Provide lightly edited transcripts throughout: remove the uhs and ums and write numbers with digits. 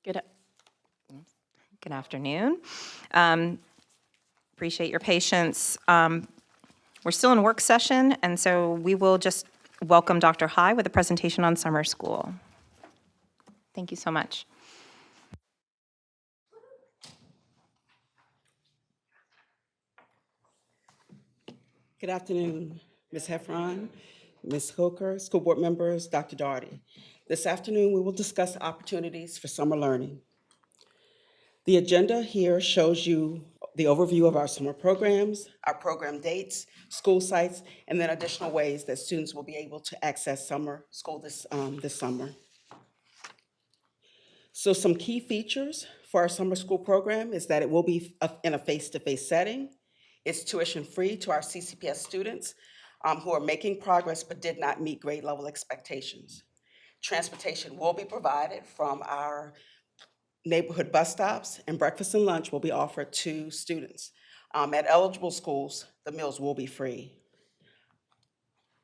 Good, good afternoon. Appreciate your patience. We're still in work session, and so we will just welcome Dr. High with a presentation on summer school. Thank you so much. Good afternoon, Ms. Heffron, Ms. Hooker, school board members, Dr. Daugherty. This afternoon, we will discuss opportunities for summer learning. The agenda here shows you the overview of our summer programs, our program dates, school sites, and then additional ways that students will be able to access summer school this summer. So some key features for our summer school program is that it will be in a face-to-face setting. It's tuition-free to our CCPS students who are making progress but did not meet grade level expectations. Transportation will be provided from our neighborhood bus stops, and breakfast and lunch will be offered to students. At eligible schools, the meals will be free.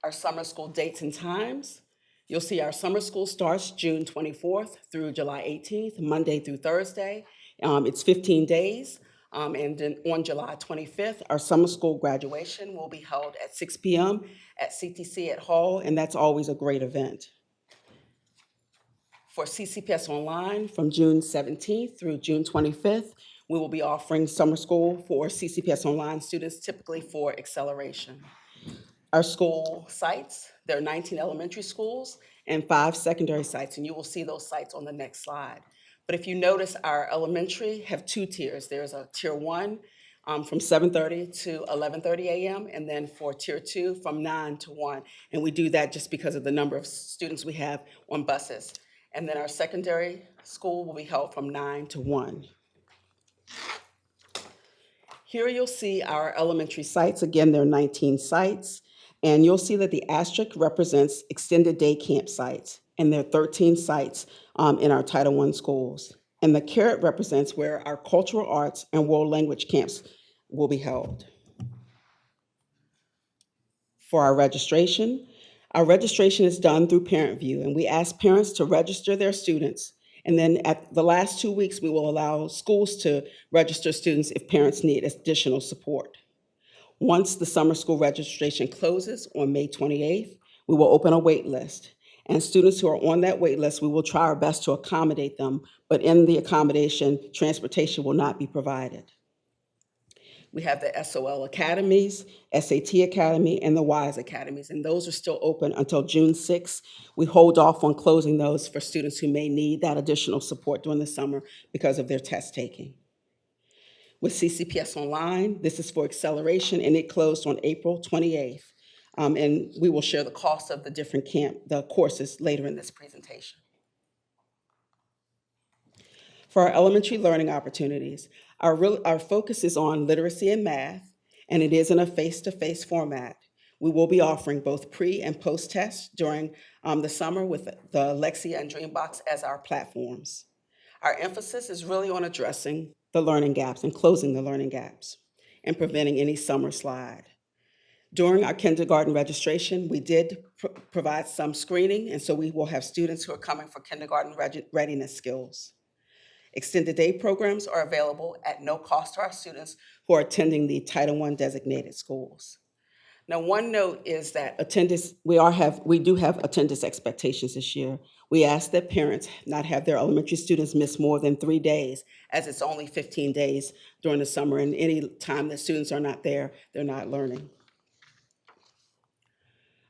Our summer school dates and times. You'll see our summer school starts June 24th through July 18th, Monday through Thursday. It's 15 days. And then on July 25th, our summer school graduation will be held at 6 p.m. at CTC at Hall, and that's always a great event. For CCPS Online, from June 17th through June 25th, we will be offering summer school for CCPS Online students, typically for acceleration. Our school sites, there are 19 elementary schools and 5 secondary sites, and you will see those sites on the next slide. But if you notice, our elementary have 2 tiers. There's a tier 1 from 7:30 to 11:30 a.m., and then for tier 2 from 9 to 1. And we do that just because of the number of students we have on buses. And then our secondary school will be held from 9 to 1. Here you'll see our elementary sites. Again, there are 19 sites. And you'll see that the asterisk represents extended day camp sites. And there are 13 sites in our Title I schools. And the caret represents where our cultural arts and world language camps will be held. For our registration is done through Parent View, and we ask parents to register their students. And then at the last 2 weeks, we will allow schools to register students if parents need additional support. Once the summer school registration closes on May 28th, we will open a wait list. And students who are on that wait list, we will try our best to accommodate them, but in the accommodation, transportation will not be provided. We have the SOL Academies, SAT Academy, and the WISE Academies, and those are still open until June 6th. We hold off on closing those for students who may need that additional support during the summer because of their test taking. With CCPS Online, this is for acceleration, and it closed on April 28th. And we will share the cost of the courses later in this presentation. For our elementary learning opportunities, our focus is on literacy and math, and it is in a face-to-face format. We will be offering both pre and post tests during the summer with the Lexia and Dreambox as our platforms. Our emphasis is really on addressing the learning gaps and closing the learning gaps and preventing any summer slide. During our kindergarten registration, we did provide some screening, and so we will have students who are coming for kindergarten readiness skills. Extended day programs are available at no cost to our students who are attending the Title I designated schools. Now, one note is that we do have attendance expectations this year. We ask that parents not have their elementary students miss more than 3 days, as it's only 15 days during the summer, and any time that students are not there, they're not learning.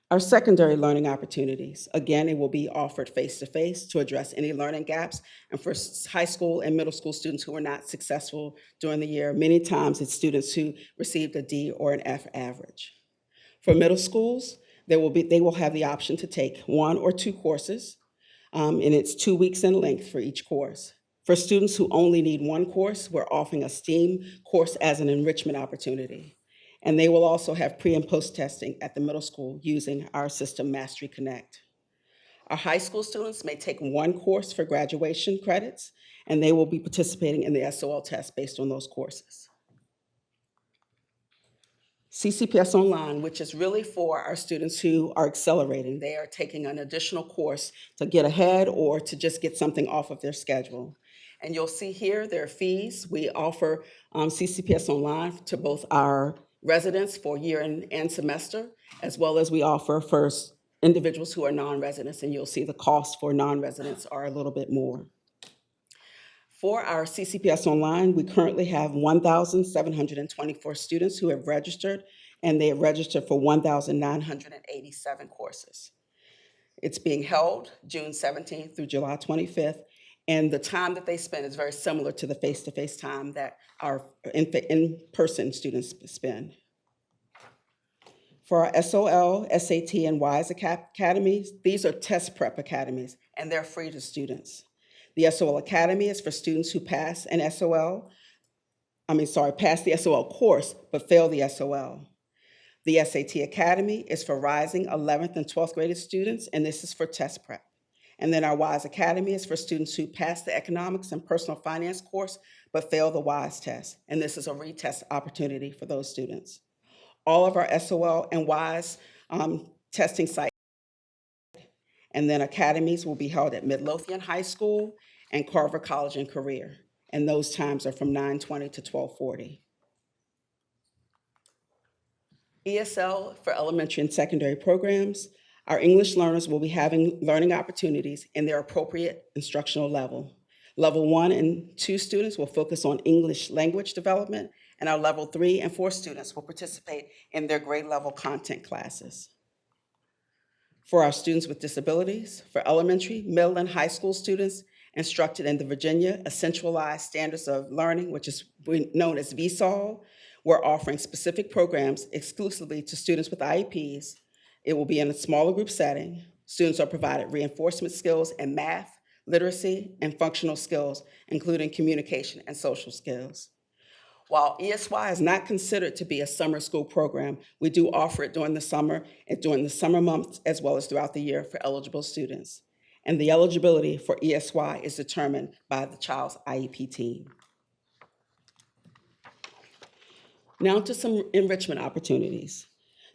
Our secondary learning opportunities, again, it will be offered face-to-face to address any learning gaps. And for high school and middle school students who were not successful during the year, many times it's students who received a D or an F average. For middle schools, they will have the option to take 1 or 2 courses, and it's 2 weeks in length for each course. For students who only need 1 course, we're offering a STEAM course as an enrichment opportunity. And they will also have pre and post testing at the middle school using our system Mastery Connect. Our high school students may take 1 course for graduation credits, and they will be participating in the SOL test based on those courses. CCPS Online, which is really for our students who are accelerating. They are taking an additional course to get ahead or to just get something off of their schedule. And you'll see here their fees. We offer CCPS Online to both our residents for year and semester, as well as we offer for individuals who are non-residents, and you'll see the cost for non-residents are a little bit more. For our CCPS Online, we currently have 1,724 students who have registered, and they have registered for 1,987 courses. It's being held June 17th through July 25th, and the time that they spend is very similar to the face-to-face time that our in-person students spend. For our SOL, SAT, and WISE academies, these are test prep academies, and they're free to students. The SOL Academy is for students who pass the SOL course, but fail the SOL. The SAT Academy is for rising 11th and 12th grade students, and this is for test prep. And then our WISE Academy is for students who pass the economics and personal finance course, but fail the WISE test, and this is a retest opportunity for those students. All of our SOL and WISE testing sites and then academies will be held at Midlothian High School and Carver College and Career, and those times are from 9:20 to 12:40. ESL for elementary and secondary programs, our English learners will be having learning opportunities in their appropriate instructional level. Level 1 and 2 students will focus on English language development, and our level 3 and 4 students will participate in their grade level content classes. For our students with disabilities, for elementary, middle, and high school students instructed in the Virginia Essentialized Standards of Learning, which is known as VSOL, we're offering specific programs exclusively to students with IEPs. It will be in a smaller group setting. Students are provided reinforcement skills in math, literacy, and functional skills, including communication and social skills. While ESY is not considered to be a summer school program, we do offer it during the summer and during the summer months, as well as throughout the year for eligible students. And the eligibility for ESY is determined by the child's IEP team. Now to some enrichment opportunities.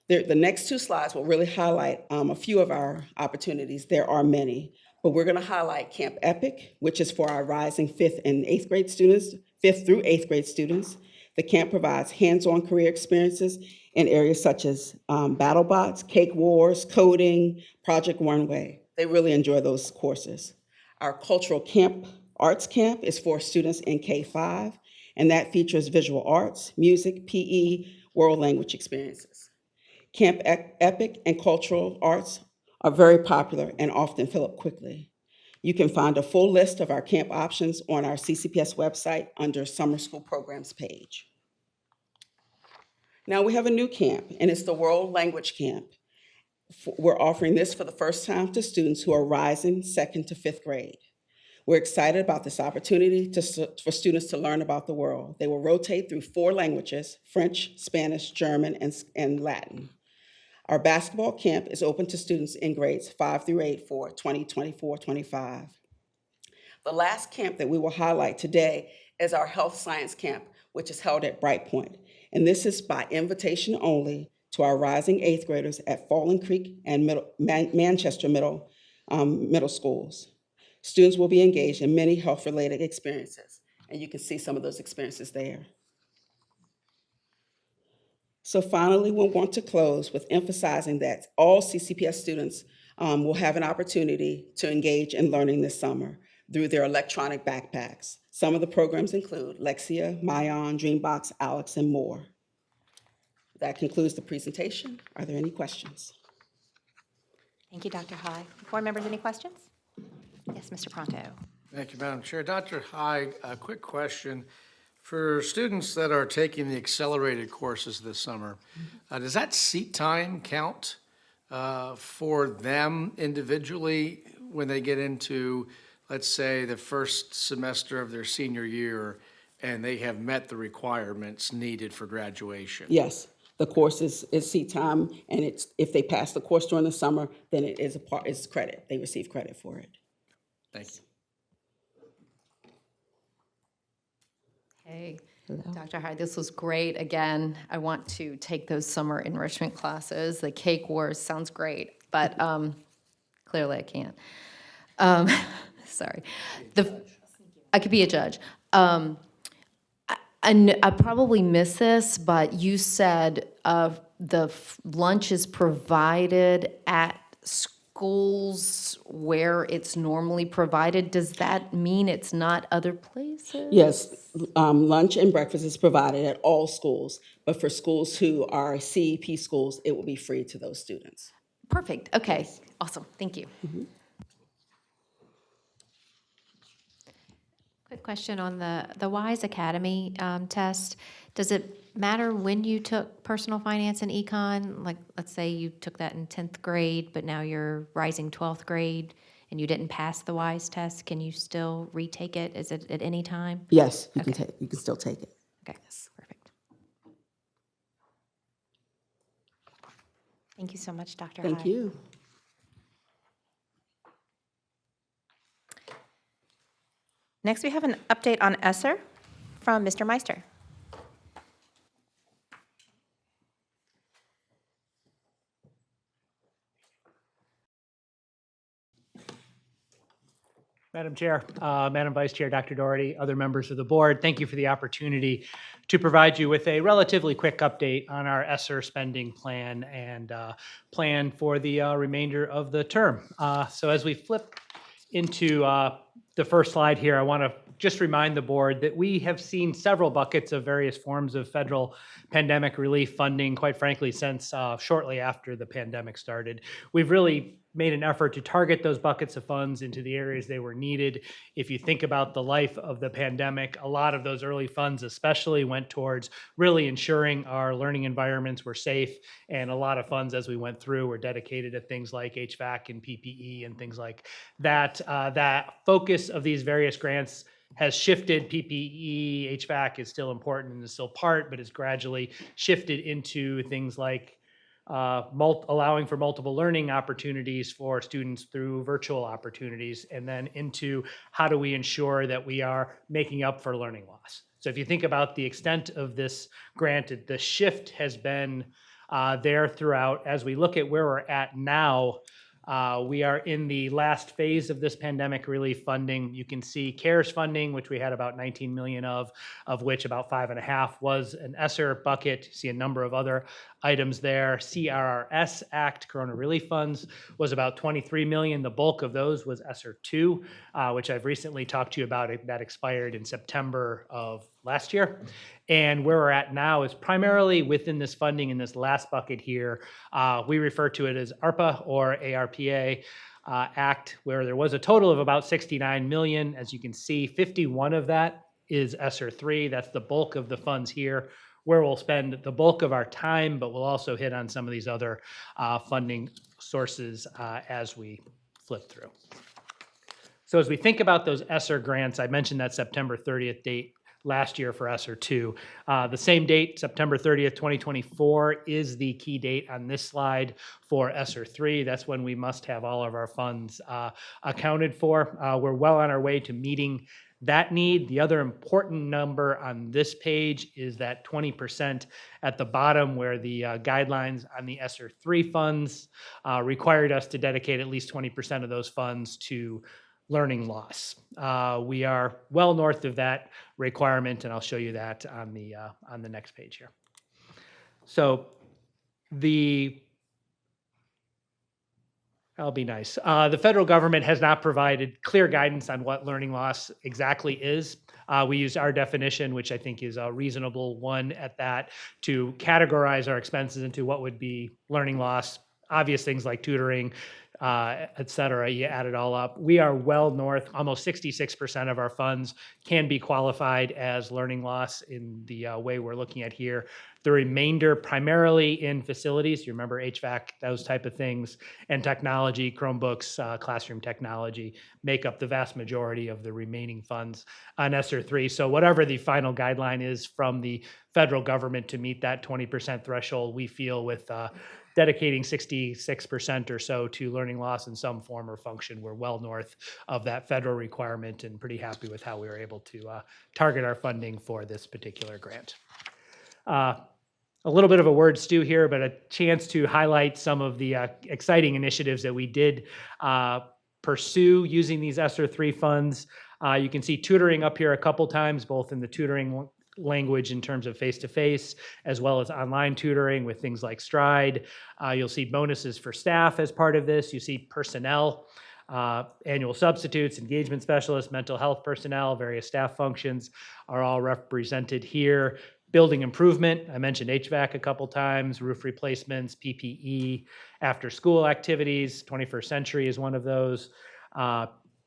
The next two slides will really highlight a few of our opportunities. There are many, but we're going to highlight Camp Epic, which is for our rising 5th and 8th grade students, 5th through 8th grade students. The camp provides hands-on career experiences in areas such as BattleBots, Cake Wars, coding, Project Runway. They really enjoy those courses. Our cultural camp, arts camp, is for students in K-5, and that features visual arts, music, PE, world language experiences. Camp Epic and cultural arts are very popular and often fill up quickly. You can find a full list of our camp options on our CCPS website under Summer School Programs page. Now we have a new camp, and it's the World Language Camp. We're offering this for the first time to students who are rising 2nd to 5th grade. We're excited about this opportunity for students to learn about the world. They will rotate through 4 languages: French, Spanish, German, and Latin. Our basketball camp is open to students in grades 5 through 8 for 2024-25. The last camp that we will highlight today is our health science camp, which is held at Bright Point. And this is by invitation only to our rising 8th graders at Fallen Creek and Manchester Middle schools. Students will be engaged in many health-related experiences, and you can see some of those experiences there. So finally, we want to close with emphasizing that all CCPS students will have an opportunity to engage in learning this summer through their electronic backpacks. Some of the programs include Lexia, Mayan, Dreambox, Alex, and more. That concludes the presentation. Are there any questions? Thank you, Dr. High. Board members, any questions? Yes, Mr. Pronto. Thank you, Madam Chair. Dr. High, a quick question. For students that are taking the accelerated courses this summer, does that seat time count for them individually when they get into, let's say, the first semester of their senior year and they have met the requirements needed for graduation? Yes. The course is seat time, and if they pass the course during the summer, then it is it's credit. They receive credit for it. Thank you. Hey, Dr. Hyde, this was great. Again, I want to take those summer enrichment classes. The Cake Wars sounds great, but clearly I can't. Sorry. I could be a judge. I probably missed this, but you said lunch is provided at schools where it's normally provided. Does that mean it's not other places? Yes, lunch and breakfast is provided at all schools, but for schools who are CEP schools, it will be free to those students. Perfect. Okay. Awesome. Thank you. Quick question on the WISE Academy test. Does it matter when you took personal finance and econ? Like, let's say you took that in 10th grade, but now you're rising 12th grade and you didn't pass the WISE test. Can you still retake it? Is it at any time? Yes, you Okay. can still take it. Okay, perfect. Thank you so much, Dr. Thank Hyde. you. Next, we have an update on ESSER from Mr. Meister. Madam Chair, Madam Vice Chair, Dr. Doherty, other members of the board, thank you for the opportunity to provide you with a relatively quick update on our ESSER spending plan and plan for the remainder of the term. So as we flip into the first slide here, I want to just remind the board that we have seen several buckets of various forms of federal pandemic relief funding, quite frankly, since shortly after the pandemic started. We've really made an effort to target those buckets of funds into the areas they were needed. If you think about the life of the pandemic, a lot of those early funds especially went towards really ensuring our learning environments were safe, and a lot of funds as we went through were dedicated to things like HVAC and PPE and things like that. That focus of these various grants has shifted. PPE, HVAC is still important and is still part, but has gradually shifted into things like allowing for multiple learning opportunities for students through virtual opportunities, and then into how do we ensure that we are making up for learning loss. So if you think about the extent of this grant, the shift has been there throughout. As we look at where we're at now, we are in the last phase of this pandemic relief funding. You can see CARES funding, which we had about 19 million of which about 5.5 was an ESSER bucket. You see a number of other items there. CRRS Act, Corona Relief Funds, was about 23 million. The bulk of those was ESSER 2, which I've recently talked to you about. That expired in September of last year. And where we're at now is primarily within this funding in this last bucket here. We refer to it as ARPA or ARPA Act, where there was a total of about 69 million. As you can see, 51 of that is ESSER 3. That's the bulk of the funds here, where we'll spend the bulk of our time, but we'll also hit on some of these other funding sources as we flip through. So as we think about those ESSER grants, I mentioned that September 30th date last year for ESSER 2. The same date, September 30th, 2024, is the key date on this slide for ESSER 3. That's when we must have all of our funds accounted for. We're well on our way to meeting that need. The other important number on this page is that 20% at the bottom, where the guidelines on the ESSER 3 funds required us to dedicate at least 20% of those funds to learning loss. We are well north of that requirement, and I'll show you that on the next page here. So I'll be nice. The federal government has not provided clear guidance on what learning loss exactly is. We use our definition, which I think is a reasonable one at that, to categorize our expenses into what would be learning loss, obvious things like tutoring, et cetera. You add it all up. We are well north. Almost 66% of our funds can be qualified as learning loss in the way we're looking at here. The remainder primarily in facilities. You remember HVAC, those type of things, and technology, Chromebooks, classroom technology make up the vast majority of the remaining funds on ESSER 3. So whatever the final guideline is from the federal government to meet that 20% threshold, we feel with dedicating 66% or so to learning loss in some form or function, we're well north of that federal requirement and pretty happy with how we were able to target our funding for this particular grant. A little bit of a word stew here, but a chance to highlight some of the exciting initiatives that we did pursue using these ESSER 3 funds. You can see tutoring up here a couple times, both in the tutoring language in terms of face-to-face, as well as online tutoring with things like Stride. You'll see bonuses for staff as part of this. You see personnel, annual substitutes, engagement specialists, mental health personnel, various staff functions are all represented here. Building improvement, I mentioned HVAC a couple times, roof replacements, PPE, after-school activities, 21st Century is one of those.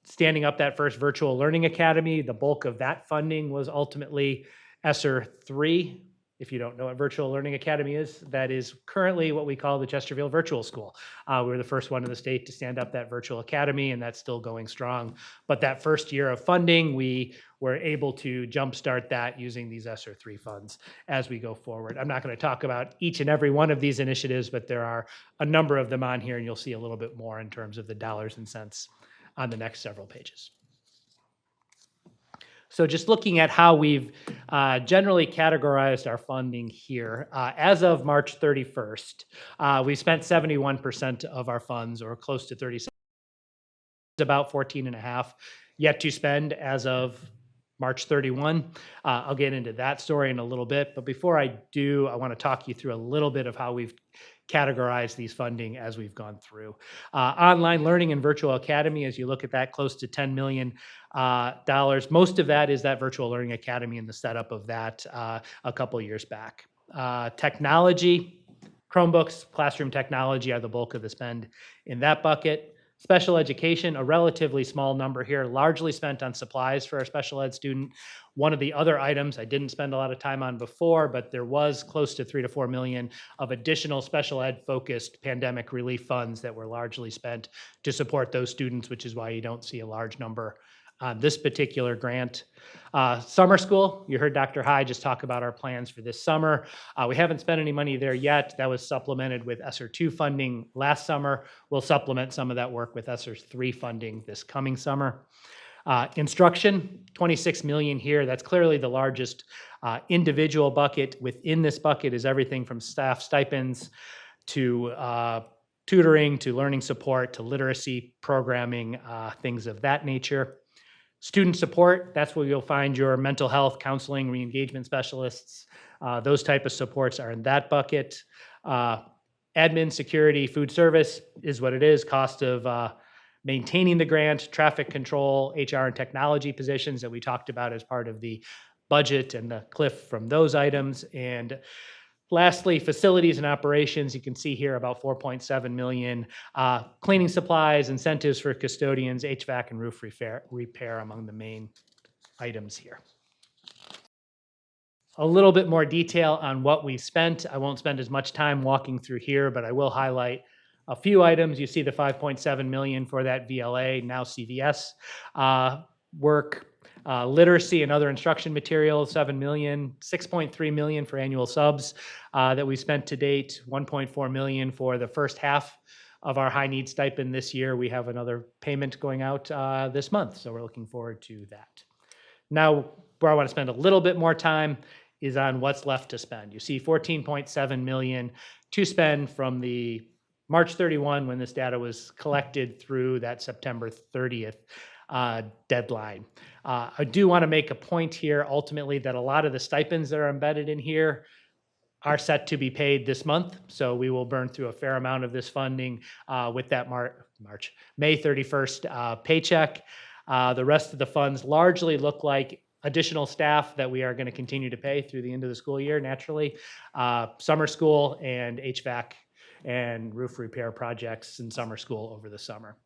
Standing up that first virtual learning academy, the bulk of that funding was ultimately ESSER 3. If you don't know what Virtual Learning Academy is, that is currently what we call the Chesterfield Virtual School. We were the first one in the state to stand up that virtual academy, and that's still going strong. But that first year of funding, we were able to jumpstart that using these ESSER 3 funds as we go forward. I'm not going to talk about each and every one of these initiatives, but there are a number of them on here, and you'll see a little bit more in terms of the dollars and cents on the next several pages. So just looking at how we've generally categorized our funding here, as of March 31st, we spent 71% of our funds, or close to 36, about 14.5 yet to spend as of March 31. I'll get into that story in a little bit, but before I do, I want to talk you through a little bit of how we've categorized these funding as we've gone through. Online learning and virtual academy, as you look at that, close to $10 million. Most of that is that virtual learning academy and the setup of that a couple years back. Technology, Chromebooks, classroom technology are the bulk of the spend in that bucket. Special education, a relatively small number here, largely spent on supplies for our special ed student. One of the other items I didn't spend a lot of time on before, but there was close to $3 to $4 million of additional special ed focused pandemic relief funds that were largely spent to support those students, which is why you don't see a large number on this particular grant. Summer school, you heard Dr. High just talk about our plans for this summer. We haven't spent any money there yet. That was supplemented with ESSER 2 funding last summer. We'll supplement some of that work with ESSER 3 funding this coming summer. Instruction, $26 million here. That's clearly the largest individual bucket. Within this bucket is everything from staff stipends to tutoring, to learning support, to literacy programming, things of that nature. Student support, that's where you'll find your mental health, counseling, re-engagement specialists. Those type of supports are in that bucket. Admin, security, food service is what it is. Cost of maintaining the grant, traffic control, HR and technology positions that we talked about as part of the budget and the cliff from those items. And lastly, facilities and operations, you can see here about $4.7 million. Cleaning supplies, incentives for custodians, HVAC and roof repair among the main items here. A little bit more detail on what we spent. I won't spend as much time walking through here, but I will highlight a few items. You see the $5.7 million for that VLA, now CVS work. Literacy and other instruction materials, $7 million, $6.3 million for annual subs that we spent to date, $1.4 million for the first half of our high need stipend this year. We have another payment going out this month, so we're looking forward to that. Now, where I want to spend a little bit more time is on what's left to spend. You see $14.7 million to spend from the March 31, when this data was collected, through that September 30th deadline. I do want to make a point here ultimately that a lot of the stipends that are embedded in here are set to be paid this month. So we will burn through a fair amount of this funding with that May 31st paycheck. The rest of the funds largely look like additional staff that we are going to continue to pay through the end of the school year, naturally. Summer school and HVAC and roof repair projects in summer school over the summer.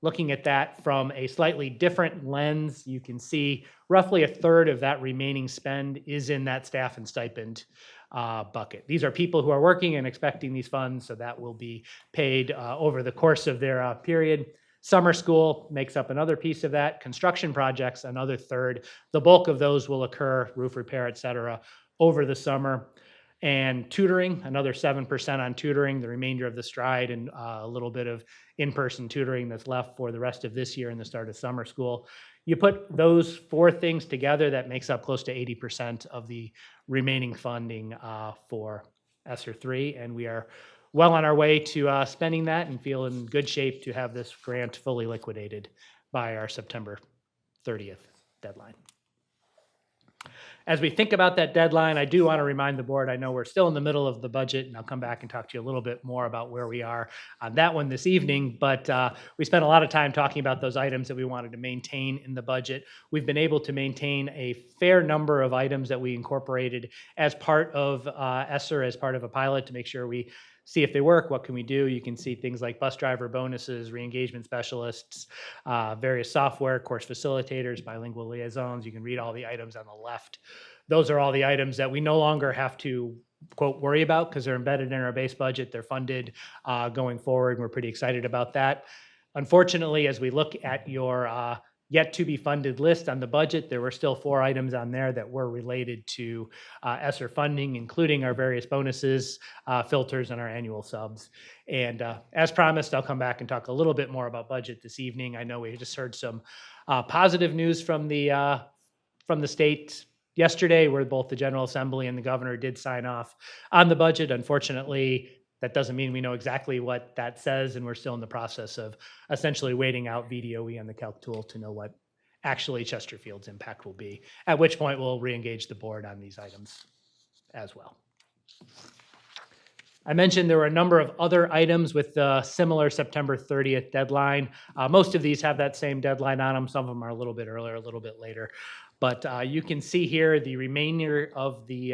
Looking at that from a slightly different lens, you can see roughly a third of that remaining spend is in that staff and stipend bucket. These are people who are working and expecting these funds, so that will be paid over the course of their period. Summer school makes up another piece of that. Construction projects, another third. The bulk of those will occur, roof repair, et cetera, over the summer. And tutoring, another 7% on tutoring, the remainder of the Stride and a little bit of in-person tutoring that's left for the rest of this year and the start of summer school. You put those four things together, that makes up close to 80% of the remaining funding for ESSER 3, and we are well on our way to spending that and feel in good shape to have this grant fully liquidated by our September 30th deadline. As we think about that deadline, I do want to remind the board, I know we're still in the middle of the budget, and I'll come back and talk to you a little bit more about where we are on that one this evening, but we spent a lot of time talking about those items that we wanted to maintain in the budget. We've been able to maintain a fair number of items that we incorporated as part of ESSER, as part of a pilot, to make sure we see if they work. What can we do? You can see things like bus driver bonuses, re-engagement specialists, various software, course facilitators, bilingual liaisons. You can read all the items on the left. Those are all the items that we no longer have to, quote, worry about because they're embedded in our base budget. They're funded going forward. We're pretty excited about that. Unfortunately, as we look at your yet to be funded list on the budget, there were still 4 items on there that were related to ESSER funding, including our various bonuses, filters, and our annual subs. And as promised, I'll come back and talk a little bit more about budget this evening. I know we just heard some positive news from the state yesterday, where both the General Assembly and the governor did sign off on the budget. Unfortunately, that doesn't mean we know exactly what that says, and we're still in the process of essentially waiting out VDOE on the calc tool to know what actually Chesterfield's impact will be, at which point we'll re-engage the board on these items as well. I mentioned there were a number of other items with the similar September 30th deadline. Most of these have that same deadline on them. Some of them are a little bit earlier, a little bit later. But you can see here the remainder of the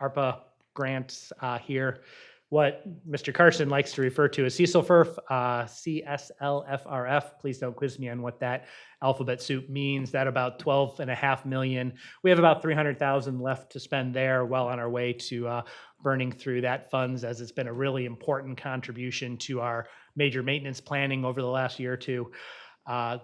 ARPA grants here. What Mr. Carson likes to refer to as CSLFRF, CSLFRF. Please don't quiz me on what that alphabet soup means. That about $12.5 million. We have about $300,000 left to spend there, well on our way to burning through that funds, as it's been a really important contribution to our major maintenance planning over the last year or two.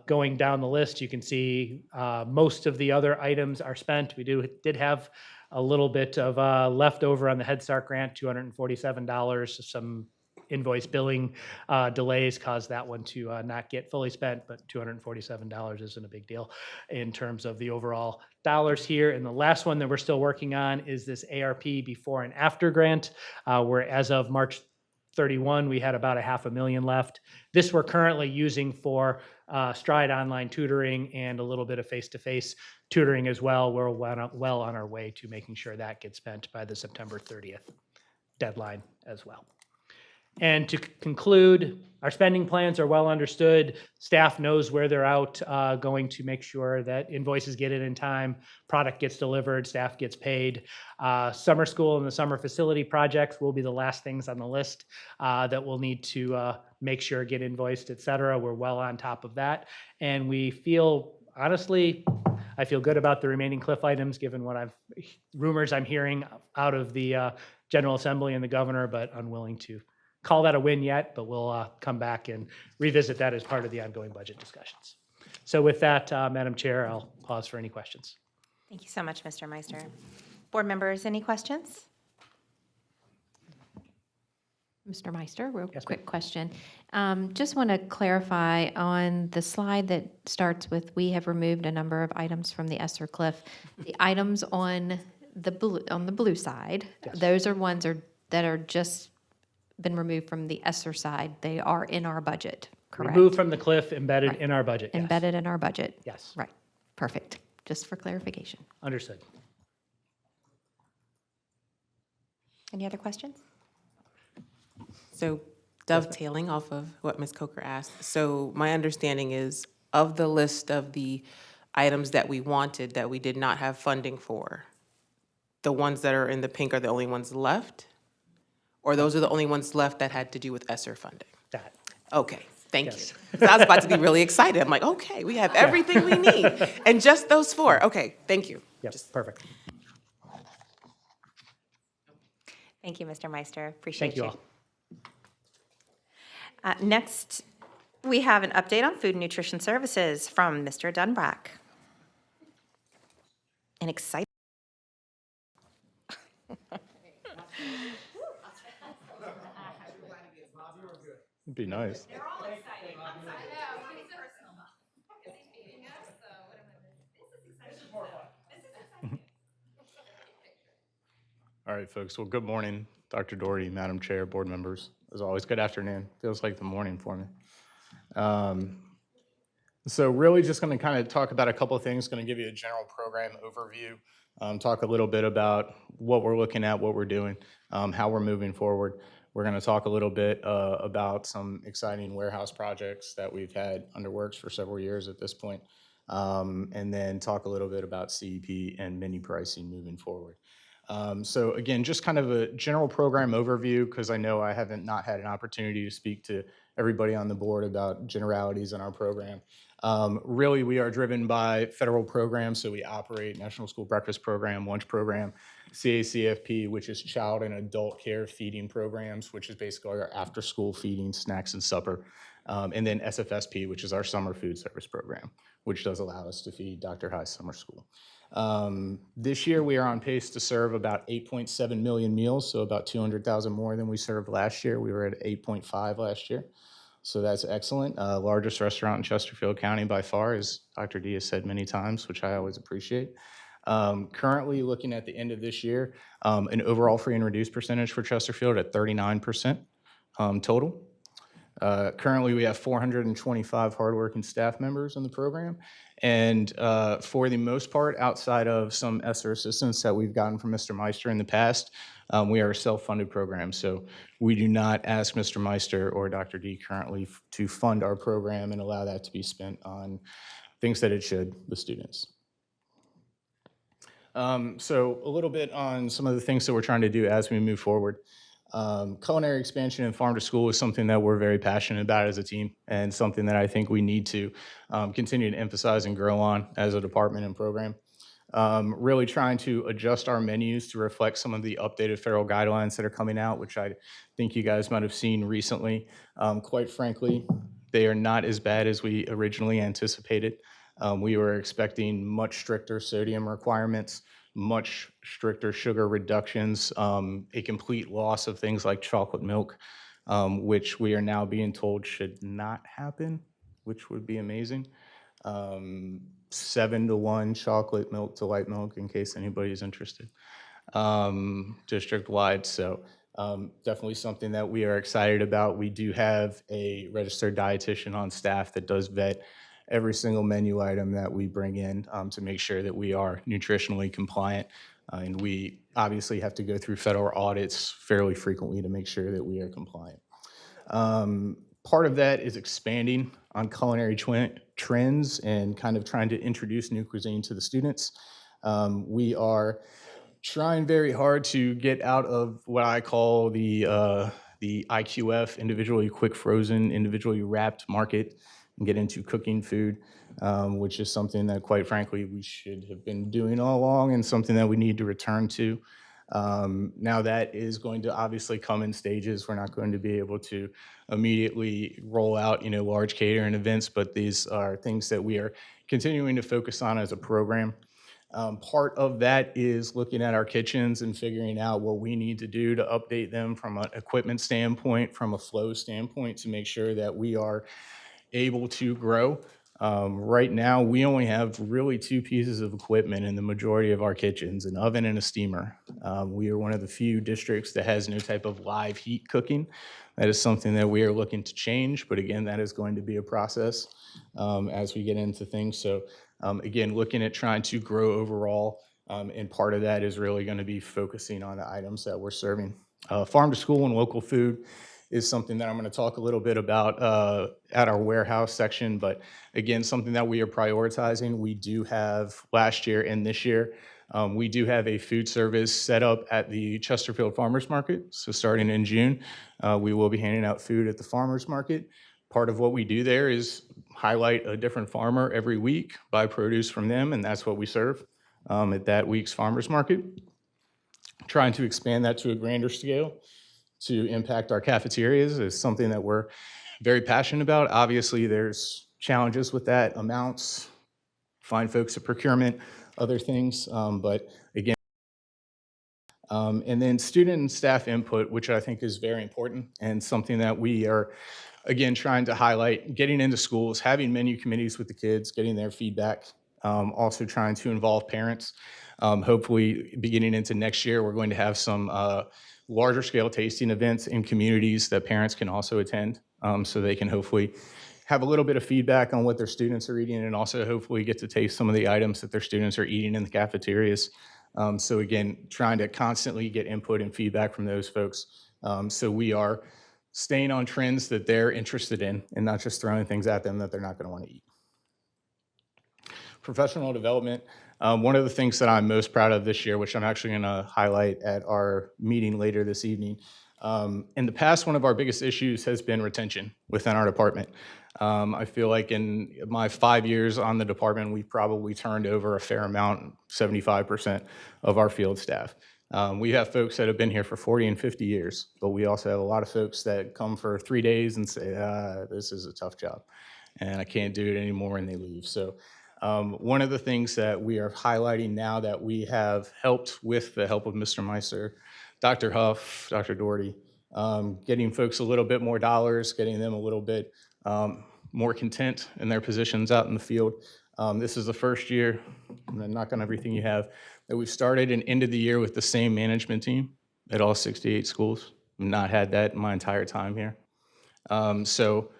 Going down the list, you can see most of the other items are spent. We did have a little bit of leftover on the Head Start grant, $247. Some invoice billing delays caused that one to not get fully spent, but $247 isn't a big deal in terms of the overall dollars here. And the last one that we're still working on is this ARP before and after grant, where as of March 31, we had about $500,000 left. This we're currently using for Stride online tutoring and a little bit of face-to-face tutoring as well. We're well on our way to making sure that gets spent by the September 30th deadline as well. And to conclude, our spending plans are well understood. Staff knows where they're out, going to make sure that invoices get in time, product gets delivered, staff gets paid. Summer school and the summer facility projects will be the last things on the list that we'll need to make sure get invoiced, et cetera. We're well on top of that. And we feel, honestly, I feel good about the remaining cliff items, given what rumors I'm hearing out of the General Assembly and the governor, but unwilling to call that a win yet, but we'll come back and revisit that as part of the ongoing budget discussions. So with that, Madam Chair, I'll pause for any questions. Thank you so much, Mr. Meister. Board members, any questions? Mr. Meister, real Yes, quick question. Just want to clarify on the slide that starts with, we have removed a number of items from the ESSER cliff. The items on the blue side, Yes. those are ones that are just been removed from the ESSER side. They are in our budget, correct? Removed from the cliff, embedded Right. in our budget. Yes. Embedded in our budget. Yes. Right. Perfect. Just for clarification. Understood. Any other questions? So dovetailing off of what Ms. Coker asked, so my understanding is of the list of the items that we wanted that we did not have funding for, the ones that are in the pink are the only ones left? Or those are the only ones left that had to do with ESSER funding? That. Okay, thank Yes. you. 'Cause I was about to be really excited. I'm like, okay, we have everything we need. And just those 4. Okay, thank you. Yep, perfect. Thank you, Mr. Meister. Appreciate Thank you all. Next, we have an update on food and nutrition services from Mr. Dunbrack. An exciting. It'd be nice. All right, folks. Well, good morning, Dr. Doherty, Madam Chair, board members. As always, good afternoon. Feels like the morning for me. So really just going to kind of talk about a couple of things, going to give you a general program overview, talk a little bit about what we're looking at, what we're doing, how we're moving forward. We're going to talk a little bit about some exciting warehouse projects that we've had under works for several years at this point, and then talk a little bit about CEP and mini pricing moving forward. So again, just kind of a general program overview, because I know I haven't not had an opportunity to speak to everybody on the board about generalities in our program. Really, we are driven by federal programs, so we operate National School Breakfast Program, Lunch Program, CACFP, which is Child and Adult Care Feeding Programs, which is basically our after-school feeding, snacks and supper, and then SFSP, which is our Summer Food Service Program, which does allow us to feed Dr. High's summer school. This year, we are on pace to serve about 8.7 million meals, so about 200,000 more than we served last year. We were at 8.5 last year. So that's excellent. Largest restaurant in Chesterfield County by far, as Dr. D has said many times, which I always appreciate. Currently, looking at the end of this year, an overall free and reduced percentage for Chesterfield at 39% total. Currently, we have 425 hardworking staff members in the program. And for the most part, outside of some ESSER assistance that we've gotten from Mr. Meister in the past, we are a self-funded program. So we do not ask Mr. Meister or Dr. D currently to fund our program and allow that to be spent on things that it should, the students. So a little bit on some of the things that we're trying to do as we move forward. Culinary expansion and farm to school is something that we're very passionate about as a team, and something that I think we need to continue to emphasize and grow on as a department and program. Really trying to adjust our menus to reflect some of the updated federal guidelines that are coming out, which I think you guys might have seen recently. Quite frankly, they are not as bad as we originally anticipated. We were expecting much stricter sodium requirements, much stricter sugar reductions, a complete loss of things like chocolate milk, which we are now being told should not happen, which would be amazing. 7-to-1 chocolate milk to white milk, in case anybody's interested, district-wide. So definitely something that we are excited about. We do have a registered dietitian on staff that does vet every single menu item that we bring in to make sure that we are nutritionally compliant. And we obviously have to go through federal audits fairly frequently to make sure that we are compliant. Part of that is expanding on culinary trends and kind of trying to introduce new cuisine to the students. We are trying very hard to get out of what I call the IQF, individually quick frozen, individually wrapped market, and get into cooking food, which is something that, quite frankly, we should have been doing all along, and something that we need to return to. Now that is going to obviously come in stages. We're not going to be able to immediately roll out, large catering events, but these are things that we are continuing to focus on as a program. Part of that is looking at our kitchens and figuring out what we need to do to update them from an equipment standpoint, from a flow standpoint, to make sure that we are able to grow. Right now, we only have really 2 pieces of equipment in the majority of our kitchens, an oven and a steamer. We are one of the few districts that has no type of live heat cooking. That is something that we are looking to change, but again, that is going to be a process as we get into things. So again, looking at trying to grow overall, and part of that is really going to be focusing on the items that we're serving. Farm to school and local food is something that I'm going to talk a little bit about at our warehouse section, but again, something that we are prioritizing. We do have last year and this year, we do have a food service set up at the Chesterfield Farmers Market. So starting in June, we will be handing out food at the farmers market. Part of what we do there is highlight a different farmer every week, buy produce from them, and that's what we serve at that week's farmers market. Trying to expand that to a grander scale to impact our cafeterias is something that we're very passionate about. Obviously, there's challenges with that, amounts, find folks at procurement, other things, but again, and then student and staff input, which I think is very important and something that we are, again, trying to highlight, getting into schools, having menu committees with the kids, getting their feedback, also trying to involve parents. Hopefully, beginning into next year, we're going to have some larger scale tasting events in communities that parents can also attend, so they can hopefully have a little bit of feedback on what their students are eating, and also hopefully get to taste some of the items that their students are eating in the cafeterias. So again, trying to constantly get input and feedback from those folks. So we are staying on trends that they're interested in and not just throwing things at them that they're not going to want to eat. Professional development. One of the things that I'm most proud of this year, which I'm actually going to highlight at our meeting later this evening. In the past, one of our biggest issues has been retention within our department. I feel like in my 5 years on the department, we've probably turned over a fair amount, 75% of our field staff. We have folks that have been here for 40 and 50 years, but we also have a lot of folks that come for 3 days and say, this is a tough job and I can't do it anymore, and they leave. So one of the things that we are highlighting now that we have helped with the help of Mr. Meister, Dr. Huff, Dr. Doherty, getting folks a little bit more dollars, getting them a little bit more content in their positions out in the field. This is the first year, I'm gonna knock on everything you have, that we've started and ended the year with the same management team at all 68 schools. I've not had that my entire time here. So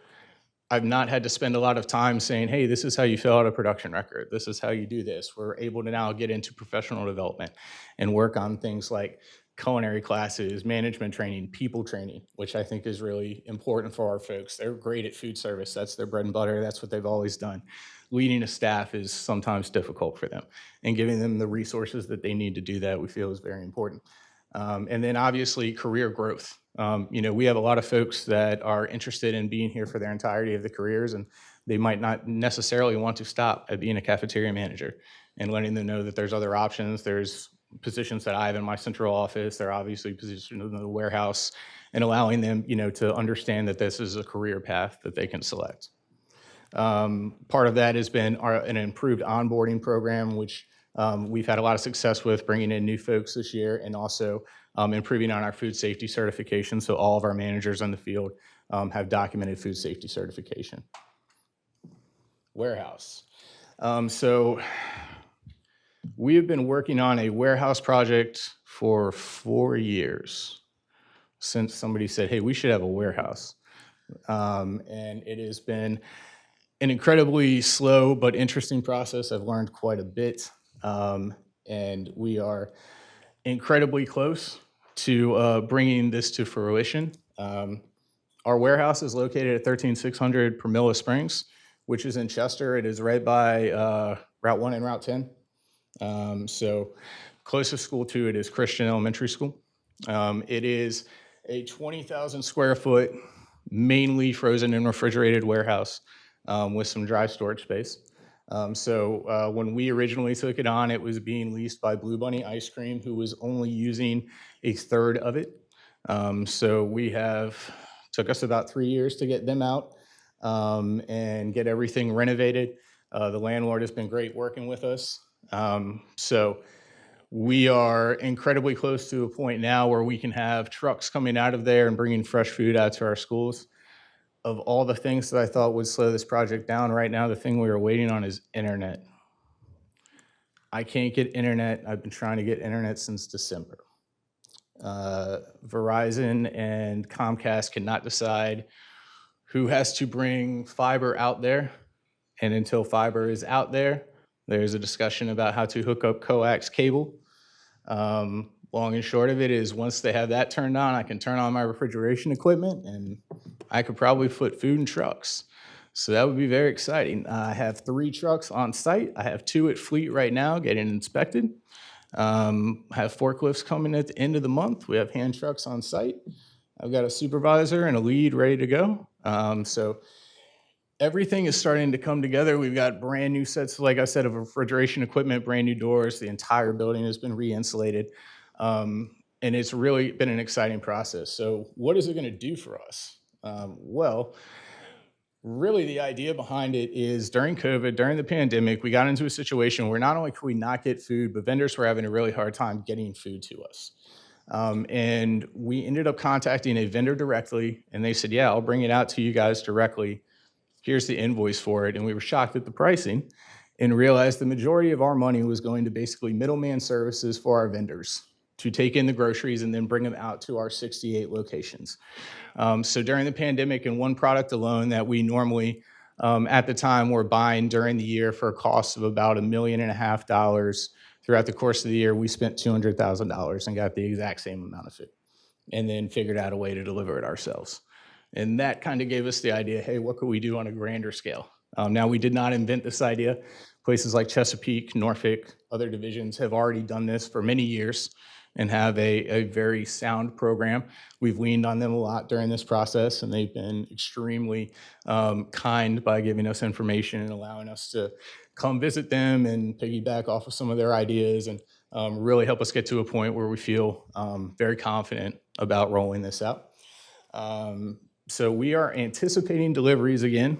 I've not had to spend a lot of time saying, hey, this is how you fill out a production record. This is how you do this. We're able to now get into professional development and work on things like culinary classes, management training, people training, which I think is really important for our folks. They're great at food service. That's their bread and butter. That's what they've always done. Leading a staff is sometimes difficult for them, and giving them the resources that they need to do that we feel is very important. And then obviously career growth. We have a lot of folks that are interested in being here for their entirety of the careers, and they might not necessarily want to stop at being a cafeteria manager, and letting them know that there's other options. There's positions that I have in my central office. There are obviously positions in the warehouse, and allowing them, to understand that this is a career path that they can select. Part of that has been an improved onboarding program, which we've had a lot of success with bringing in new folks this year, and also improving on our food safety certification. So all of our managers on the field have documented food safety certification. Warehouse. So we have been working on a warehouse project for 4 years since somebody said, hey, we should have a warehouse. And it has been an incredibly slow but interesting process. I've learned quite a bit. And we are incredibly close to bringing this to fruition. Our warehouse is located at 13600 Pramila Springs, which is in Chester. It is right by Route 1 and Route 10. So closest school to it is Christian Elementary School. It is a 20,000 square foot, mainly frozen and refrigerated warehouse with some dry storage space. So when we originally took it on, it was being leased by Blue Bunny Ice Cream, who was only using a third of it. So took us about 3 years to get them out and get everything renovated. The landlord has been great working with us. So we are incredibly close to a point now where we can have trucks coming out of there and bringing fresh food out to our schools. Of all the things that I thought would slow this project down, right now the thing we are waiting on is internet. I can't get internet. I've been trying to get internet since December. Verizon and Comcast cannot decide who has to bring fiber out there. And until fiber is out there, there's a discussion about how to hook up coax cable. Long and short of it is, once they have that turned on, I can turn on my refrigeration equipment and I could probably put food in trucks. So that would be very exciting. I have 3 trucks on site. I have 2 at fleet right now getting inspected. I have forklifts coming at the end of the month. We have hand trucks on site. I've got a supervisor and a lead ready to go. So everything is starting to come together. We've got brand new sets, like I said, of refrigeration equipment, brand new doors. The entire building has been re-insulated. And it's really been an exciting process. So what is it going to do for us? Well, really the idea behind it is during COVID, during the pandemic, we got into a situation where not only could we not get food, but vendors were having a really hard time getting food to us. And we ended up contacting a vendor directly, and they said, yeah, I'll bring it out to you guys directly. Here's the invoice for it. And we were shocked at the pricing and realized the majority of our money was going to basically middleman services for our vendors to take in the groceries and then bring them out to our 68 locations. So during the pandemic, in one product alone that we normally at the time were buying during the year for a cost of about $1.5 million. Throughout the course of the year, we spent $200,000 and got the exact same amount of food, and then figured out a way to deliver it ourselves. And that kind of gave us the idea, hey, what could we do on a grander scale? Now, we did not invent this idea. Places like Chesapeake, Norfolk, other divisions have already done this for many years and have a very sound program. We've leaned on them a lot during this process, and they've been extremely kind by giving us information and allowing us to come visit them and piggyback off of some of their ideas, and really help us get to a point where we feel very confident about rolling this out. So we are anticipating deliveries again,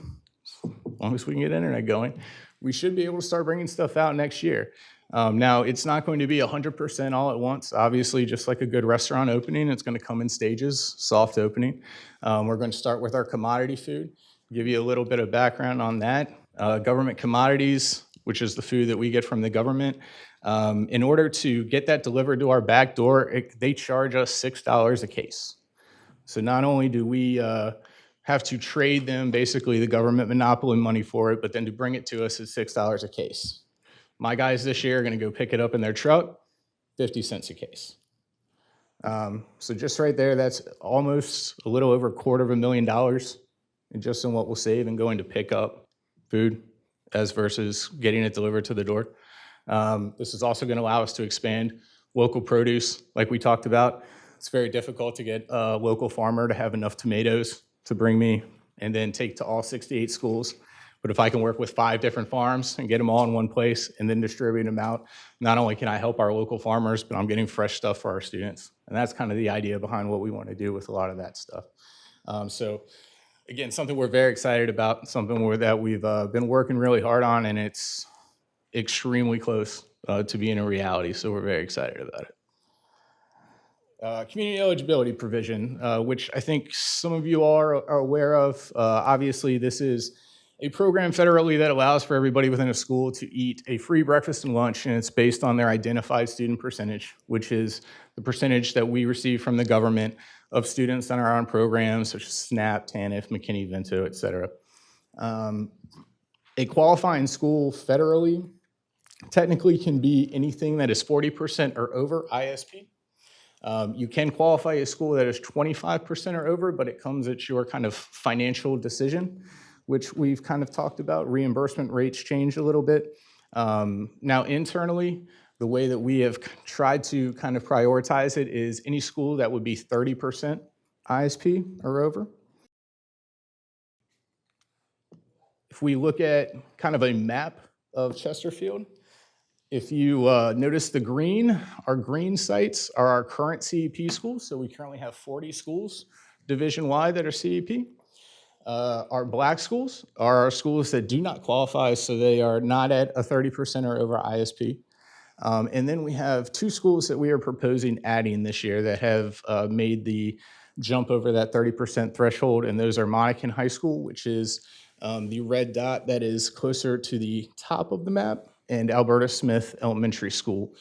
as long as we can get internet going. We should be able to start bringing stuff out next year. Now, it's not going to be 100% all at once. Obviously, just like a good restaurant opening, it's going to come in stages, soft opening. We're going to start with our commodity food, give you a little bit of background on that. Government commodities, which is the food that we get from the government, in order to get that delivered to our back door, they charge us $6 a case. So not only do we have to trade them basically the government monopoly money for it, but then to bring it to us at $6 a case. My guys this year are going to go pick it up in their truck, 50 cents a case. So just right there, that's almost a little over $250,000 just in what we'll save and going to pick up food as versus getting it delivered to the door. This is also going to allow us to expand local produce like we talked about. It's very difficult to get a local farmer to have enough tomatoes to bring me and then take to all 68 schools. But if I can work with 5 different farms and get them all in one place and then distribute them out, not only can I help our local farmers, but I'm getting fresh stuff for our students. And that's kind of the idea behind what we want to do with a lot of that stuff. So again, something we're very excited about, something that we've been working really hard on, and it's extremely close to being a reality. So we're very excited about it. Community eligibility provision, which I think some of you are aware of. Obviously, this is a program federally that allows for everybody within a school to eat a free breakfast and lunch, and it's based on their identified student percentage, which is the percentage that we receive from the government of students that are on programs such as SNAP, TANF, McKinney, Vento, et cetera. A qualifying school federally technically can be anything that is 40% or over ISP. You can qualify a school that is 25% or over, but it comes at your kind of financial decision, which we've kind of talked about. Reimbursement rates change a little bit. Now, internally, the way that we have tried to kind of prioritize it is any school that would be 30% ISP or over. If we look at kind of a map of Chesterfield, if you notice the green, our green sites are our current CEP schools. So we currently have 40 schools division-wide that are CEP. Our black schools are our schools that do not qualify, so they are not at a 30% or over ISP. And then we have 2 schools that we are proposing adding this year that have made the jump over that 30% threshold, and those are Monacan High School, which is the red dot that is closer to the top of the map, and Alberta Smith Elementary School,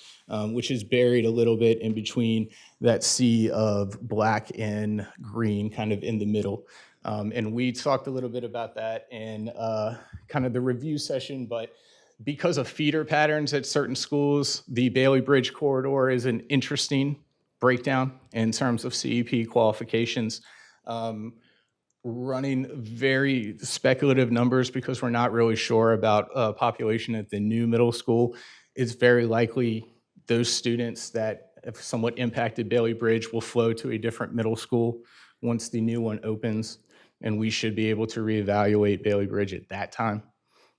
which is buried a little bit in between that sea of black and green, kind of in the middle. And we talked a little bit about that in kind of the review session, but because of feeder patterns at certain schools, the Bailey Bridge corridor is an interesting breakdown in terms of CEP qualifications. Running very speculative numbers because we're not really sure about population at the new middle school. It's very likely those students that have somewhat impacted Bailey Bridge will flow to a different middle school once the new one opens, and we should be able to reevaluate Bailey Bridge at that time.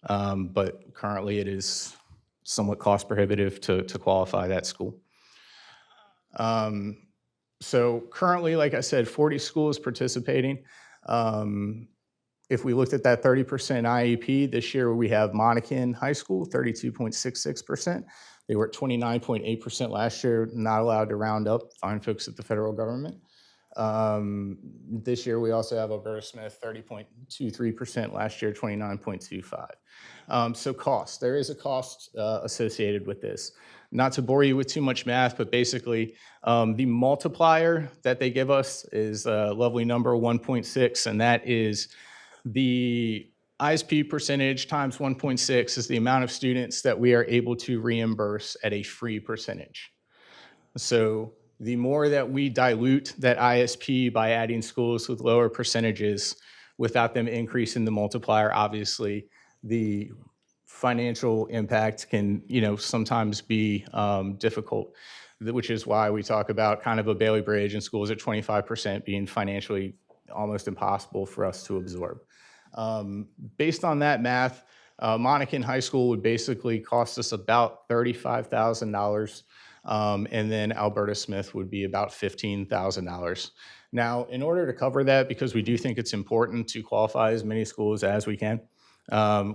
But currently it is somewhat cost prohibitive to qualify that school. So currently, like I said, 40 schools participating. If we looked at that 30% IEP, this year we have Monacan High School, 32.66%. They were at 29.8% last year, not allowed to round up, fine folks at the federal government. This year we also have Alberta Smith, 30.23%, last year 29.25%. So cost, there is a cost associated with this. Not to bore you with too much math, but basically the multiplier that they give us is a lovely number, 1.6, and that is the ISP percentage times 1.6 is the amount of students that we are able to reimburse at a free percentage. So the more that we dilute that ISP by adding schools with lower percentages without them increasing the multiplier, obviously the financial impact can, sometimes be difficult, which is why we talk about kind of a Bailey Bridge and schools at 25% being financially almost impossible for us to absorb. Based on that math, Monacan High School would basically cost us about $35,000, and then Alberta Smith would be about $15,000. Now, in order to cover that, because we do think it's important to qualify as many schools as we can,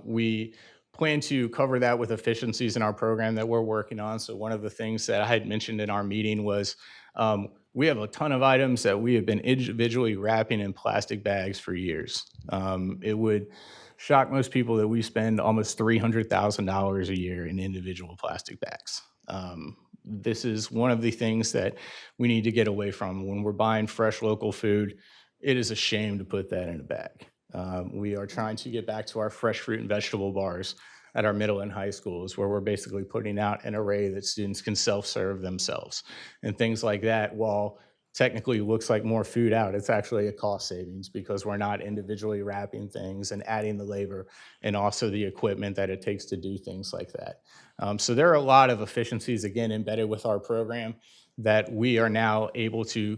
we plan to cover that with efficiencies in our program that we're working on. So one of the things that I had mentioned in our meeting was we have a ton of items that we have been individually wrapping in plastic bags for years. It would shock most people that we spend almost $300,000 a year in individual plastic bags. This is one of the things that we need to get away from. When we're buying fresh local food, it is a shame to put that in a bag. We are trying to get back to our fresh fruit and vegetable bars at our middle and high schools, where we're basically putting out an array that students can self-serve themselves. And things like that, while technically looks like more food out, it's actually a cost savings because we're not individually wrapping things and adding the labor and also the equipment that it takes to do things like that. So there are a lot of efficiencies, again, embedded with our program that we are now able to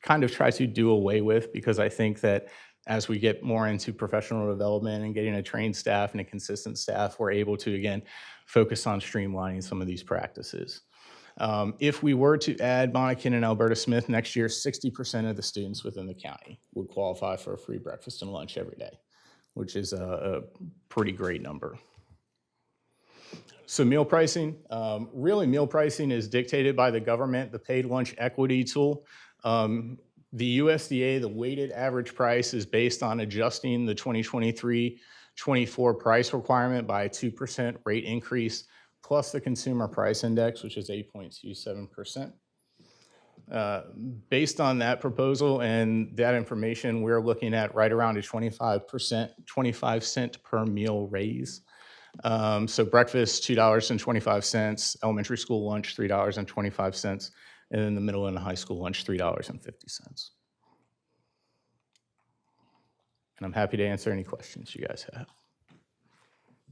kind of try to do away with, because I think that as we get more into professional development and getting a trained staff and a consistent staff, we're able to, again, focus on streamlining some of these practices. If we were to add Monacan and Alberta Smith next year, 60% of the students within the county would qualify for a free breakfast and lunch every day, which is a pretty great number. So meal pricing, really meal pricing is dictated by the government, the paid lunch equity tool. The USDA, the weighted average price is based on adjusting the 2023-24 price requirement by a 2% rate increase, plus the consumer price index, which is 8.27%. Based on that proposal and that information, we're looking at right around a 25 cent per meal raise. So breakfast, $2.25, elementary school lunch, $3.25, and then the middle and the high school lunch, $3.50. And I'm happy to answer any questions you guys have.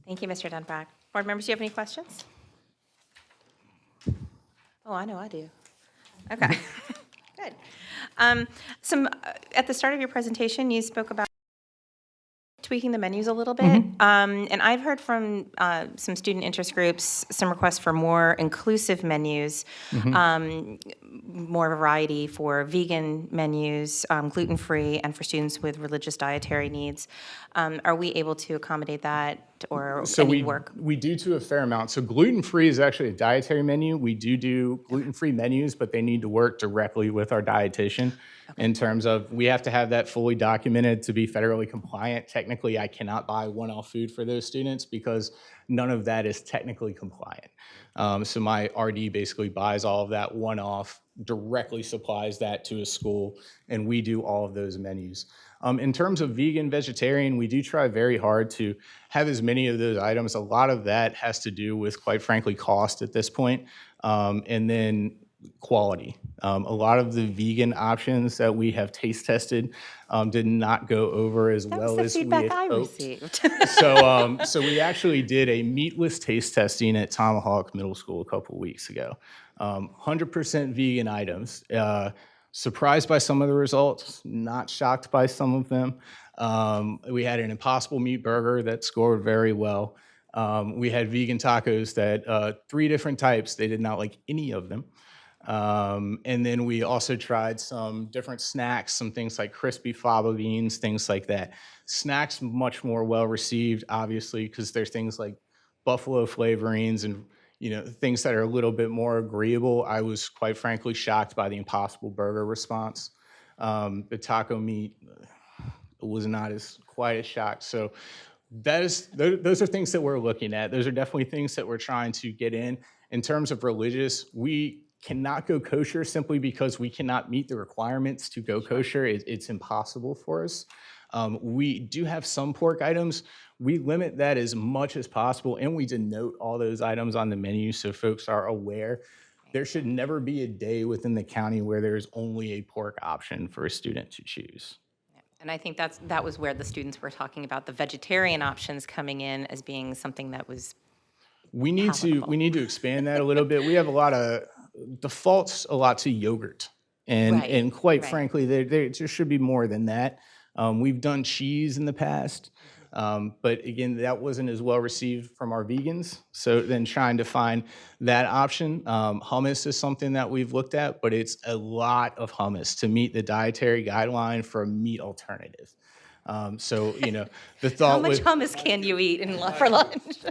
Thank you, Mr. Dunbach. Board members, do you have any questions? Oh, I know I do. Okay, good. At the start of your presentation, you spoke about tweaking the menus a little bit. And I've heard from some student interest groups, some requests for more inclusive menus, more variety for vegan menus, gluten-free, and for students with religious dietary needs. Are we able to accommodate that, or So any work? we do to a fair amount. So gluten-free is actually a dietary menu. We do gluten-free menus, but they need to work directly with our dietitian in terms of we have to have that fully documented to be federally compliant. Technically, I cannot buy one-off food for those students because none of that is technically compliant. So my RD basically buys all of that one-off, directly supplies that to a school, and we do all of those menus. In terms of vegan, vegetarian, we do try very hard to have as many of those items. A lot of that has to do with, quite frankly, cost at this point, and then quality. A lot of the vegan options that we have taste tested did not go over as well as we had hoped. So we actually did a meatless taste testing at Tomahawk Middle School a couple weeks ago. 100% vegan items. Surprised by some of the results, not shocked by some of them. We had an Impossible Meat Burger that scored very well. We had vegan tacos that 3 different types, they did not like any of them. And then we also tried some different snacks, some things like crispy fava beans, things like that. Snacks much more well received, obviously, because there's things like buffalo flavorings and things that are a little bit more agreeable. I was quite frankly shocked by the Impossible Burger response. The taco meat was not quite as shocked. So those are things that we're looking at. Those are definitely things that we're trying to get in. In terms of religious, we cannot go kosher simply because we cannot meet the requirements to go kosher. It's impossible for us. We do have some pork items. We limit that as much as possible, and we denote all those items on the menu so folks are aware. There should never be a day within the county where there's only a pork option for a student to choose. And I think that was where the students were talking about the vegetarian options coming in as being something that was We need to expand that a little bit. We have a lot of defaults a lot to yogurt, and Right, and quite right. frankly, there should be more than that. We've done cheese in the past, but again, that wasn't as well received from our vegans. So then trying to find that option, hummus is something that we've looked at, but it's a lot of hummus to meet the dietary guideline for a meat alternative. So the How thought much was. hummus can you eat for lunch?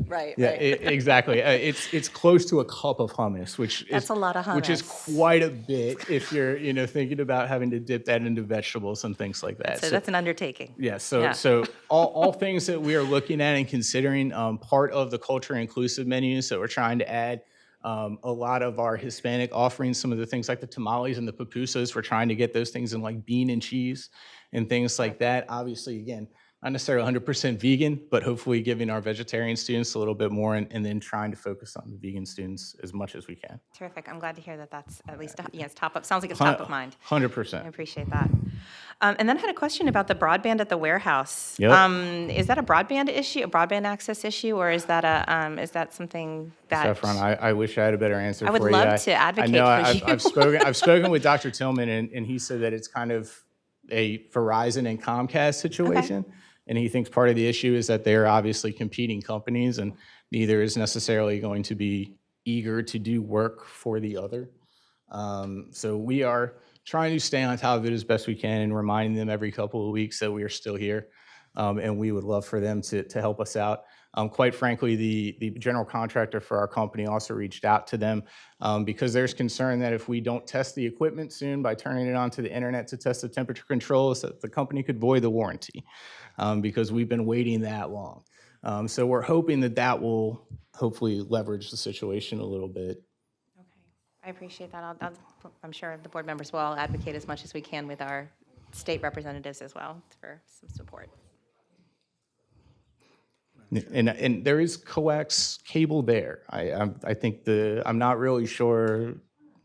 Right, Yeah, right. exactly. It's close to a cup of hummus, That's a lot of which is hummus. quite a bit if you're thinking about having to dip that into vegetables and things like that. So that's an undertaking. Yeah, so Yeah. so all things that we are looking at and considering, part of the culture inclusive menus that we're trying to add. A lot of our Hispanic offerings, some of the things like the tamales and the pupusas, we're trying to get those things in like bean and cheese and things like that. Obviously, again, not necessarily 100% vegan, but hopefully giving our vegetarian students a little bit more and then trying to focus on the vegan students as much as we can. Terrific. I'm glad to hear that that's at least, yes, sounds like it's top of mind. 100%. I appreciate that. And then I had a question about the broadband at the warehouse. Yep. Is that a broadband issue, a broadband access issue, or is that something that? Saffron, I wish I had a better answer I would for you. love to advocate I know for you. I've spoken with Dr. Tillman, and he said that it's kind of a Verizon and Comcast situation. And he thinks part of the issue is that they're obviously competing companies, and neither is necessarily going to be eager to do work for the other. So we are trying to stay on top of it as best we can and reminding them every couple of weeks that we are still here. And we would love for them to help us out. Quite frankly, the general contractor for our company also reached out to them because there's concern that if we don't test the equipment soon by turning it onto the internet to test the temperature controls, that the company could void the warranty because we've been waiting that long. So we're hoping that will hopefully leverage the situation a little bit. I appreciate that. I'm sure the board members will advocate as much as we can with our state representatives as well for some support. And there is coax cable there. I think I'm not really sure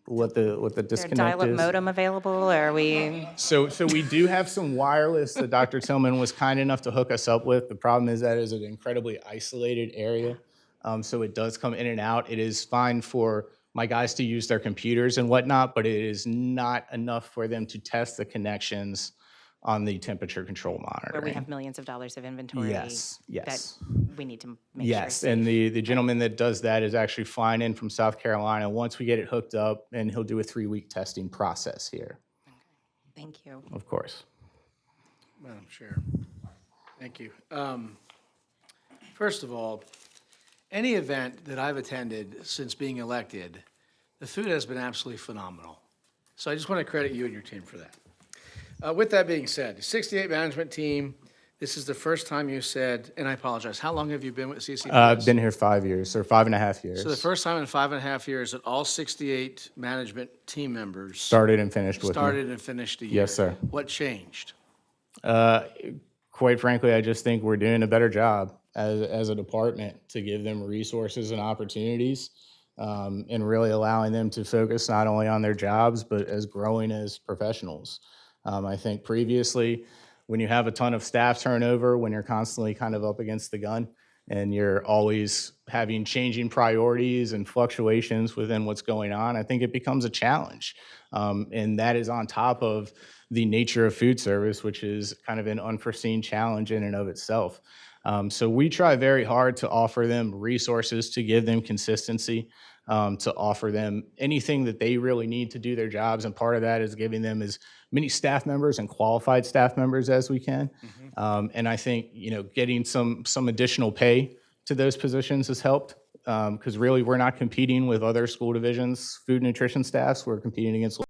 what the Is there a disconnect dial-up is. modem available, or are we? So we do have some wireless that Dr. Tillman was kind enough to hook us up with. The problem is that is an incredibly isolated area. So it does come in and out. It is fine for my guys to use their computers and whatnot, but it is not enough for them to test the connections on the temperature control monitoring. Where we have millions of dollars of inventory. Yes. That we need to make sure. Yes, and the gentleman that does that is actually flying in from South Carolina. Once we get it hooked up, and he'll do a 3-week testing process here, Thank you. of course. Madam Chair, thank you. First of all, any event that I've attended since being elected, the food has been absolutely phenomenal. So I just want to credit you and your team for that. With that being said, 68 management team, this is the first time you said, and I apologize, how long have you been with CCPS? I've been here 5 years, or 5.5 years. So the first time in 5.5 years that all 68 management team members Started and finished with me. started and finished a year. Yes, sir. What changed? Quite frankly, I just think we're doing a better job as a department to give them resources and opportunities, and really allowing them to focus not only on their jobs, but as growing as professionals. I think previously, when you have a ton of staff turnover, when you're constantly kind of up against the gun, and you're always having changing priorities and fluctuations within what's going on, I think it becomes a challenge. And that is on top of the nature of food service, which is kind of an unforeseen challenge in and of itself. So we try very hard to offer them resources, to give them consistency, to offer them anything that they really need to do their jobs. And part of that is giving them as many staff members and qualified staff members as we can. And I think, getting some additional pay to those positions has helped, because really we're not competing with other school divisions, food and nutrition staffs. We're competing against,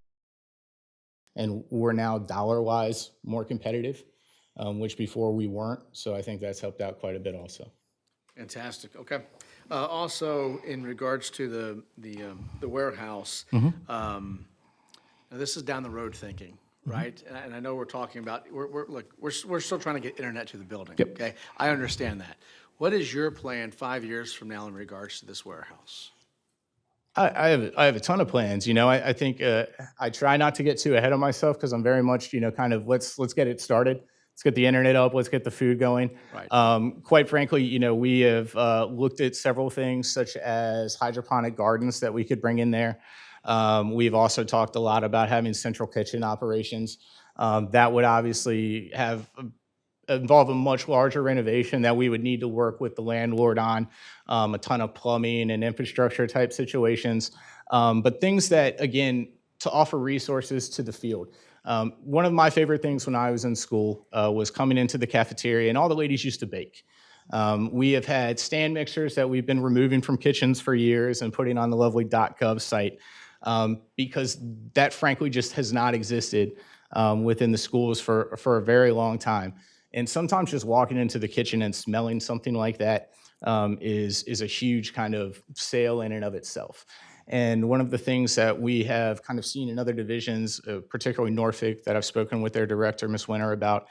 and we're now dollar-wise more competitive, which before we weren't. So I think that's helped out quite a bit also. Fantastic, okay. Also, in regards to the warehouse, now this is down the road thinking. right? And I know we're talking about, look, we're still trying to get internet to the building, Yep. okay? I understand that. What is your plan 5 years from now in regards to this warehouse? I have a ton of plans. I think I try not to get too ahead of myself because I'm very much, kind of let's get it started. Let's get the internet up. Let's get the food going. Right. Quite frankly, we have looked at several things such as hydroponic gardens that we could bring in there. We've also talked a lot about having central kitchen operations. That would obviously involve a much larger renovation that we would need to work with the landlord on, a ton of plumbing and infrastructure type situations, but things that, again, to offer resources to the field. One of my favorite things when I was in school was coming into the cafeteria, and all the ladies used to bake. We have had stand mixers that we've been removing from kitchens for years and putting on the lovely .gov site because that, frankly, just has not existed within the schools for a very long time. And sometimes just walking into the kitchen and smelling something like that is a huge kind of sale in and of itself. And one of the things that we have kind of seen in other divisions, particularly Norfolk, that I've spoken with their director, Ms. Winter, about,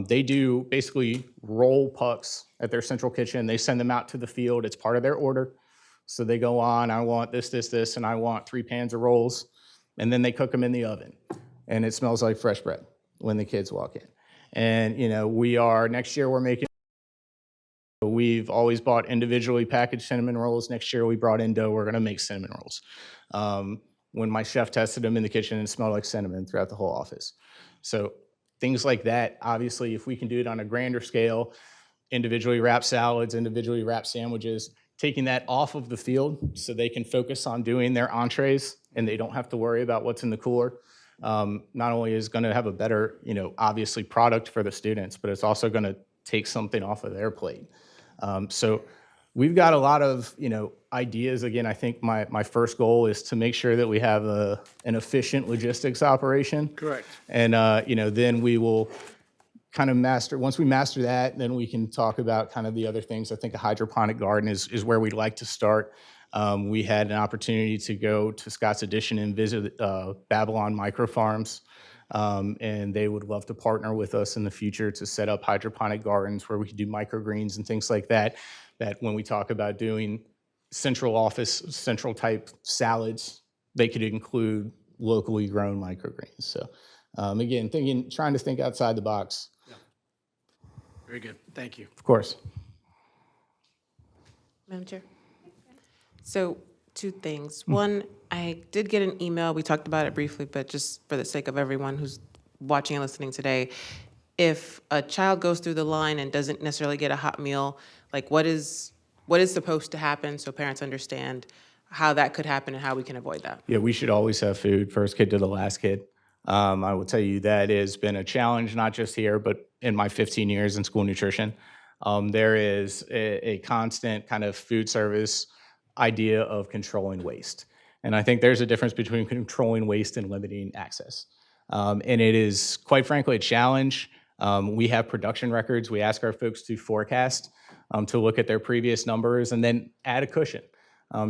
they do basically roll pucks at their central kitchen. They send them out to the field. It's part of their order. So they go on, I want this, this, this, and I want 3 pans of rolls. And then they cook them in the oven. And it smells like fresh bread when the kids walk in. And, next year we've always bought individually packaged cinnamon rolls. Next year we brought in dough. We're going to make cinnamon rolls. When my chef tested them in the kitchen, it smelled like cinnamon throughout the whole office. So things like that, obviously, if we can do it on a grander scale, individually wrapped salads, individually wrapped sandwiches, taking that off of the field so they can focus on doing their entrees and they don't have to worry about what's in the cooler. Not only is going to have a better, obviously product for the students, but it's also going to take something off of their plate. So we've got a lot of, ideas. Again, I think my first goal is to make sure that we have an efficient logistics operation. Correct. And, then we will kind of once we master that, then we can talk about kind of the other things. I think a hydroponic garden is where we'd like to start. We had an opportunity to go to Scott's Addition and visit Babylon Micro Farms, and they would love to partner with us in the future to set up hydroponic gardens where we could do microgreens and things like that, that when we talk about doing central type salads, they could include locally grown microgreens. So again, trying to think outside the box. Yeah. Very good. Thank you. Of course. Madam Chair? So 2 things. One, I did get an email. We talked about it briefly, but just for the sake of everyone who's watching and listening today, if a child goes through the line and doesn't necessarily get a hot meal, like what is supposed to happen so parents understand how that could happen and how we can avoid that? Yeah, we should always have food, first kid to the last kid. I will tell you that has been a challenge, not just here, but in my 15 years in school nutrition. There is a constant kind of food service idea of controlling waste. And I think there's a difference between controlling waste and limiting access. And it is, quite frankly, a challenge. We have production records. We ask our folks to forecast, to look at their previous numbers and then add a cushion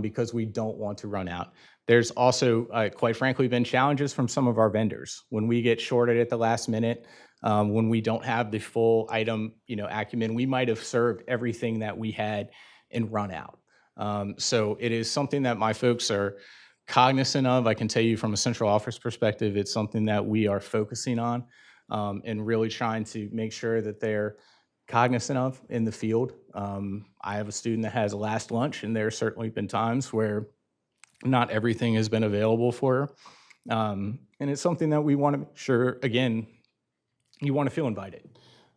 because we don't want to run out. There's also, quite frankly, been challenges from some of our vendors. When we get shorted at the last minute, when we don't have the full item, acumen, we might have served everything that we had and run out. So it is something that my folks are cognizant of. I can tell you from a central office perspective, it's something that we are focusing on and really trying to make sure that they're cognizant of in the field. I have a student that has a last lunch, and there have certainly been times where not everything has been available for her. And it's something that we want to make sure, again, you want to feel invited,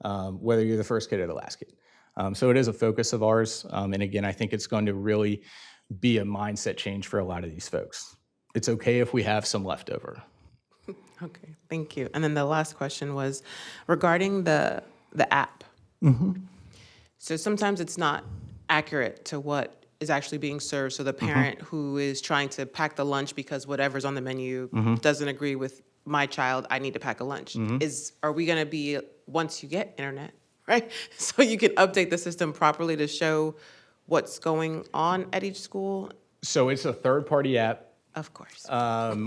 whether you're the first kid or the last kid. So it is a focus of ours. And again, I think it's going to really be a mindset change for a lot of these folks. It's okay if we have some leftover. Okay, thank you. And then the last question was regarding the app. So sometimes it's not accurate to what is actually being served. So the parent who is trying to pack the lunch because whatever's on the menu doesn't agree with my child, I need to pack a lunch. Are we going to be, once you get internet, right? So you can update the system properly to show what's going on at each school? So it's a third-party app. Of course.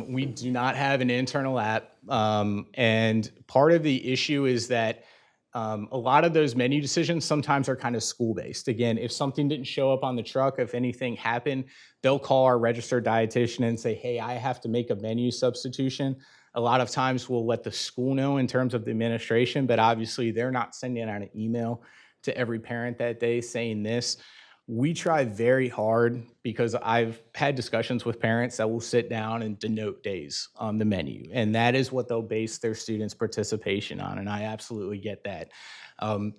We do not have an internal app. And part of the issue is that a lot of those menu decisions sometimes are kind of school-based. Again, if something didn't show up on the truck, if anything happened, they'll call our registered dietitian and say, hey, I have to make a menu substitution. A lot of times we'll let the school know in terms of the administration, but obviously they're not sending out an email to every parent that day saying this. We try very hard because I've had discussions with parents that will sit down and denote days on the menu. And that is what they'll base their students' participation on. And I absolutely get that.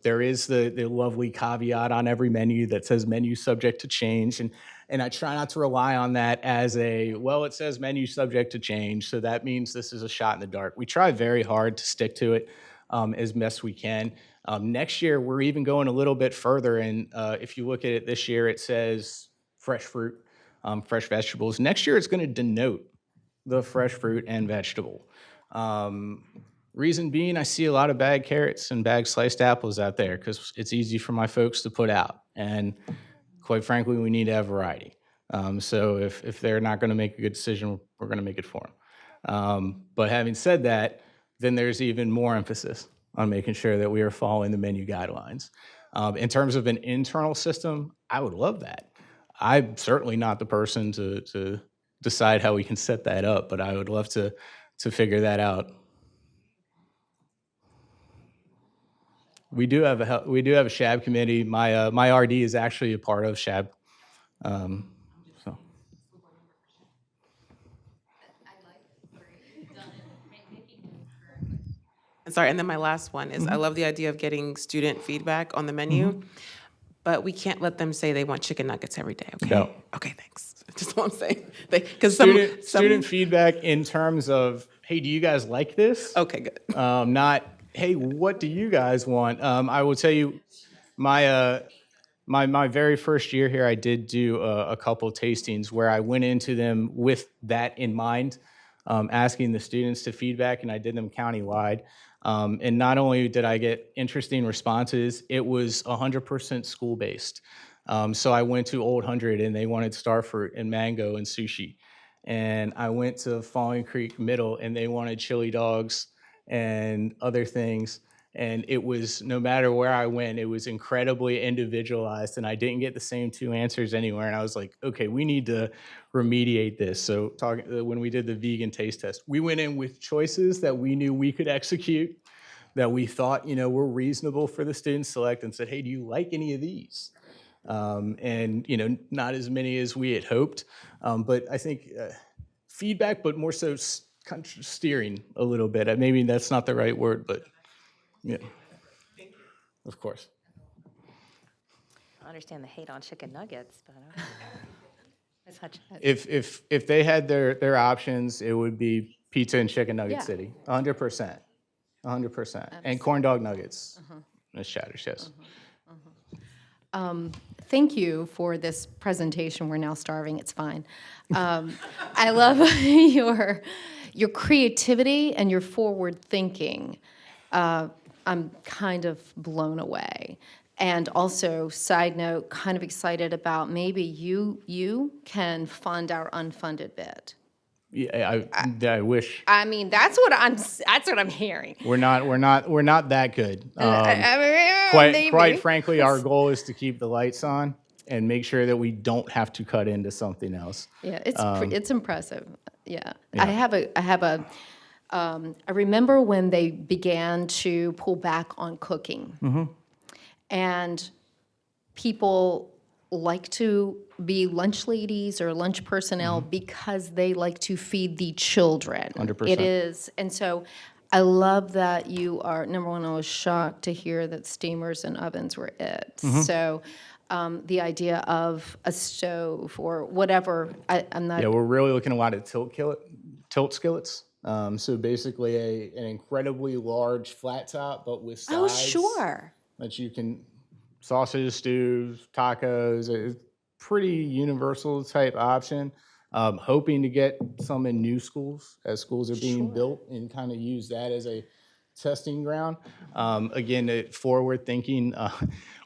There is the lovely caveat on every menu that says menu subject to change. And I try not to rely on that as well, it says menu subject to change, so that means this is a shot in the dark. We try very hard to stick to it as best we can. Next year, we're even going a little bit further. And if you look at it this year, it says fresh fruit, fresh vegetables. Next year, it's going to denote the fresh fruit and vegetable. Reason being, I see a lot of bagged carrots and bagged sliced apples out there because it's easy for my folks to put out. And quite frankly, we need to have variety. So if they're not going to make a good decision, we're going to make it for them. But having said that, then there's even more emphasis on making sure that we are following the menu guidelines. In terms of an internal system, I would love that. I'm certainly not the person to decide how we can set that up, but I would love to figure that out. We do have a SHAB committee. My RD is actually a part of SHAB. So. Sorry, and then my last one is I love the idea of getting student feedback on the menu, but we can't let them say they want chicken nuggets every day, okay? No. Okay, thanks. Just what I'm saying. Because Student feedback in terms of, hey, do you guys like this? Okay, good. Not, hey, what do you guys want? I will tell you, my very first year here, I did do a couple tastings where I went into them with that in mind, asking the students to feedback, and I did them countywide. And not only did I get interesting responses, it was 100% school-based. So I went to Old 100 and they wanted starfruit and mango and sushi. And I went to Falling Creek Middle and they wanted chili dogs and other things. And it was, no matter where I went, it was incredibly individualized, and I didn't get the same two answers anywhere. And I was like, okay, we need to remediate this. So when we did the vegan taste test, we went in with choices that we knew we could execute, that we thought, were reasonable for the students to select, and said, hey, do you like any of these? And, not as many as we had hoped. But I think feedback, but more so kind of steering a little bit. Maybe that's not the right word, but yeah, of course. I understand the hate on chicken nuggets, but it's such If they had their options, it would be pizza and chicken nugget Yeah. city, 100%, 100%, and corn dog nuggets. Ms. Shatters, yes. Thank you for this presentation. We're now starving. It's fine. I love your creativity and your forward thinking. I'm kind of blown away. And also, side note, kind of excited about maybe you can fund our unfunded bid. Yeah, I wish. I mean, that's what I'm hearing. We're not that good. Maybe. Quite frankly, our goal is to keep the lights on and make sure that we don't have to cut into something else. Yeah, it's impressive. Yeah. I remember when they began to pull back on cooking. And people like to be lunch ladies or lunch personnel because they like to feed the children. 100%. It is. And so I love that you are, number one, I was shocked to hear that steamers and ovens were it. So the idea of a stove or whatever, I'm not. Yeah, we're really looking at a lot of tilt skillets. So basically an incredibly large flat top, but with sides. Oh, sure. That you can, sausages, stews, tacos, a pretty universal type option. Hoping to get some in new schools as schools are being built and kind of use that as a testing ground. Again, forward thinking,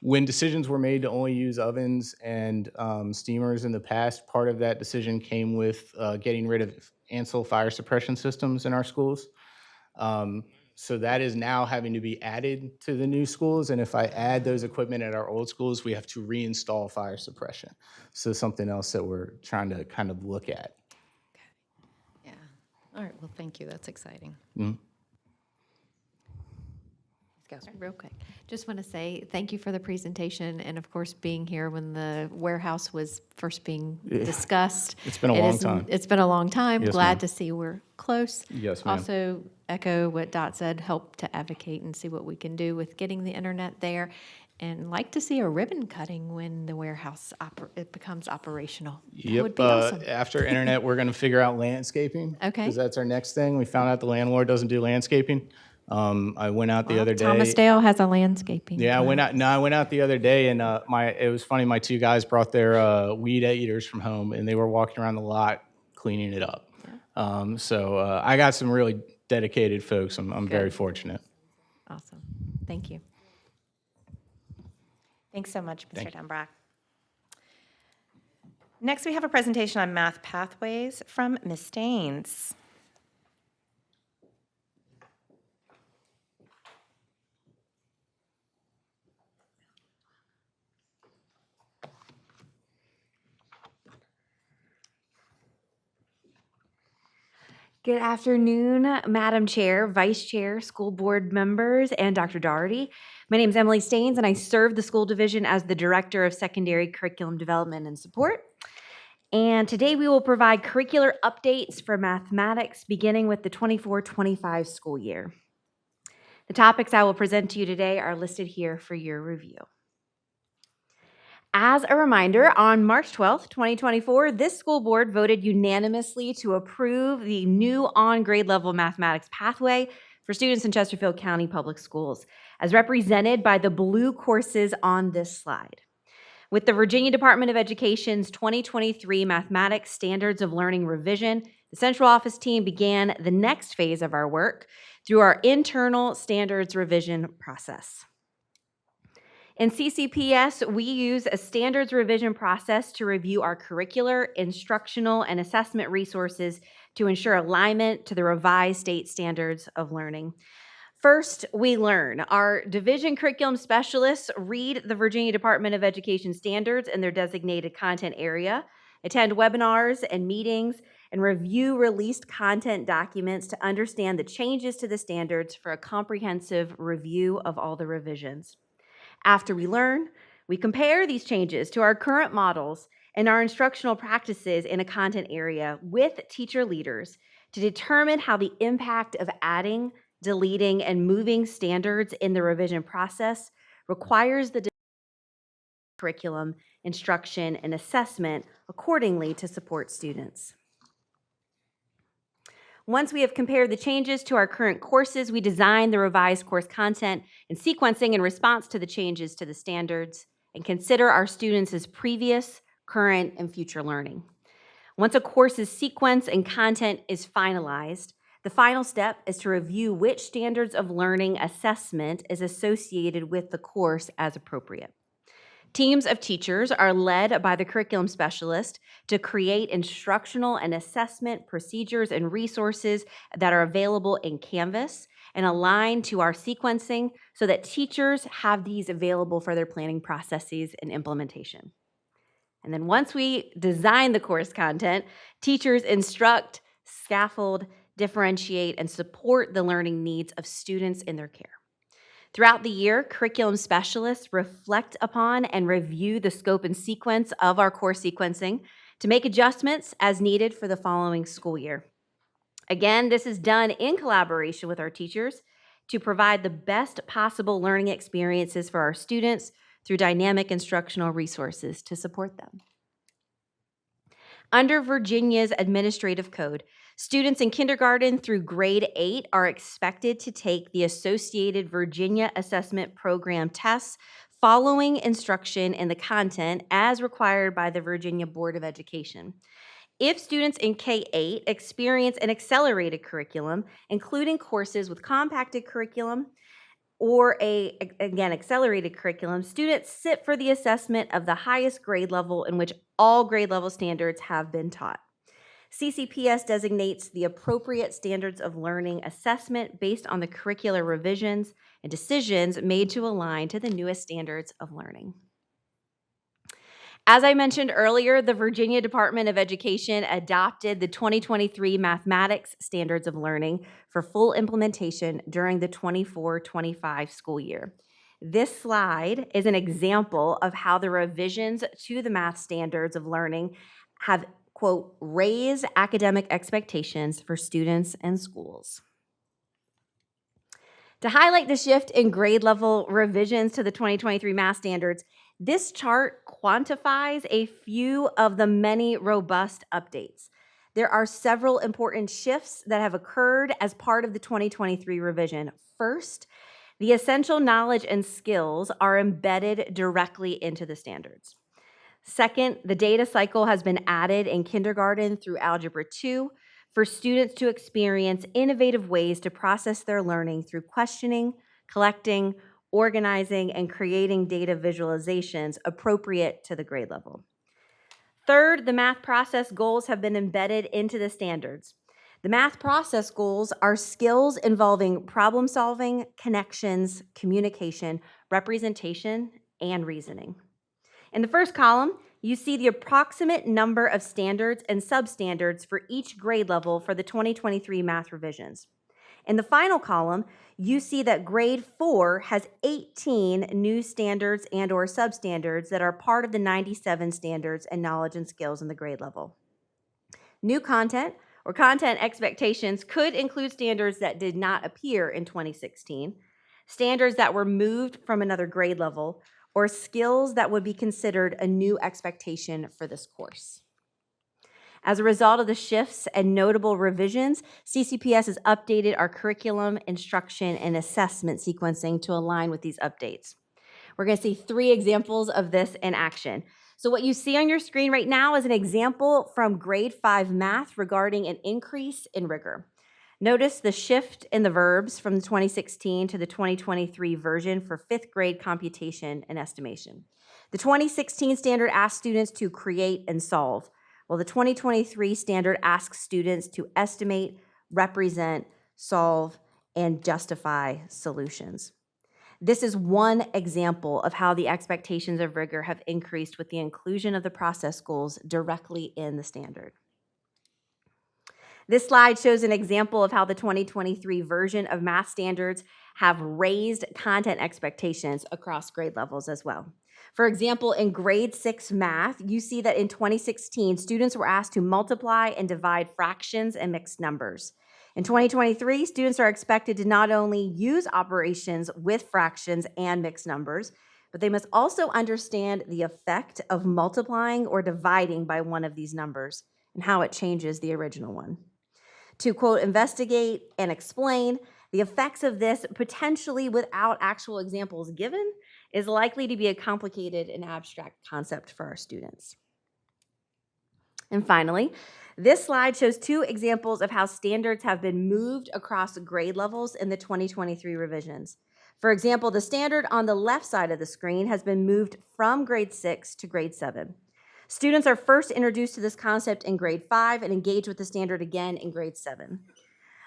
when decisions were made to only use ovens and steamers in the past, part of that decision came with getting rid of Ansel fire suppression systems in our schools. So that is now having to be added to the new schools. And if I add those equipment at our old schools, we have to reinstall fire suppression. So something else that we're trying to kind of look at. Yeah. All right, well, thank you. That's exciting. Real quick, just want to say thank you for the presentation and of course being here when the warehouse was first being discussed. It's been a long time. It's been a long time. Yes, Glad ma'am. to see we're close. Yes, ma'am. Also echo what Dot said, help to advocate and see what we can do with getting the internet there. And like to see a ribbon cutting when the warehouse it becomes operational. That would be awesome. After internet, we're going to figure out landscaping. Okay. Because that's our next thing. We found out the landlord doesn't do landscaping. I went out the other day. Thomas Dale has a landscaping. Yeah, I went out. No, I went out the other day, and it was funny. My two guys brought their weed eaters from home, and they were walking around the lot cleaning it up. So I got some really dedicated folks. I'm very fortunate. Awesome. Thank you. Thanks so much, Mr. Thank you. Denbrock. Next, we have a presentation on math pathways from Ms. Staines. Good afternoon, Madam Chair, Vice Chair, School Board members, and Dr. Doherty. My name is Emily Staines, and I serve the school division as the Director of Secondary Curriculum Development and Support. And today we will provide curricular updates for mathematics, beginning with the 24-25 school year. The topics I will present to you today are listed here for your review. As a reminder, on March 12th, 2024, this school board voted unanimously to approve the new on-grade level mathematics pathway for students in Chesterfield County Public Schools, as represented by the blue courses on this slide. With the Virginia Department of Education's 2023 Mathematics Standards of Learning revision, the central office team began the next phase of our work through our internal standards revision process. In CCPS, we use a standards revision process to review our curricular, instructional, and assessment resources to ensure alignment to the revised state standards of learning. First, we learn. Our division curriculum specialists read the Virginia Department of Education standards in their designated content area, attend webinars and meetings, and review released content documents to understand the changes to the standards for a comprehensive review of all the revisions. After we learn, we compare these changes to our current models and our instructional practices in a content area with teacher leaders to determine how the impact of adding, deleting, and moving standards in the revision process requires the curriculum, instruction, and assessment accordingly to support students. Once we have compared the changes to our current courses, we design the revised course content and sequencing in response to the changes to the standards and consider our students' previous, current, and future learning. Once a course's sequence and content is finalized, the final step is to review which standards of learning assessment is associated with the course as appropriate. Teams of teachers are led by the curriculum specialist to create instructional and assessment procedures and resources that are available in Canvas and aligned to our sequencing so that teachers have these available for their planning processes and implementation. And then once we design the course content, teachers instruct, scaffold, differentiate, and support the learning needs of students in their care. Throughout the year, curriculum specialists reflect upon and review the scope and sequence of our course sequencing to make adjustments as needed for the following school year. Again, this is done in collaboration with our teachers to provide the best possible learning experiences for our students through dynamic instructional resources to support them. Under Virginia's administrative code, students in kindergarten through grade 8 are expected to take the Associated Virginia Assessment Program tests following instruction in the content as required by the Virginia Board of Education. If students in K-8 experience an accelerated curriculum, including courses with compacted curriculum or again, accelerated curriculum, students sit for the assessment of the highest grade level in which all grade level standards have been taught. CCPS designates the appropriate standards of learning assessment based on the curricular revisions and decisions made to align to the newest standards of learning. As I mentioned earlier, the Virginia Department of Education adopted the 2023 Mathematics Standards of Learning for full implementation during the 24-25 school year. This slide is an example of how the revisions to the math standards of learning have, quote, raised academic expectations for students and schools. To highlight the shift in grade level revisions to the 2023 math standards, this chart quantifies a few of the many robust updates. There are several important shifts that have occurred as part of the 2023 revision. First, the essential knowledge and skills are embedded directly into the standards. Second, the data cycle has been added in kindergarten through Algebra 2 for students to experience innovative ways to process their learning through questioning, collecting, organizing, and creating data visualizations appropriate to the grade level. Third, the math process goals have been embedded into the standards. The math process goals are skills involving problem solving, connections, communication, representation, and reasoning. In the first column, you see the approximate number of standards and substandards for each grade level for the 2023 math revisions. In the final column, you see that grade 4 has 18 new standards and or substandards that are part of the 97 standards and knowledge and skills in the grade level. New content or content expectations could include standards that did not appear in 2016, standards that were moved from another grade level, or skills that would be considered a new expectation for this course. As a result of the shifts and notable revisions, CCPS has updated our curriculum, instruction, and assessment sequencing to align with these updates. We're going to see 3 examples of this in action. So what you see on your screen right now is an example from grade 5 math regarding an increase in rigor. Notice the shift in the verbs from the 2016 to the 2023 version for 5th grade computation and estimation. The 2016 standard asked students to create and solve, while the 2023 standard asks students to estimate, represent, solve, and justify solutions. This is one example of how the expectations of rigor have increased with the inclusion of the process goals directly in the standard. This slide shows an example of how the 2023 version of math standards have raised content expectations across grade levels as well. For example, in grade 6 math, you see that in 2016, students were asked to multiply and divide fractions and mixed numbers. In 2023, students are expected to not only use operations with fractions and mixed numbers, but they must also understand the effect of multiplying or dividing by one of these numbers and how it changes the original one. To, quote, investigate and explain the effects of this potentially without actual examples given is likely to be a complicated and abstract concept for our students. And finally, this slide shows 2 examples of how standards have been moved across grade levels in the 2023 revisions. For example, the standard on the left side of the screen has been moved from grade 6 to grade 7. Students are first introduced to this concept in grade 5 and engage with the standard again in grade 7.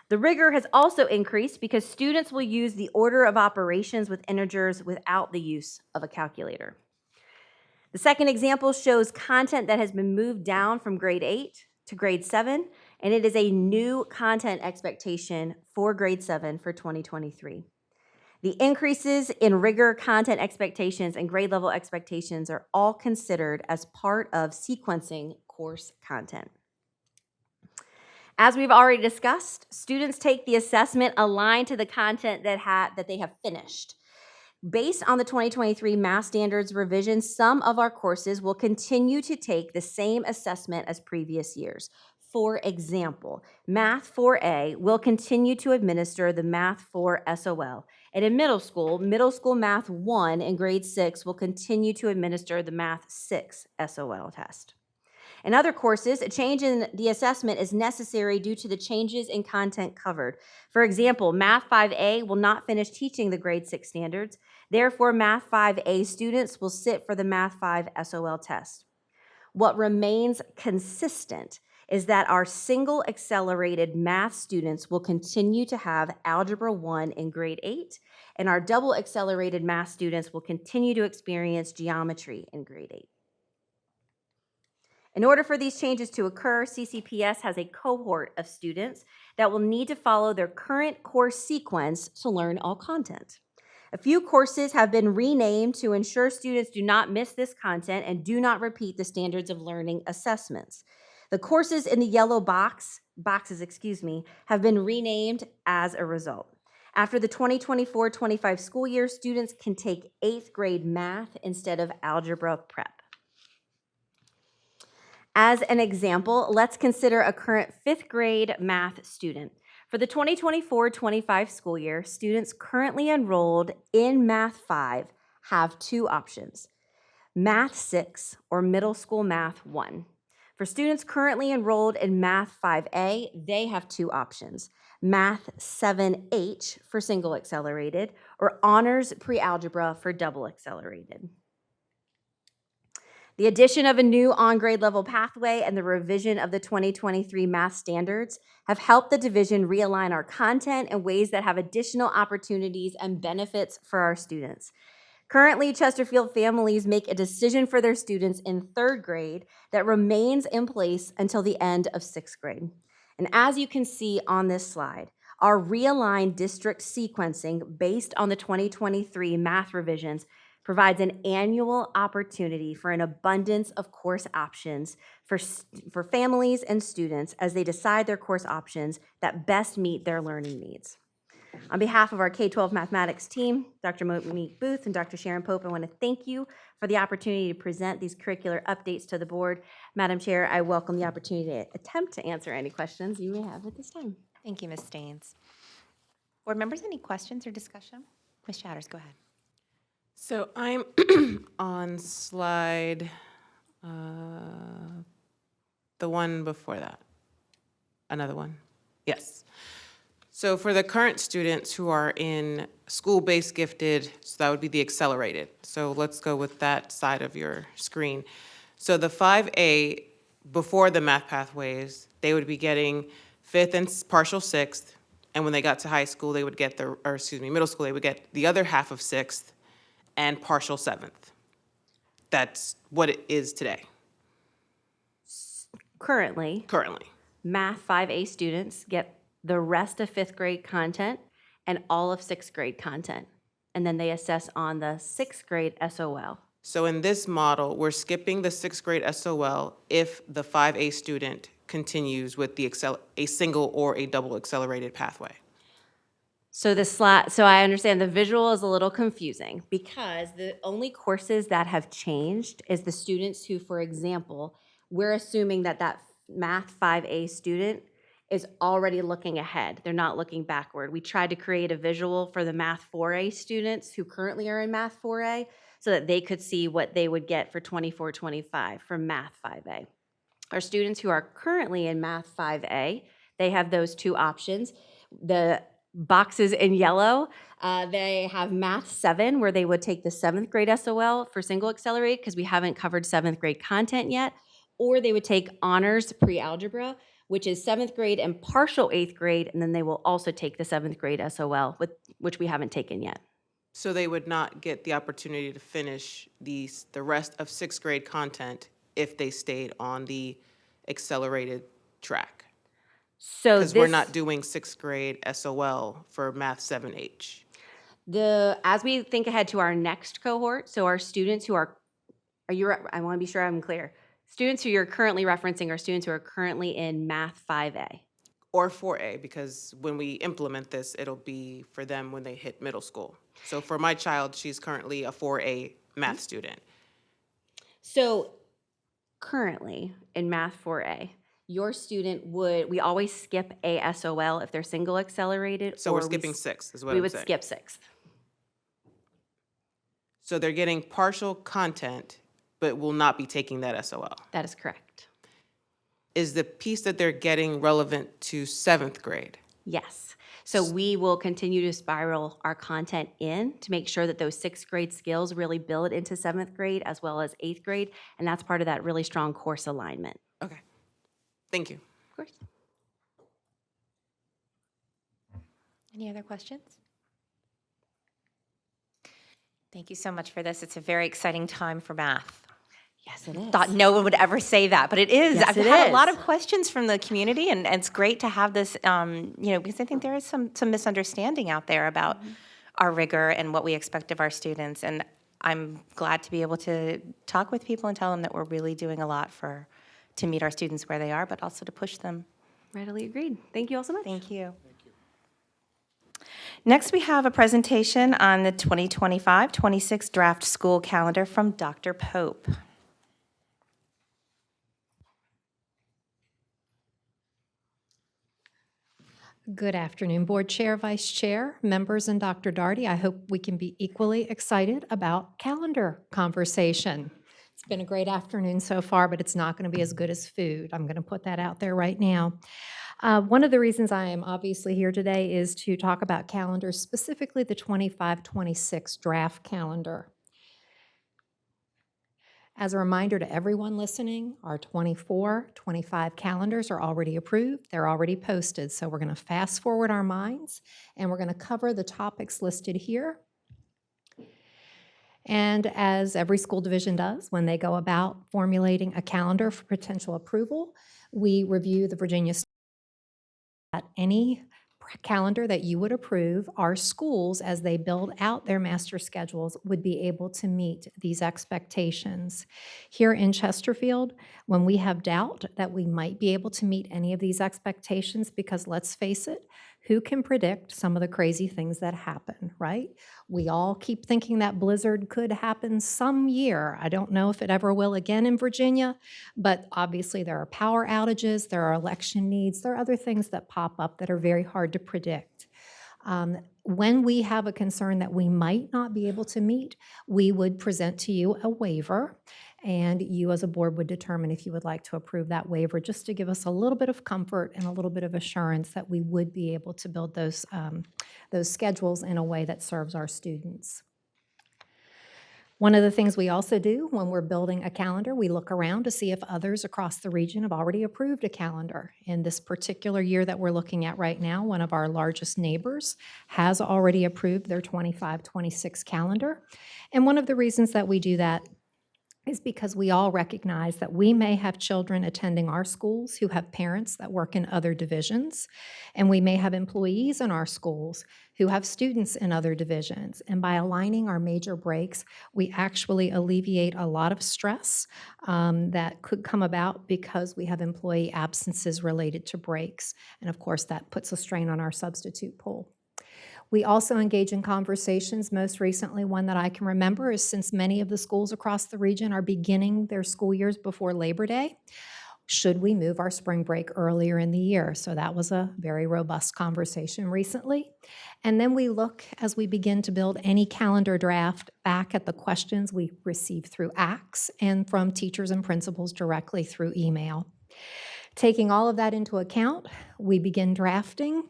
The rigor has also increased because students will use the order of operations with integers without the use of a calculator. The second example shows content that has been moved down from grade 8 to grade 7, and it is a new content expectation for grade 7 for 2023. The increases in rigor, content expectations, and grade level expectations are all considered as part of sequencing course content. As we've already discussed, students take the assessment aligned to the content that they have finished. Based on the 2023 Math Standards revision, some of our courses will continue to take the same assessment as previous years. For example, Math 4A will continue to administer the Math 4 SOL. And in middle school Math 1 in grade 6 will continue to administer the Math 6 SOL test. In other courses, a change in the assessment is necessary due to the changes in content covered. For example, Math 5A will not finish teaching the grade 6 standards. Therefore, Math 5A students will sit for the Math 5 SOL test. What remains consistent is that our single accelerated math students will continue to have Algebra 1 in grade 8, and our double accelerated math students will continue to experience geometry in grade 8. In order for these changes to occur, CCPS has a cohort of students that will need to follow their current course sequence to learn all content. A few courses have been renamed to ensure students do not miss this content and do not repeat the standards of learning assessments. The courses in the yellow boxes, have been renamed as a result. After the 2024-25 school year, students can take 8th grade math instead of algebra prep. As an example, let's consider a current 5th grade math student. For the 2024-25 school year, students currently enrolled in Math 5 have 2 options, Math 6 or Middle School Math 1. For students currently enrolled in Math 5A, they have 2 options, Math 7H for single accelerated or Honors Pre-Algebra for double accelerated. The addition of a new on-grade level pathway and the revision of the 2023 math standards have helped the division realign our content in ways that have additional opportunities and benefits for our students. Currently, Chesterfield families make a decision for their students in 3rd grade that remains in place until the end of 6th grade. And as you can see on this slide, our realigned district sequencing based on the 2023 math revisions provides an annual opportunity for an abundance of course options for families and students as they decide their course options that best meet their learning needs. On behalf of our K-12 mathematics team, Dr. Monique Booth and Dr. Sharon Pope, I want to thank you for the opportunity to present these curricular updates to the board. Madam Chair, I welcome the opportunity to attempt to answer any questions you may have at this time. Thank you, Ms. Staines. Board members, any questions or discussion? Ms. Shatters, go ahead. So I'm on slide, the one before that. Another one? Yes. So for the current students who are in school-based gifted, so that would be the accelerated. So let's go with that side of your screen. So the 5A, before the math pathways, they would be getting 5th and partial 6th, and when they got to high school, they would get middle school, they would get the other half of 6th and partial 7th. That's what it is today. Currently, Math 5A students get the rest of 5th grade content and all of 6th grade content. And then they assess on the 6th grade SOL. So in this model, we're skipping the 6th grade SOL if the 5A student continues with a single or a double accelerated pathway. So so I understand the visual is a little confusing because the only courses that have changed is the students who, for example, we're assuming that Math 5A student is already looking ahead. They're not looking backward. We tried to create a visual for the Math 4A students who currently are in Math 4A so that they could see what they would get for 24-25 from Math 5A. Our students who are currently in Math 5A, they have those 2 options. The boxes in yellow, they have Math 7, where they would take the 7th grade SOL for single accelerated because we haven't covered 7th grade content yet, or they would take Honors Pre-Algebra, which is 7th grade and partial 8th grade, and then they will also take the 7th grade SOL, which we haven't taken yet. So they would not get the opportunity to finish the rest of 6th grade content if they stayed on the accelerated track. So because we're not doing 6th grade SOL for Math 7H. As we think ahead to our next cohort, so our students who I want to be sure I'm clear. Students who you're currently referencing are students who are currently in Math 5A. Or 4A, because when we implement this, it'll be for them when they hit middle school. So for my child, she's currently a 4A math student. So currently in Math 4A, your student we always skip a SOL if they're single accelerated. So we're skipping 6th is what I'm saying. We would skip 6th. So they're getting partial content, but will not be taking that SOL. That is correct. is the piece that they're getting relevant to 7th grade? Yes. So we will continue to spiral our content in to make sure that those 6th grade skills really build into 7th grade as well as 8th grade. And that's part of that really strong course alignment. Okay, thank you. Of course. Any other questions? Thank you so much for this. It's a very exciting time for math. Yes, it is. Thought no one would ever say that, but it is. Yes, I've it had a lot is. of questions from the community, and it's great to have this, because I think there is some misunderstanding out there about our rigor and what we expect of our students. And I'm glad to be able to talk with people and tell them that we're really doing a lot to meet our students where they are, but also to push them. Readily agreed. Thank you all so much. Thank you. Next, we have a presentation on the 2025-26 draft school calendar from Dr. Pope. Good afternoon, Board Chair, Vice Chair, members, and Dr. Daugherty. I hope we can be equally excited about calendar conversation. It's been a great afternoon so far, but it's not going to be as good as food. I'm going to put that out there right now. One of the reasons I am obviously here today is to talk about calendars, specifically the 25-26 draft calendar. As a reminder to everyone listening, our 24-25 calendars are already approved. They're already posted. So we're going to fast forward our minds, and we're going to cover the topics listed here. And as every school division does when they go about formulating a calendar for potential approval, we review the Virginia State at any calendar that you would approve. Our schools, as they build out their master schedules, would be able to meet these expectations. Here in Chesterfield, when we have doubt that we might be able to meet any of these expectations, because let's face it, who can predict some of the crazy things that happen, right? We all keep thinking that blizzard could happen some year. I don't know if it ever will again in Virginia, but obviously there are power outages, there are election needs, there are other things that pop up that are very hard to predict. When we have a concern that we might not be able to meet, we would present to you a waiver, and you as a board would determine if you would like to approve that waiver, just to give us a little bit of comfort and a little bit of assurance that we would be able to build those schedules in a way that serves our students. One of the things we also do when we're building a calendar, we look around to see if others across the region have already approved a calendar. In this particular year that we're looking at right now, one of our largest neighbors has already approved their 25-26 calendar. And one of the reasons that we do that is because we all recognize that we may have children attending our schools who have parents that work in other divisions, and we may have employees in our schools who have students in other divisions. And by aligning our major breaks, we actually alleviate a lot of stress that could come about because we have employee absences related to breaks. And of course, that puts a strain on our substitute pool. We also engage in conversations. Most recently, one that I can remember is since many of the schools across the region are beginning their school years before Labor Day, should we move our spring break earlier in the year? So that was a very robust conversation recently. And then we look, as we begin to build any calendar draft, back at the questions we receive through ACTS and from teachers and principals directly through email. Taking all of that into account, we begin drafting.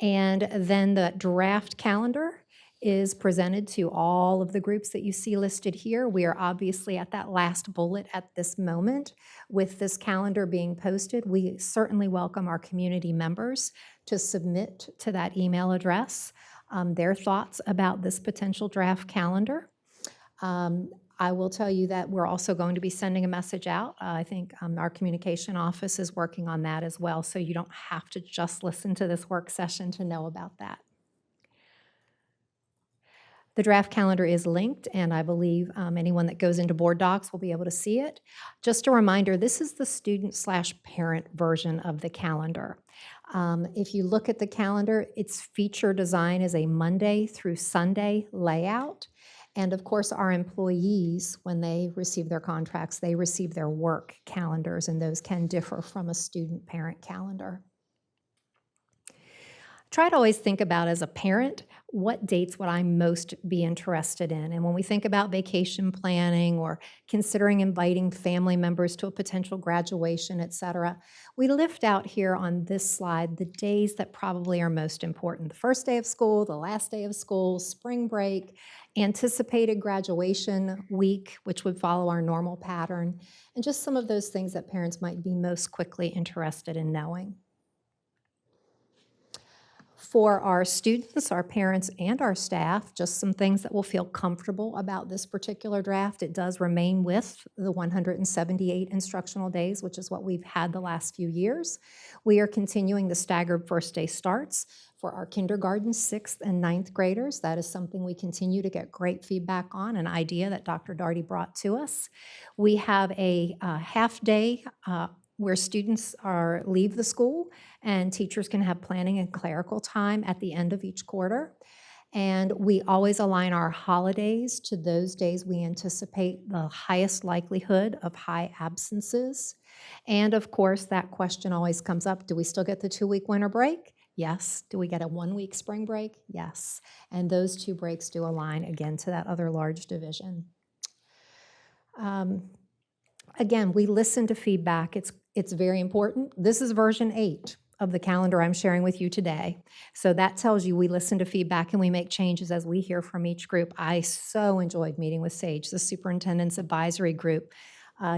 And then the draft calendar is presented to all of the groups that you see listed here. We are obviously at that last bullet at this moment. With this calendar being posted, we certainly welcome our community members to submit to that email address their thoughts about this potential draft calendar. I will tell you that we're also going to be sending a message out. I think our communication office is working on that as well, so you don't have to just listen to this work session to know about that. The draft calendar is linked, and I believe anyone that goes into board docs will be able to see it. Just a reminder, this is the student/parent version of the calendar. If you look at the calendar, its feature design is a Monday through Sunday layout. And of course, our employees, when they receive their contracts, they receive their work calendars, and those can differ from a student-parent calendar. Try to always think about, as a parent, what dates would I most be interested in? And when we think about vacation planning or considering inviting family members to a potential graduation, et cetera, we lift out here on this slide the days that probably are most important. The first day of school, the last day of school, spring break, anticipated graduation week, which would follow our normal pattern, and just some of those things that parents might be most quickly interested in knowing. For our students, our parents, and our staff, just some things that will feel comfortable about this particular draft. It does remain with the 178 instructional days, which is what we've had the last few years. We are continuing the staggered first day starts for our kindergarten, 6th and 9th graders. That is something we continue to get great feedback on, an idea that Dr. Daugherty brought to us. We have a half day where students leave the school and teachers can have planning and clerical time at the end of each quarter. And we always align our holidays to those days we anticipate the highest likelihood of high absences. And of course, that question always comes up, do we still get the 2-week winter break? Yes. Do we get a 1-week spring break? Yes. And those 2 breaks do align again to that other large division. Again, we listen to feedback. It's very important. This is version 8 of the calendar I'm sharing with you today. So that tells you we listen to feedback and we make changes as we hear from each group. I so enjoyed meeting with SAGE, the Superintendent's Advisory Group,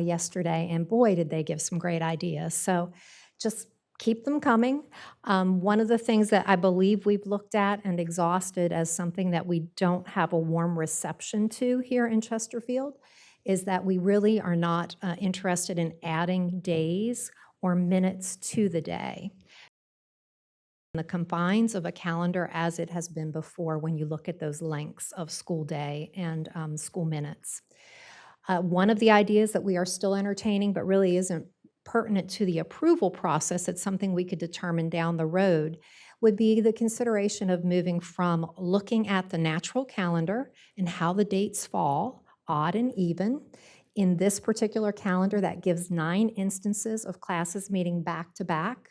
yesterday, and boy, did they give some great ideas. So just keep them coming. One of the things that I believe we've looked at and exhausted as something that we don't have a warm reception to here in Chesterfield is that we really are not interested in adding days or minutes to the day. The confines of a calendar as it has been before when you look at those lengths of school day and school minutes. One of the ideas that we are still entertaining but really isn't pertinent to the approval process, it's something we could determine down the road, would be the consideration of moving from looking at the natural calendar and how the dates fall, odd and even. In this particular calendar, that gives 9 instances of classes meeting back to back.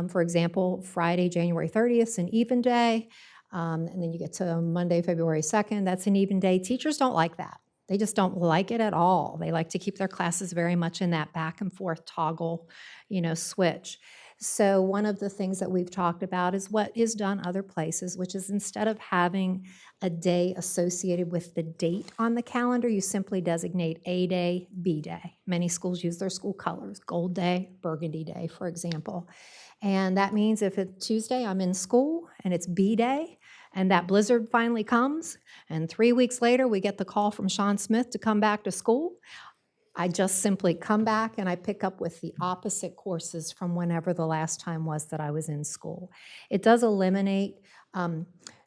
For example, Friday, January 30th is an even day, and then you get to Monday, February 2nd, that's an even day. Teachers don't like that. They just don't like it at all. They like to keep their classes very much in that back and forth toggle, switch. So one of the things that we've talked about is what is done other places, which is instead of having a day associated with the date on the calendar, you simply designate A day, B day. Many schools use their school colors, gold day, burgundy day, for example. And that means if it's Tuesday, I'm in school and it's B day, and that blizzard finally comes, and 3 weeks later, we get the call from Sean Smith to come back to school, I just simply come back and I pick up with the opposite courses from whenever the last time was that I was in school. It does eliminate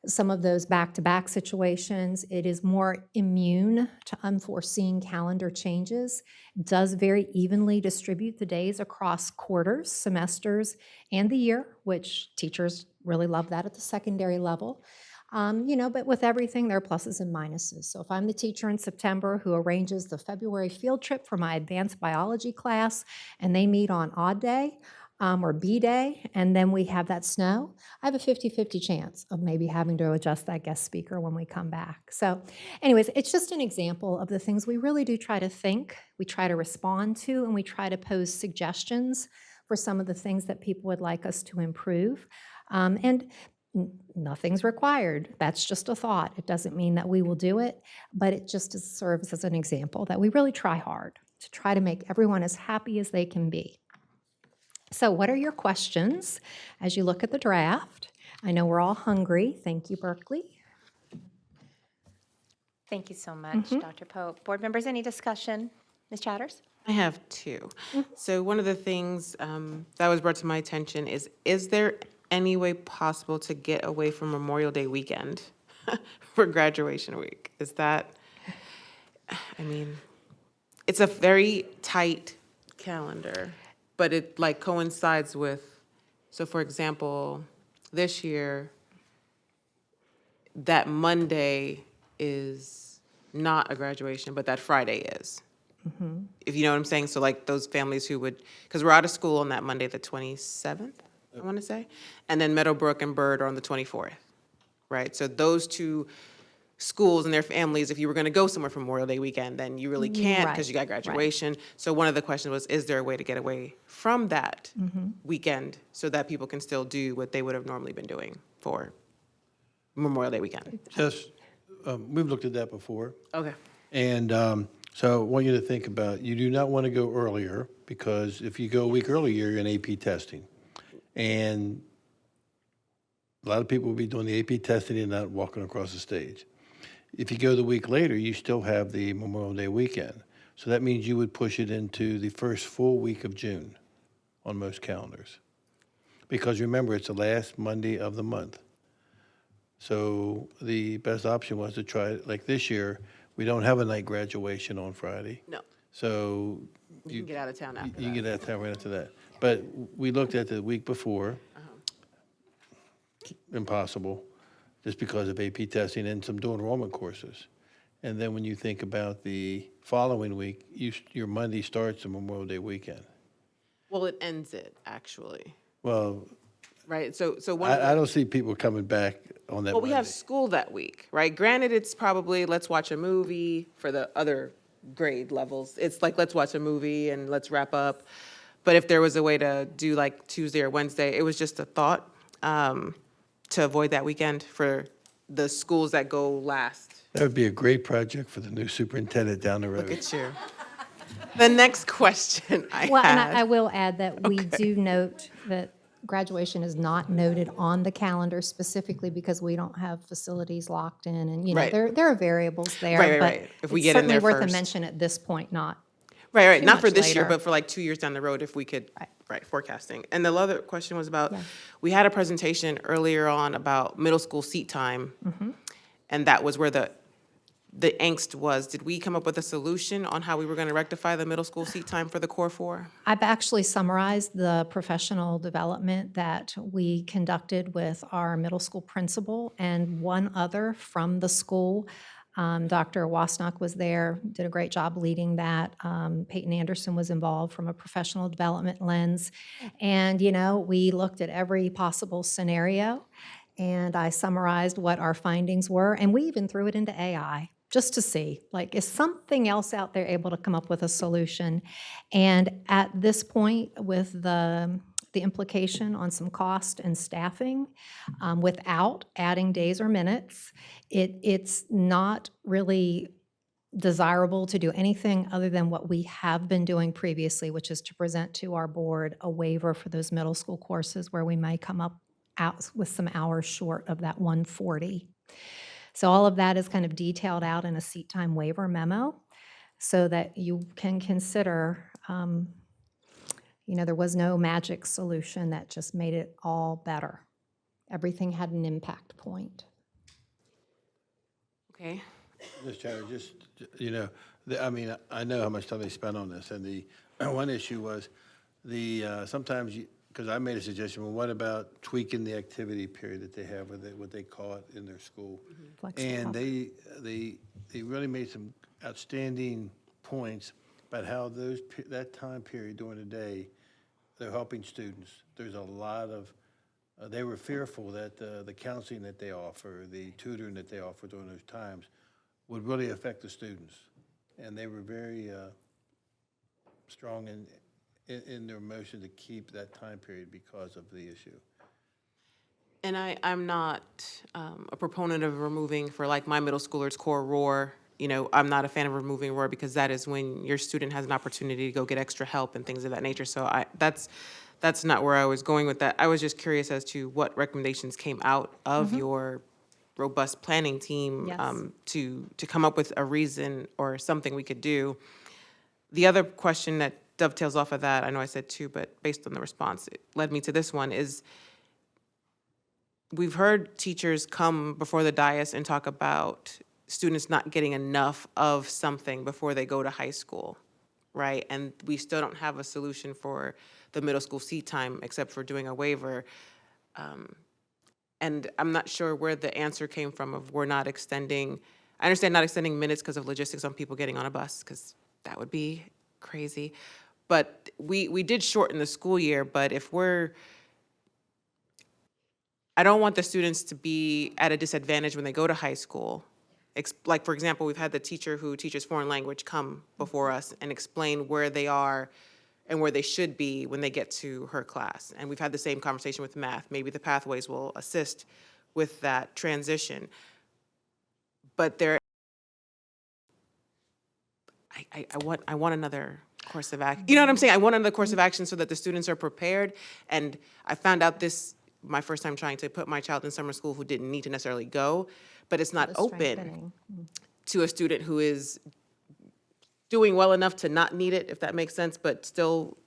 some of those back-to-back situations. It is more immune to unforeseen calendar changes. It does very evenly distribute the days across quarters, semesters, and the year, which teachers really love that at the secondary level. But with everything, there are pluses and minuses. So if I'm the teacher in September who arranges the February field trip for my advanced biology class, and they meet on odd day or B day, and then we have that snow, I have a 50-50 chance of maybe having to adjust that guest speaker when we come back. So anyways, it's just an example of the things we really do try to think, we try to respond to, and we try to pose suggestions for some of the things that people would like us to improve. And nothing's required. That's just a thought. It doesn't mean that we will do it, but it just serves as an example that we really try hard to try to make everyone as happy as they can be. So what are your questions as you look at the draft? I know we're all hungry. Thank you, Berkeley. Thank you so much, Dr. Pope. Board members, any discussion? Ms. Chatters? I have 2. So one of the things that was brought to my attention is there any way possible to get away from Memorial Day weekend for graduation week? Is that, it's a very tight calendar, but it coincides with, so for example, this year, that Monday is not a graduation, but that Friday is. If you know what I'm saying. So those families who would, because we're out of school on that Monday, the 27th, I want to say. And then Meadowbrook and Byrd are on the 24th, right? So those two schools and their families, if you were going to go somewhere for Memorial Day weekend, then you really can't because you got graduation. So one of the questions was, is there a way to get away from that weekend so that people can still do what they would have normally been doing for Memorial Day weekend? Just, we've looked at that before. Okay. And so I want you to think about, you do not want to go earlier, because if you go a week earlier, you're in AP testing. And a lot of people will be doing the AP testing and not walking across the stage. If you go the week later, you still have the Memorial Day weekend. So that means you would push it into the first full week of June on most calendars. Because remember, it's the last Monday of the month. So the best option was to try, like this year, we don't have a night graduation on Friday. No. So You can get out of town after you that. can get out of town right after that. But we looked at the week before. Impossible, just because of AP testing and some dual enrollment courses. And then when you think about the following week, your Monday starts the Memorial Day weekend. Well, it ends it, actually, Well, right? So one of the- I don't see people coming back on that Well, we have Monday. school that week, right? Granted, it's probably, let's watch a movie for the other grade levels. It's like, let's watch a movie and let's wrap up. But if there was a way to do like Tuesday or Wednesday, it was just a thought to avoid that weekend for the schools that go last. That would be a great project for the new superintendent down the road. Look at you. The next question I Well, and I had. will add that we do note that graduation is not noted on the calendar specifically because we don't have facilities locked in, and, you know, Right. there are variables there. Right, right, but right. If we it's get in there certainly worth a first. mention at this point, not. Right, too not for much this year, later. but for like 2 years down the road, if we could, right, forecasting. And the other question was about, Yeah. we had a presentation earlier on about middle school seat time. And that was where the angst was. Did we come up with a solution on how we were going to rectify the middle school seat time for the core four? I've actually summarized the professional development that we conducted with our middle school principal and one other from the school. Dr. Wasnock was there, did a great job leading that. Peyton Anderson was involved from a professional development lens. And, you know, we looked at every possible scenario, and I summarized what our findings were, and we even threw it into AI just to see, like, is something else out there able to come up with a solution? And at this point, with the implication on some cost and staffing, without adding days or minutes, it's not really desirable to do anything other than what we have been doing previously, which is to present to our board a waiver for those middle school courses where we may come up out with some hours short of that 140. So all of that is kind of detailed out in a seat time waiver memo so that you can consider, you know, there was no magic solution that just made it all better. Everything had an impact point. Okay. Ms. Chatter, just, you know, I mean, I know how much time they spent on this, and the one issue was sometimes because I made a suggestion, well, what about tweaking the activity period that they have, what they call it in their school? Flexible. And they really made some outstanding points about how that time period during the day, they're helping students. There's a lot of, they were fearful that the counseling that they offer, the tutoring that they offer during those times would really affect the students. And they were very strong in their motion to keep that time period because of the issue. And I'm not a proponent of removing, for like my middle schoolers, core roar. You know, I'm not a fan of removing roar because that is when your student has an opportunity to go get extra help and things of that nature. So that's not where I was going with that. I was just curious as to what recommendations came out of your robust planning team Yes. to come up with a reason or something we could do. The other question that dovetails off of that, I know I said two, but based on the response, it led me to this one, is we've heard teachers come before the dais and talk about students not getting enough of something before they go to high school, right? And we still don't have a solution for the middle school seat time except for doing a waiver. And I'm not sure where the answer came from of we're not extending. I understand not extending minutes because of logistics on people getting on a bus, because that would be crazy. But we did shorten the school year, but if we're I don't want the students to be at a disadvantage when they go to high school. Like, for example, we've had the teacher who teaches foreign language come before us and explain where they are and where they should be when they get to her class. And we've had the same conversation with math. Maybe the pathways will assist with that transition. But I want another course of action. You know what I'm saying? I want another course of action so that the students are prepared. And I found out this my first time trying to put my child in summer school who didn't need to necessarily go, but it's not open to a student who is doing well enough to not need it, if that makes sense, but still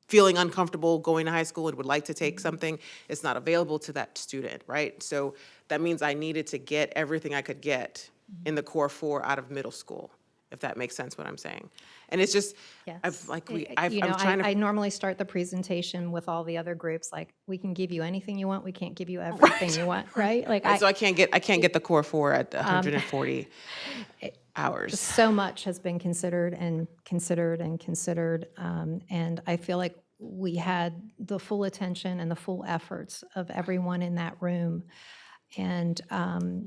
feeling uncomfortable going to high school and would like to take something. It's not available to that student, right? So that means I needed to get everything I could get in the core 4 out of middle school, if that makes sense what I'm saying. And it's just, Yes. I'm You know, trying to. I normally start the presentation with all the other groups, like, we can give you anything you want, we can't give you everything you want, right? Like, So I can't get the core 4 at 140 hours. so much has been considered and considered and considered, and I feel like we had the full attention and the full efforts of everyone in that room, and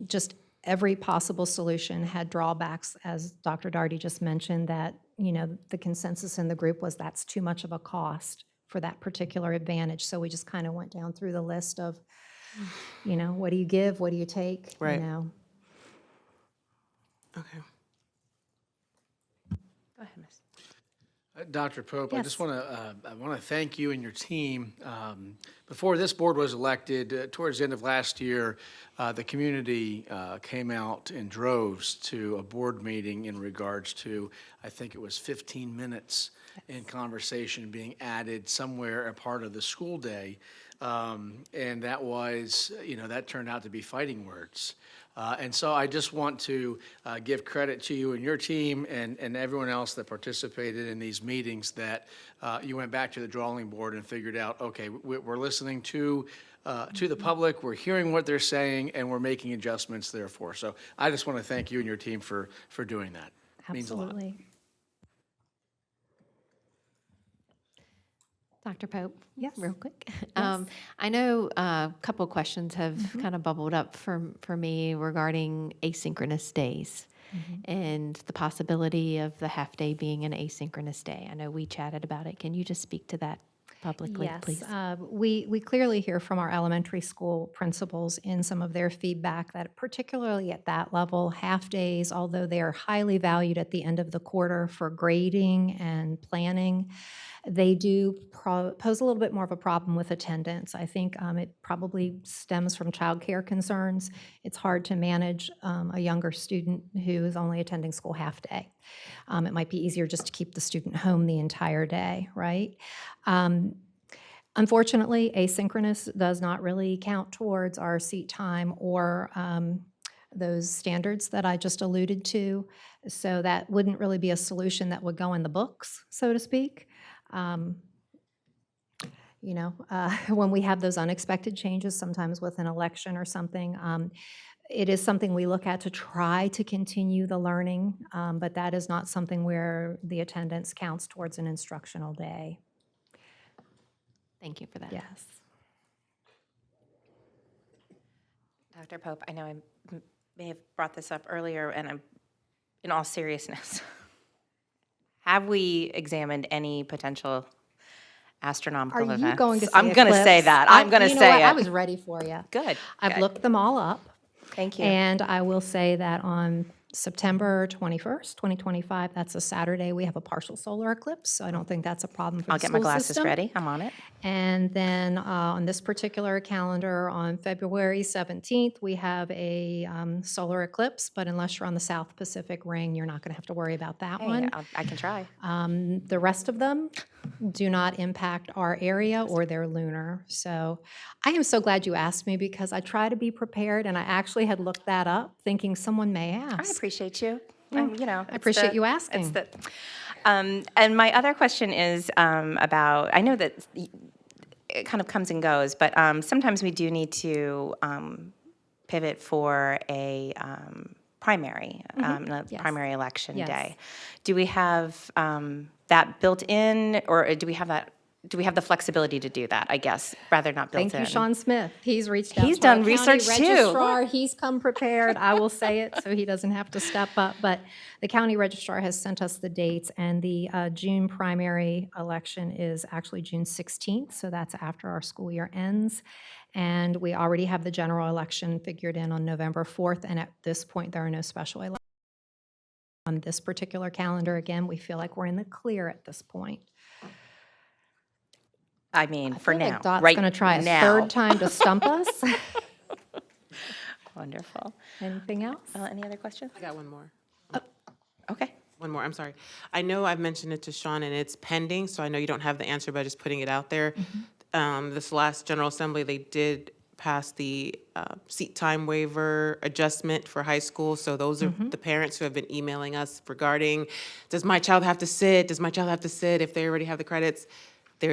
just every possible solution had drawbacks, as Dr. Daugherty just mentioned, that, you know, the consensus in the group was that's too much of a cost for that particular advantage. So we just kind of went down through the list of, you know, what do you give, what do you take, Right. you know? Okay. Go ahead, Miss. Dr. Pope, I Yes. just want to thank you and your team. Before this board was elected, towards the end of last year, the community came out in droves to a board meeting in regards to, I think it was 15 minutes in conversation being added somewhere a part of the school day. And that was, you know, that turned out to be fighting words. And so I just want to give credit to you and your team and everyone else that participated in these meetings that you went back to the drawing board and figured out, okay, we're listening to the public, we're hearing what they're saying, and we're making adjustments therefore. So I just want to thank you and your team for doing that. It means a lot. Absolutely. Dr. Pope? Yes. Real quick. Yes. I know a couple of questions have kind of bubbled up for me regarding asynchronous days and the possibility of the half-day being an asynchronous day. I know we chatted about it. Can you just speak to that publicly, please? Yes, we clearly hear from our elementary school principals in some of their feedback that particularly at that level, half-days, although they are highly valued at the end of the quarter for grading and planning, they do pose a little bit more of a problem with attendance. I think it probably stems from childcare concerns. It's hard to manage a younger student who is only attending school half-day. It might be easier just to keep the student home the entire day, right? Unfortunately, asynchronous does not really count towards our seat time or those standards that I just alluded to. So that wouldn't really be a solution that would go in the books, so to speak. You know, when we have those unexpected changes, sometimes with an election or something, it is something we look at to try to continue the learning, but that is not something where the attendance counts towards an instructional day. Thank you for that. Yes. Dr. Pope, I know I may have brought this up earlier, and I'm, in all seriousness, have we examined any potential astronomical Are events? you going to say I'm going to say eclipse? that. I'm going to You know say what? it. I was ready for you. Good. I've good. looked them all up. Thank you. And I will say that on September 21st, 2025, that's a Saturday, we have a partial solar eclipse, so I don't think that's a problem for I'll the get my school glasses system. ready. I'm on it. And then on this particular calendar, on February 17th, we have a solar eclipse, but unless you're on the South Pacific Ring, you're not going to have to worry about that Hey, one. I can try. The rest of them do not impact our area or their lunar. So I am so glad you asked me because I try to be prepared, and I actually had looked that up, thinking someone may I ask. appreciate you. You know, I appreciate you asking. It's the, and my other question is about, I know that it kind of comes and goes, but sometimes we do need to pivot for a primary, Yes. primary election Yes. day. Do we have that built in, or do we have that do we have the flexibility to do that, I guess, rather not built in? Thank you, Sean Smith. He's reached out He's to our done county research too. registrar. He's come prepared. I will say it so he doesn't have to step up. But the county registrar has sent us the dates, and the June primary election is actually June 16th, so that's after our school year ends. And we already have the general election figured in on November 4th, and at this point, there are no special elections on this particular calendar. Again, we feel like we're in the clear at this point. I mean, for I feel now, like Dot's right going to try a now. third time to stump us. Wonderful. Anything else? Any other questions? I got one more. Okay. One more, I'm sorry. I know I've mentioned it to Sean, and it's pending, so I know you don't have the answer, but just putting it out there. This last General Assembly, they did pass the seat time waiver adjustment for high school, so those are the parents who have been emailing us regarding, does my child have to sit? Does my child have to sit if they already have the credits? There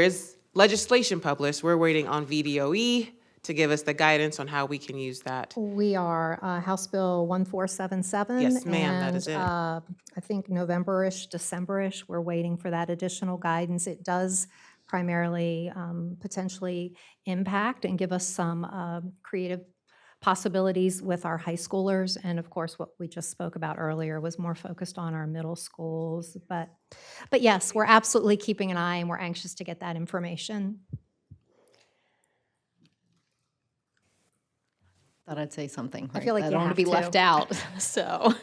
is legislation published. We're waiting on VDOE to give us the guidance on how we can use that. We are House Bill 1477. Yes, ma'am, that is it. I think November-ish, December-ish, we're waiting for that additional guidance. It does primarily potentially impact and give us some creative possibilities with our high schoolers. And of course, what we just spoke about earlier was more focused on our middle schools. But yes, we're absolutely keeping an eye, and we're anxious to get that information. Thought I'd say something. I feel like I you don't want have to be to. left out. So,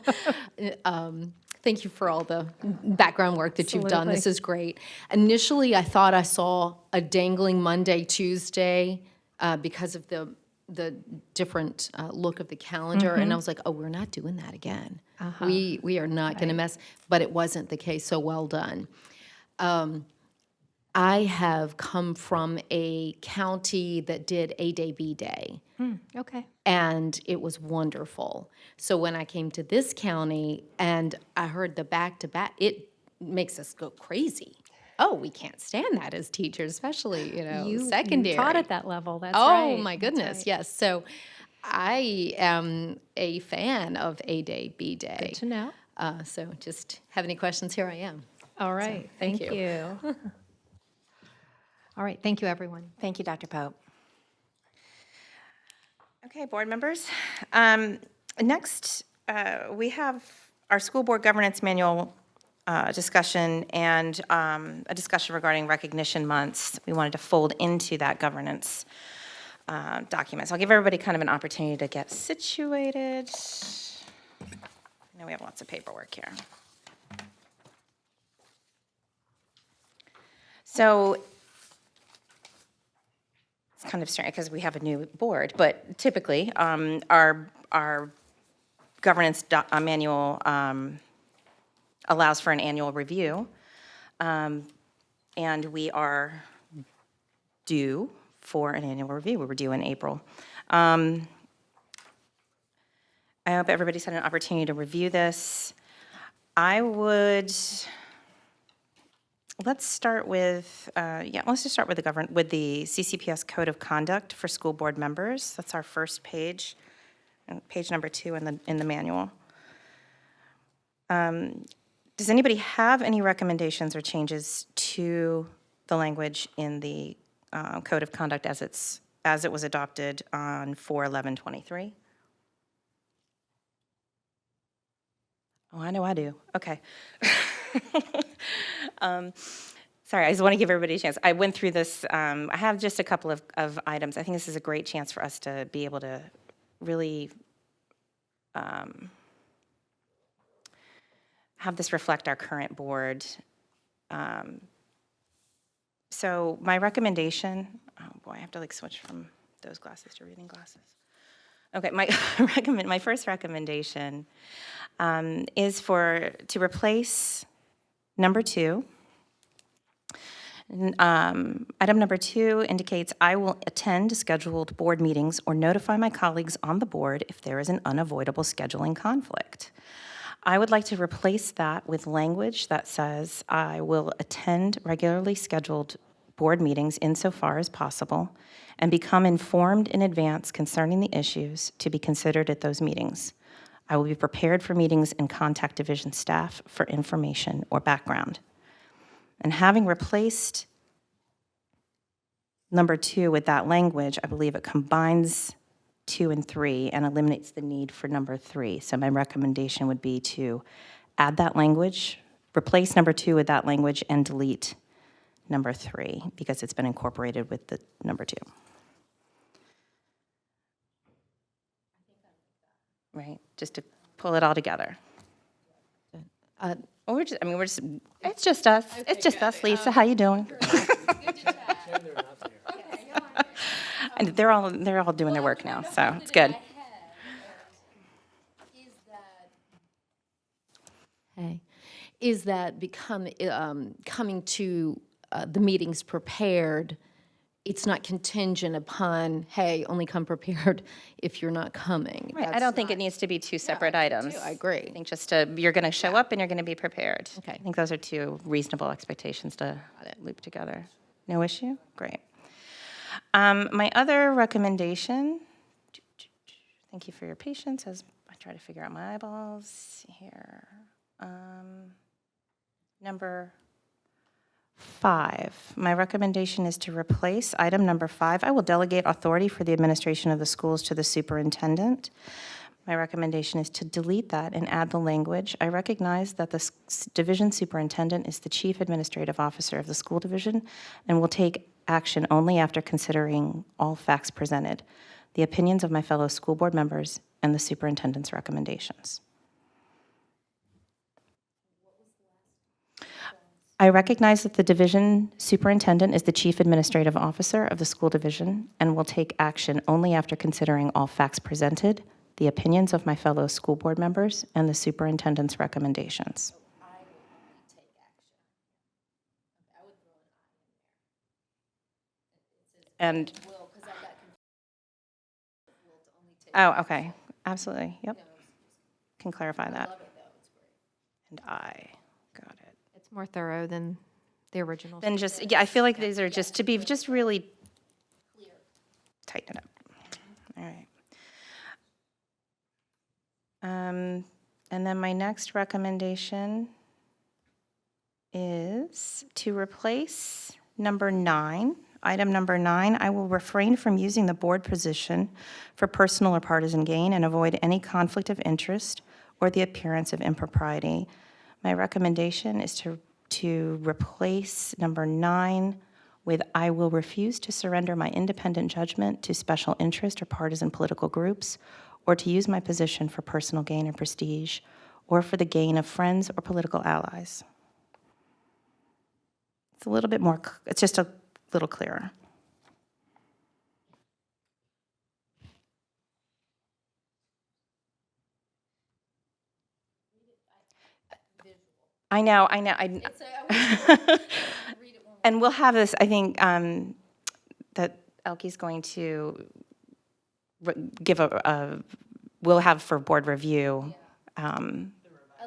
thank you for all the background work that you've done. This Absolutely. is great. Initially, I thought I saw a dangling Monday, Tuesday because of the different look of the calendar, and I was like, oh, we're not doing that again. We are not going to mess. But it wasn't the case. So well done. I have come from a county that did A Day, B Day. Okay. And it was wonderful. So when I came to this county and I heard the back-to-back, it makes us go crazy. Oh, we can't stand that as teachers, especially, secondary. You taught at that level, that's Oh, right. my That's goodness, right. yes. So I am a fan of A Day, B Day. Good to know. So just have any questions, here I am. All right, thank thank you. you. All right, thank you, everyone. Thank you, Dr. Pope. Okay, board members. Next, we have our school board governance manual discussion and a discussion regarding recognition months. We wanted to fold into that governance document. So I'll give everybody kind of an opportunity to get situated. I know we have lots of paperwork here. So it's kind of strange because we have a new board, but typically our governance manual allows for an annual review, and we are due for an annual review. We were due in April. I hope everybody's had an opportunity to review this. Let's start with, let's just start with the CCPS Code of Conduct for School Board Members. That's our first page, page number 2 in the manual. Does anybody have any recommendations or changes to the language in the Code of Conduct as it was adopted on 4/11/23? Oh, I know I do. Okay. Sorry, I just want to give everybody a chance. I went through this. I have just a couple of items. I think this is a great chance for us to be able to really have this reflect our current board. So my recommendation, oh boy, I have to switch from those glasses to reading glasses. Okay, my first recommendation is to replace number 2. Item number 2 indicates I will attend scheduled board meetings or notify my colleagues on the board if there is an unavoidable scheduling conflict. I would like to replace that with language that says I will attend regularly scheduled board meetings insofar as possible and become informed in advance concerning the issues to be considered at those meetings. I will be prepared for meetings and contact division staff for information or background. And having replaced number 2 with that language, I believe it combines 2 and 3 and eliminates the need for number 3. So my recommendation would be to add that language, replace number 2 with that language, and delete number 3 because it's been incorporated with the number 2. Right, just to pull it all together. We're just, it's just us. It's just us, Lisa. How you doing? And they're all doing their work now, so it's good. Hey, is that coming to the meetings prepared, it's not contingent upon, hey, only come prepared if you're not coming? Right, I don't think it needs to be 2 separate items. I agree. I think just you're going to show up and you're going to be prepared. Okay. I think those are 2 reasonable expectations to loop together. No issue? Great. My other recommendation, thank you for your patience as I try to figure out my eyeballs here. Number 5, my recommendation is to replace item number 5. I will delegate authority for the administration of the schools to the superintendent. My recommendation is to delete that and add the language. I recognize that the division superintendent is the chief administrative officer of the school division and will take action only after considering all facts presented, the opinions of my fellow school board members, and the superintendent's recommendations. I recognize that the division superintendent is the chief administrative officer of the school division and will take action only after considering all facts presented, the opinions of my fellow school board members, and the superintendent's recommendations. And, oh, okay, absolutely, yep. Can clarify that. And I, got it. It's more thorough than the original. Then just, yeah, I feel like these are just to be just really clear. Tighten it up. All right. And then my next recommendation is to replace number 9. Item number 9, I will refrain from using the board position for personal or partisan gain and avoid any conflict of interest or the appearance of impropriety. My recommendation is to replace number 9 with I will refuse to surrender my independent judgment to special interest or partisan political groups or to use my position for personal gain or prestige or for the gain of friends or political allies. It's a little bit more, it's just a little clearer. I know. And we'll have this, I think, that Elke's going to give we'll have for board review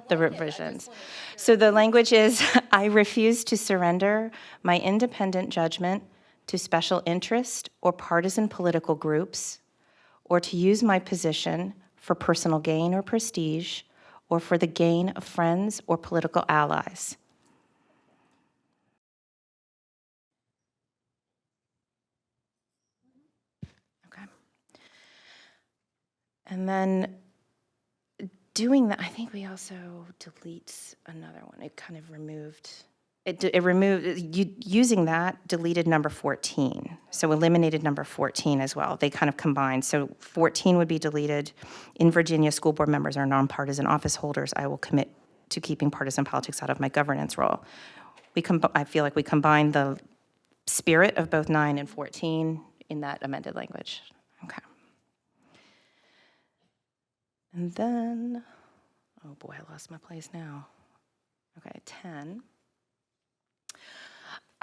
the revisions. So the language is, I refuse to surrender my independent judgment to special interest or partisan political groups, or to use my position for personal gain or prestige, or for the gain of friends or political allies. Okay. And then doing that, I think we also delete another one. It kind of removed, using that, deleted number 14. So eliminated number 14 as well. They kind of combined. So 14 would be deleted. In Virginia, school board members are nonpartisan office holders. I will commit to keeping partisan politics out of my governance role. I feel like we combined the spirit of both 9 and 14 in that amended language. Okay. And then, oh boy, I lost my place now. Okay, 10.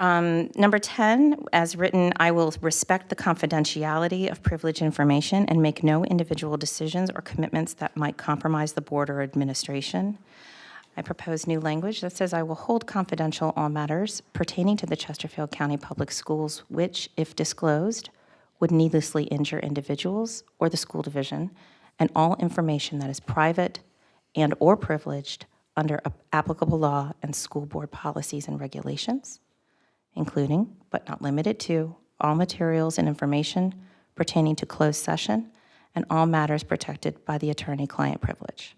Number 10, as written, I will respect the confidentiality of privileged information and make no individual decisions or commitments that might compromise the board or administration. I propose new language that says I will hold confidential all matters pertaining to the Chesterfield County Public Schools which, if disclosed, would needlessly injure individuals or the school division, and all information that is private and or privileged under applicable law and school board policies and regulations, including, but not limited to, all materials and information pertaining to closed session and all matters protected by the attorney-client privilege.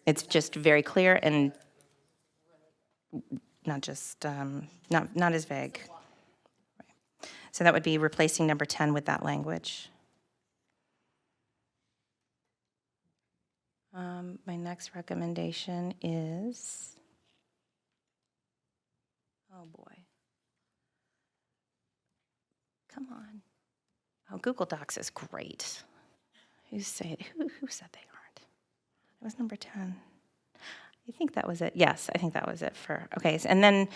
It's just very clear and not just, not as vague. Right. So that would be replacing number 10 with that language. My next recommendation is, oh boy. Come on. Oh, Google Docs is great. Who said they aren't? It was number 10. I think that was it. Yes, I think that was it for, okay. And then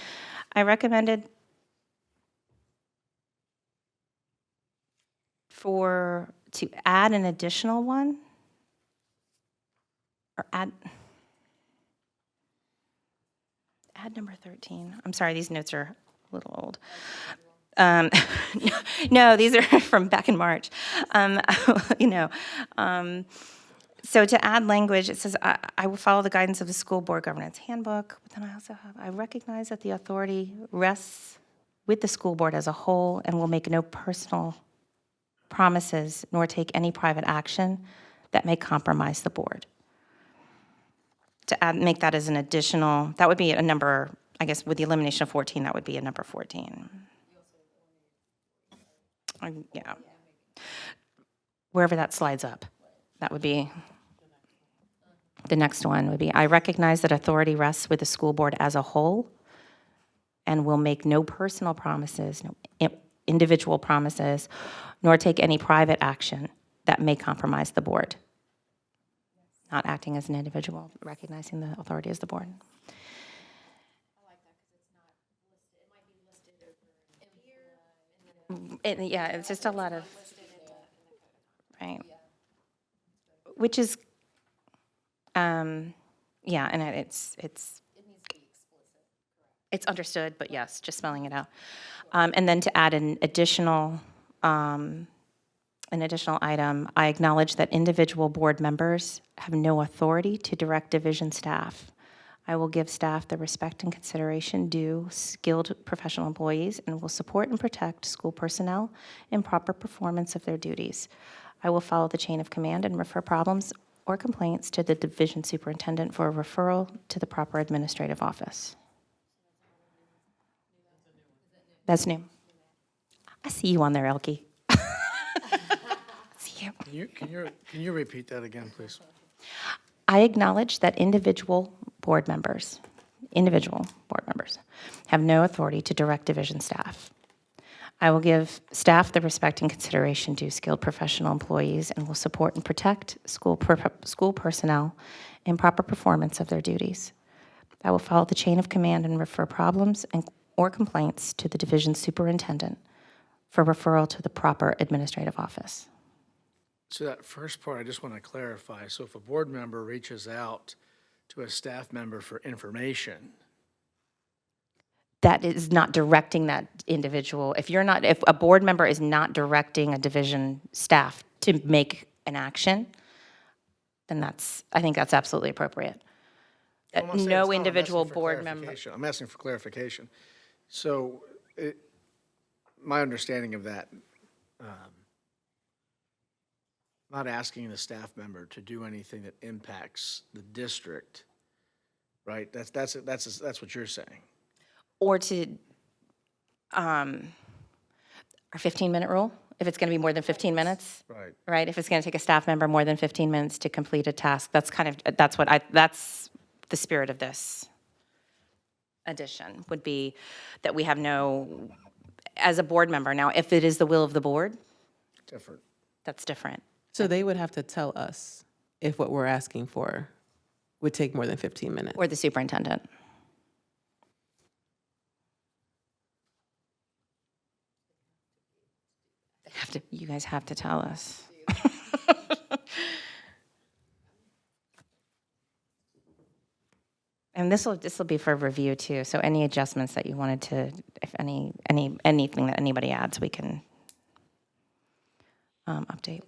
I recommended to add an additional one, or add number 13. I'm sorry, these notes are a little old. No, these are from back in March. So to add language, it says, I will follow the guidance of the school board governance handbook, but then I also have, I recognize that the authority rests with the school board as a whole and will make no personal promises nor take any private action that may compromise the board. To add, make that as an additional, that would be a number, I guess with the elimination of 14, that would be a number 14. Yeah. Wherever that slides up, that would be, the next one would be, I recognize that authority rests with the school board as a whole and will make no personal promises, no individual promises, nor take any private action that may compromise the board. Not acting as an individual, recognizing the authority as the board. Yeah, it's just a lot of, right. Which is, yeah, and it's understood, but yes, just spelling it out. And then to add an additional item, I acknowledge that individual board members have no authority to direct division staff. I will give staff the respect and consideration due skilled professional employees and will support and protect school personnel in proper performance of their duties. I will follow the chain of command and refer problems or complaints to the division superintendent for a referral to the proper administrative office. That's new. I see you on there, Elke. See you. Can you repeat that again, please? I acknowledge that individual board members have no authority to direct division staff. I will give staff the respect and consideration due skilled professional employees and will support and protect school personnel in proper performance of their duties. I will follow the chain of command and refer problems or complaints to the division superintendent for referral to the proper administrative office. So that first part, I just want to clarify. So if a board member reaches out to a staff member for information, that is not directing that individual. If a board member is not directing a division staff to make an action, then I think that's absolutely appropriate. I'm not saying it's No not, individual I'm asking for board member. clarification. I'm asking for clarification. So my understanding of that, not asking the staff member to do anything that impacts the district, right? That's what you're saying. Or to, our 15-minute rule, if it's going to be more than 15 minutes. Right. Right, if it's going to take a staff member more than 15 minutes to complete a task, that's the spirit of this addition, would be that we have no, as a board member. Now, if it is the will of the board, Different. that's different. So they would have to tell us if what we're asking for would take more than 15 minutes. Or the superintendent. You guys have to tell us. And this will be for review too. So any adjustments that you wanted to, if anything that anybody adds, we can update.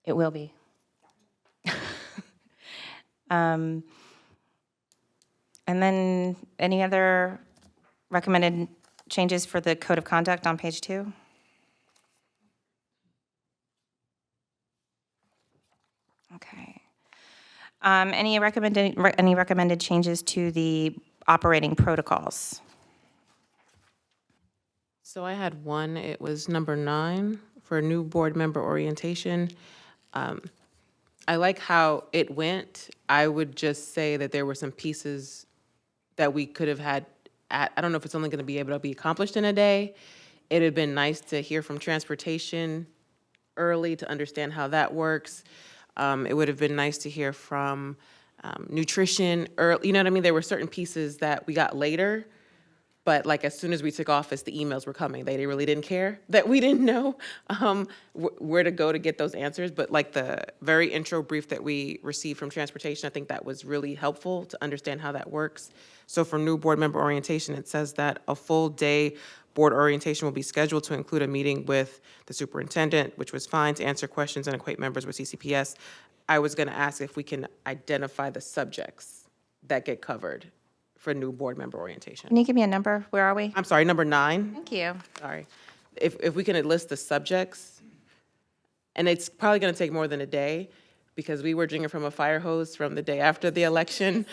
It will be. And then any other recommended changes for the code of conduct on page 2? Okay. Any recommended changes to the operating protocols? So I had one, it was number 9 for new board member orientation. I like how it went. I would just say that there were some pieces that we could have had, I don't know if it's only going to be able to be accomplished in a day. It'd have been nice to hear from transportation early to understand how that works. It would have been nice to hear from nutrition early, you know what I mean? There were certain pieces that we got later, but like as soon as we took office, the emails were coming. They really didn't care that we didn't know where to go to get those answers. But like the very intro brief that we received from transportation, I think that was really helpful to understand how that works. So for new board member orientation, it says that a full day board orientation will be scheduled to include a meeting with the superintendent, which was fine, to answer questions and acquaint members with CCPS. I was going to ask if we can identify the subjects that get covered for new board member orientation. Can you give me a number? Where are we? I'm sorry, number 9. Thank you. Sorry. If we can list the subjects, and it's probably going to take more than a day, because we were drinking from a fire hose from the day after the election.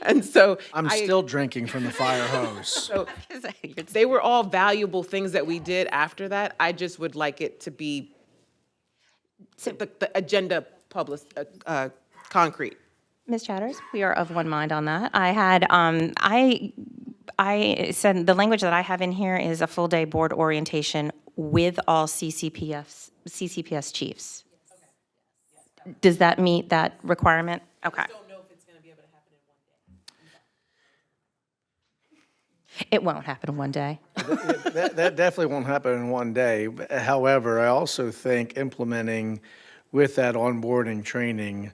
And so I'm still drinking from the fire hose. So they were all valuable things that we did after that. I just would like it to be the agenda concrete. Ms. Chatters, we are of one mind on that. I had, I said, the language that I have in here is a full-day board orientation with all CCPS chiefs. Does that meet that requirement? Okay. Don't know if it's going to be able to happen in one day. It won't happen in one day. That definitely won't happen in one day. However, I also think implementing with that onboarding training,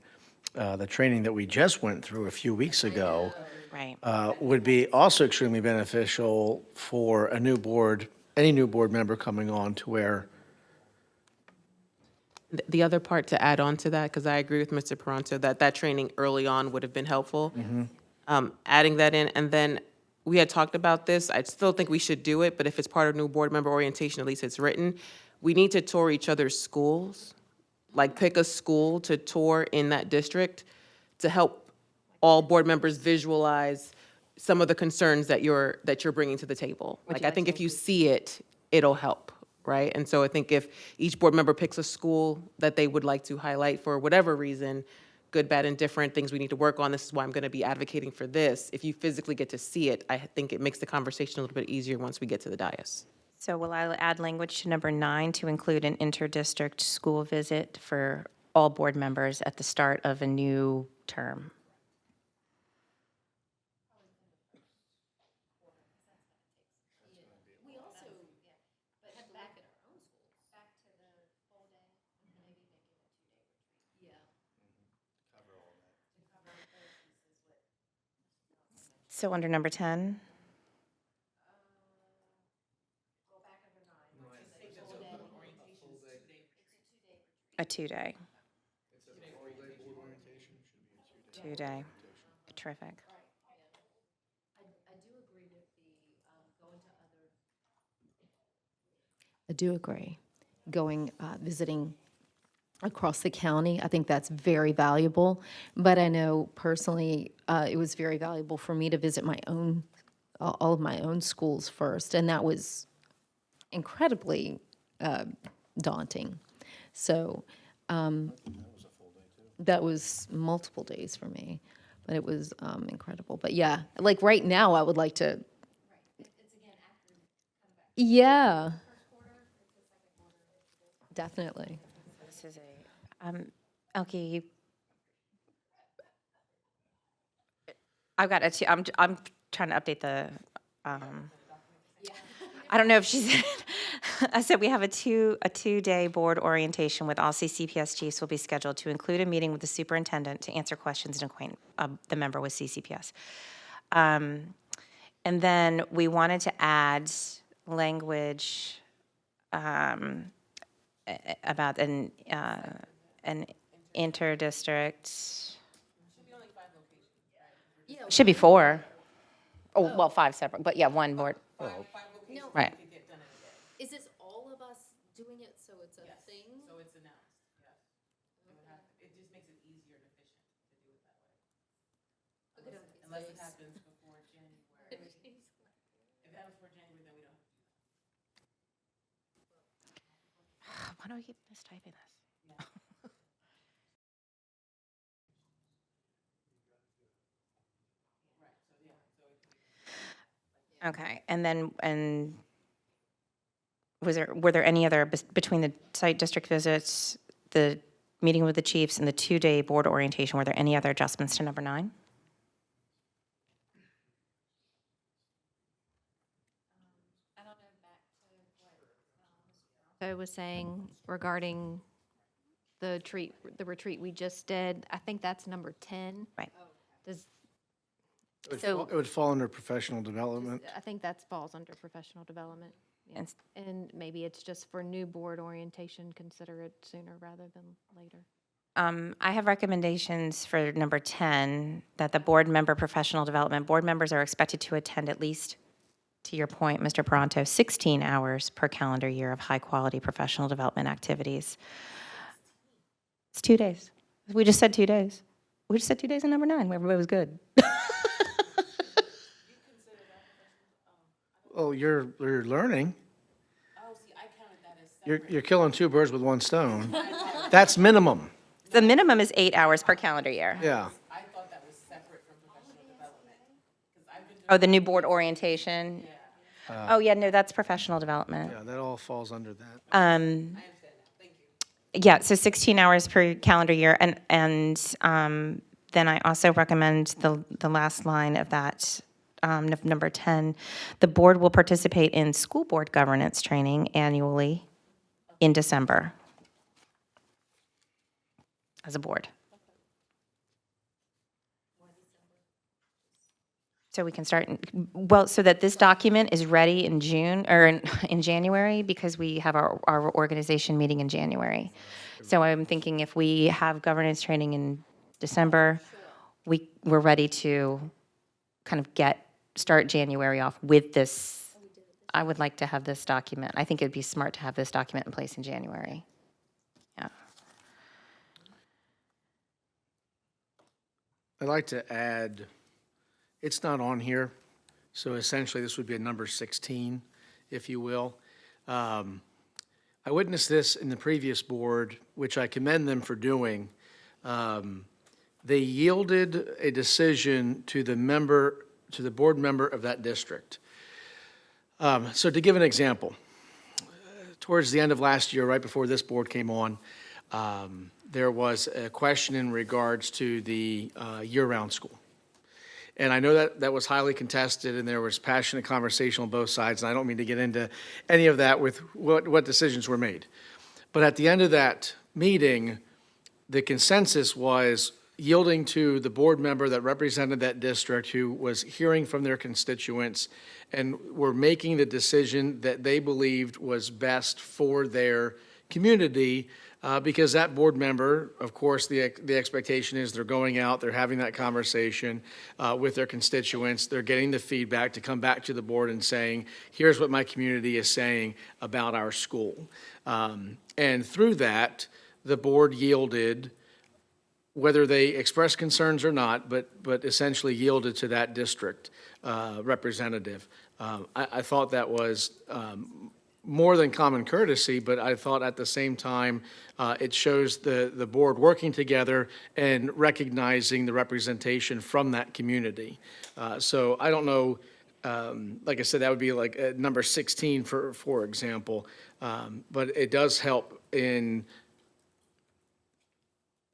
the training that we just went through a few weeks ago, Right. would be also extremely beneficial for a new board, any new board member coming on, to where The other part to add on to that, because I agree with Mr. Paranto, that training early on would have been helpful. Adding that in, and then we had talked about this. I still think we should do it, but if it's part of new board member orientation, at least it's written. We need to tour each other's schools, like pick a school to tour in that district to help all board members visualize some of the concerns that you're bringing to the table. Like, I think if you see it, it'll help. Right? And so I think if each board member picks a school that they would like to highlight for whatever reason, good, bad, and different, things we need to work on, this is why I'm going to be advocating for this. If you physically get to see it, I think it makes the conversation a little bit easier once we get to the dais. So will I add language to number 9 to include an interdistrict school visit for all board members at the start of a new term? So under number 10? A 2-day. 2-day. Terrific. I do agree. Going, visiting across the county, I think that's very valuable. But I know personally, it was very valuable for me to visit my own, all of my own schools first, and that was incredibly daunting. So that was multiple days for me, but it was incredible. But yeah, like right now, I would like to. Yeah. Definitely. This is a, Elke, you. I've got I'm trying to update the, I don't know if she said, I said we have a 2-day board orientation with all CCPS chiefs will be scheduled to include a meeting with the superintendent to answer questions and acquaint the member with CCPS. And then we wanted to add language about an interdistrict. Should be 4. Oh, well, 5 separate, but yeah, 1 board. Right. Is this all of us doing it so it's a thing? So it's announced, yes. It just makes it easier and efficient to do it that way. Unless it happens before January. If it happens before January, then we don't have to do that. Why do I keep mistyping this? Okay, and then, were there any other, between the site district visits, the meeting with the chiefs, and the 2-day board orientation, were there any other adjustments to number 9? I was saying regarding the retreat we just did, I think that's number 10. Right. Does, It would fall under professional development. I think that falls under professional development. Yeah. And- And maybe it's just for new board orientation, consider it sooner rather than later. I have recommendations for number 10, that the board member professional development, board members are expected to attend at least, to your point, Mr. Peranto, 16 hours per calendar year of high-quality professional development activities. It's 2 days. We just said 2 days. We just said 2 days in number 9, where everybody was good. Oh, you're learning. Oh, see, I counted that as separate. You're killing 2 birds with 1 stone. That's minimum, The minimum is 8 hours per calendar year. yeah. I thought that was separate from professional development. Because I've been doing. Oh, the new board orientation? Oh, yeah, no, that's professional development. Yeah, that all falls under that. Yeah, so 16 hours per calendar year, and then I also recommend the last line of that, number 10, the board will participate in school board governance training annually in December as a board. So we can start, so that this document is ready in June, or in January, because we have our organization meeting in January. So I'm thinking if we have governance training in December, we're ready to kind of start January off with this. I would like to have this document. I think it'd be smart to have this document in place in January. Yeah. I'd like to add, it's not on here, so essentially this would be a number 16, if you will. I witnessed this in the previous board, which I commend them for doing. They yielded a decision to the board member of that district. So to give an example, towards the end of last year, right before this board came on, there was a question in regards to the year-round school. And I know that was highly contested, and there was passionate conversation on both sides, and I don't mean to get into any of that with what decisions were made. But at the end of that meeting, the consensus was yielding to the board member that represented that district, who was hearing from their constituents and were making the decision that they believed was best for their community, because that board member, of course, the expectation is they're going out, they're having that conversation with their constituents, they're getting the feedback to come back to the board and saying, here's what my community is saying about our school. And through that, the board yielded, whether they expressed concerns or not, but essentially yielded to that district representative. I thought that was more than common courtesy, but I thought at the same time, it shows the board working together and recognizing the representation from that community. So I don't know, like I said, that would be like number 16, for example. But it does help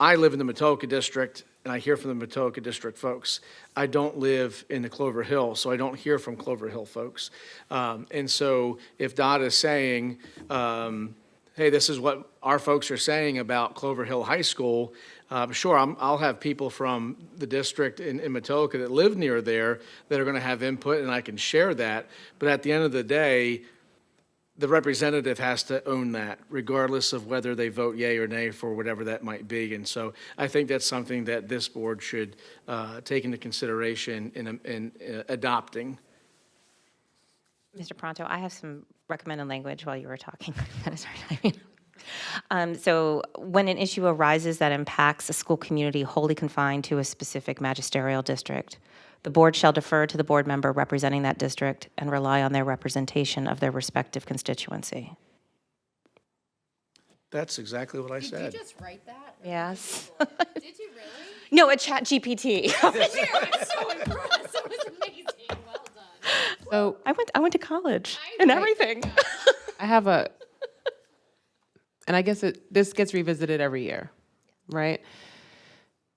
I live in the Matoka district, and I hear from the Matoka district folks. I don't live in the Clover Hill, so I don't hear from Clover Hill folks. And so if Dot is saying, hey, this is what our folks are saying about Clover Hill High School, sure, I'll have people from the district in Matoka that live near there that are going to have input, and I can share that. But at the end of the day, the representative has to own that, regardless of whether they vote yea or nay for whatever that might be. And so I think that's something that this board should take into consideration in adopting. Mr. Pronto, I have some recommended language while you were talking. Sorry. So when an issue arises that impacts a school community wholly confined to a specific magisterial district, the board shall defer to the board member representing that district and rely on their representation of their respective constituency. That's exactly what I said. just write that? Yes. Did you really? No, a chat GPT. I'm so impressed. That was amazing. Well done. So I went to college and everything. I have and I guess this gets revisited every year, right?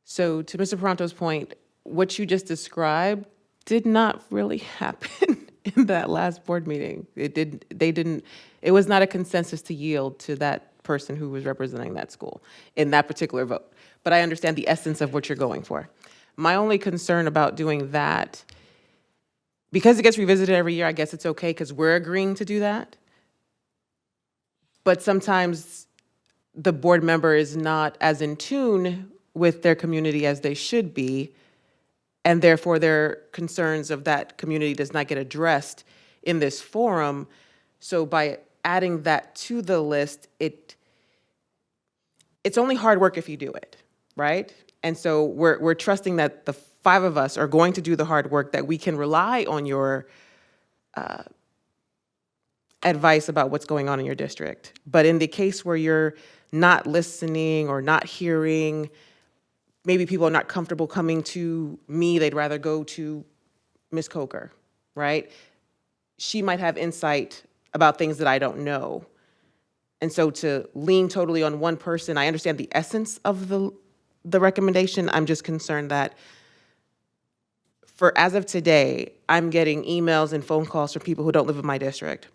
So to Mr. Peranto's point, what you just described did not really happen in that last board meeting. It was not a consensus to yield to that person who was representing that school in that particular vote. But I understand the essence of what you're going for. My only concern about doing that, because it gets revisited every year, I guess it's okay because we're agreeing to do that. But sometimes the board member is not as in tune with their community as they should be, and therefore their concerns of that community does not get addressed in this forum. So by adding that to the list, it's only hard work if you do it, right? And so we're trusting that the 5 of us are going to do the hard work, that we can rely on your advice about what's going on in your district. But in the case where you're not listening or not hearing, maybe people are not comfortable coming to me, they'd rather go to Ms. Coker, right? She might have insight about things that I don't know. And so to lean totally on one person, I understand the essence of the recommendation. I'm just concerned that as of today, I'm getting emails and phone calls from people who don't live in my district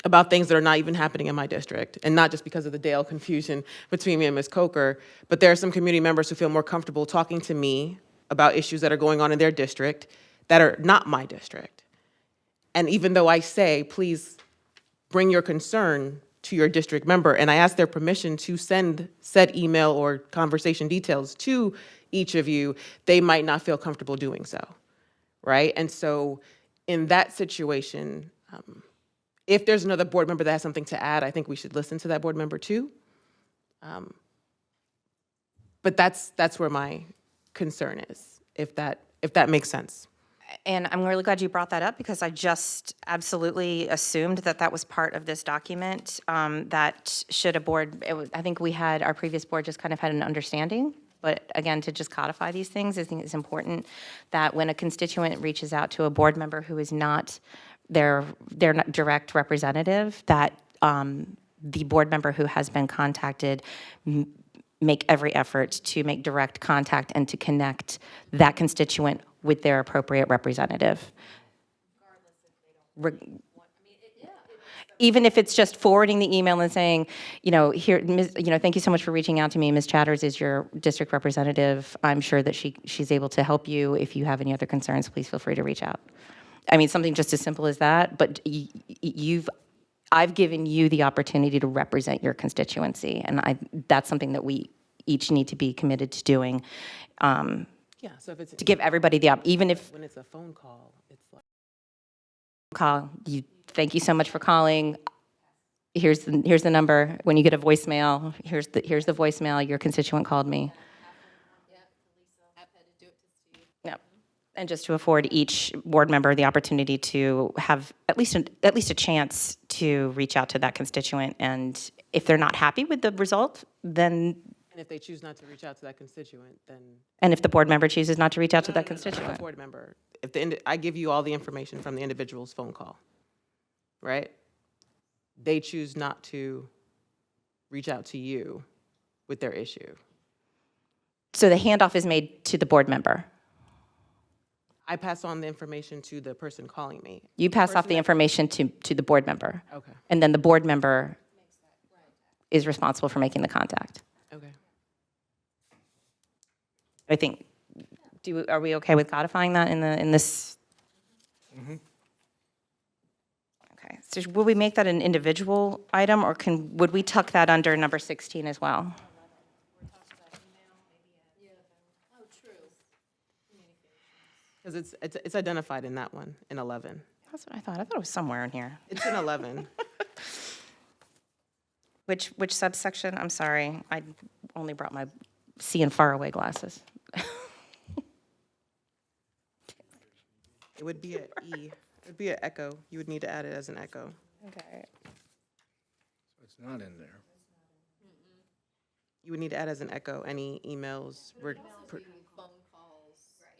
about things that are not even happening in my district, and not just because of the Dale confusion between me and Ms. Coker, but there are some community members who feel more comfortable talking to me about issues that are going on in their district that are not my district. And even though I say, please bring your concern to your district member, and I ask their permission to send said email or conversation details to each of you, they might not feel comfortable doing so, right? And so in that situation, if there's another board member that has something to add, I think we should listen to that board member too. But that's where my concern is, if that makes sense. And I'm really glad you brought that up, because I just absolutely assumed that that was part of this document, that should a board, I think our previous board just kind of had an understanding. But again, to just codify these things, I think it's important that when a constituent reaches out to a board member who is not their not direct representative, that the board member who has been contacted make every effort to make direct contact and to connect that constituent with their appropriate representative. Even if it's just forwarding the email and saying, here, thank you so much for reaching out to me. Ms. Chatters is your district representative. I'm sure that she's able to help you. If you have any other concerns, please feel free to reach out. I mean, something just as simple as that, but I've given you the opportunity to represent your constituency, and that's something that we each need to be committed to doing. Yeah, so if it's to give everybody even if when it's a phone call, it's like thank you so much for calling. Here's the number. When you get a voicemail, here's the voicemail. Your constituent called me. Yep. And just to afford each board member the opportunity to have at least a chance to reach out to that constituent, and if they're not happy with the result, then. And if they choose not to reach out to that constituent, then. And if the board member chooses not to reach out to that constituent. Board member, I give you all the information from the individual's phone call, right? They choose not to reach out to you with their issue. So the handoff is made to the board member. I pass on the information to the person calling me. You pass off the information to the board member. Okay. And then the board member is responsible for making the contact. Okay. I think, are we okay with codifying that in this? Mm-hmm. Okay. Okay, so will we make that an individual item, or would we tuck that under number 16 as well? Because it's identified in that one, in 11. That's what I thought. I thought it was somewhere in here. It's in 11. Which subsection? I'm sorry, I only brought my see and far away glasses. It would be an E. It would be an echo. You would need to add it as an echo. Okay. It's not in there. You would need to add as an echo any emails.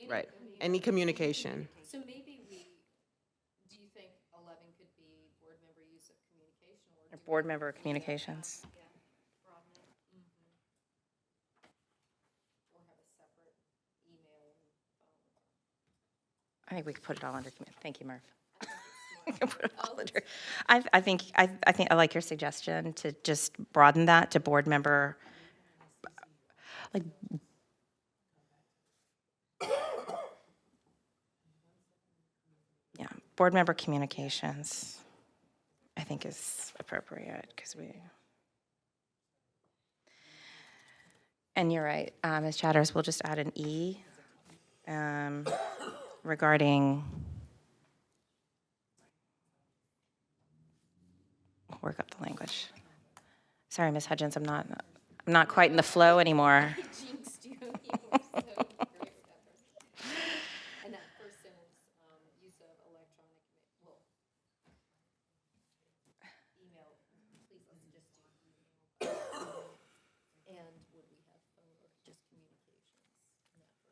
Right. Any communication. So maybe do you think 11 could be board member use of communication? Or board member communications. I think we could put it all under, thank you, Murph. We can put it all under- I think I like your suggestion to just broaden that to board member, like, yeah, board member communications, I think is appropriate, because and you're right, Ms. Chatters, we'll just add an E regarding, work up the language. Sorry, Ms. Hudgens, I'm not quite in the flow anymore. And that first sentence, use of electronic, email, please let's just do email. And would we have phone or just communications in that first sentence?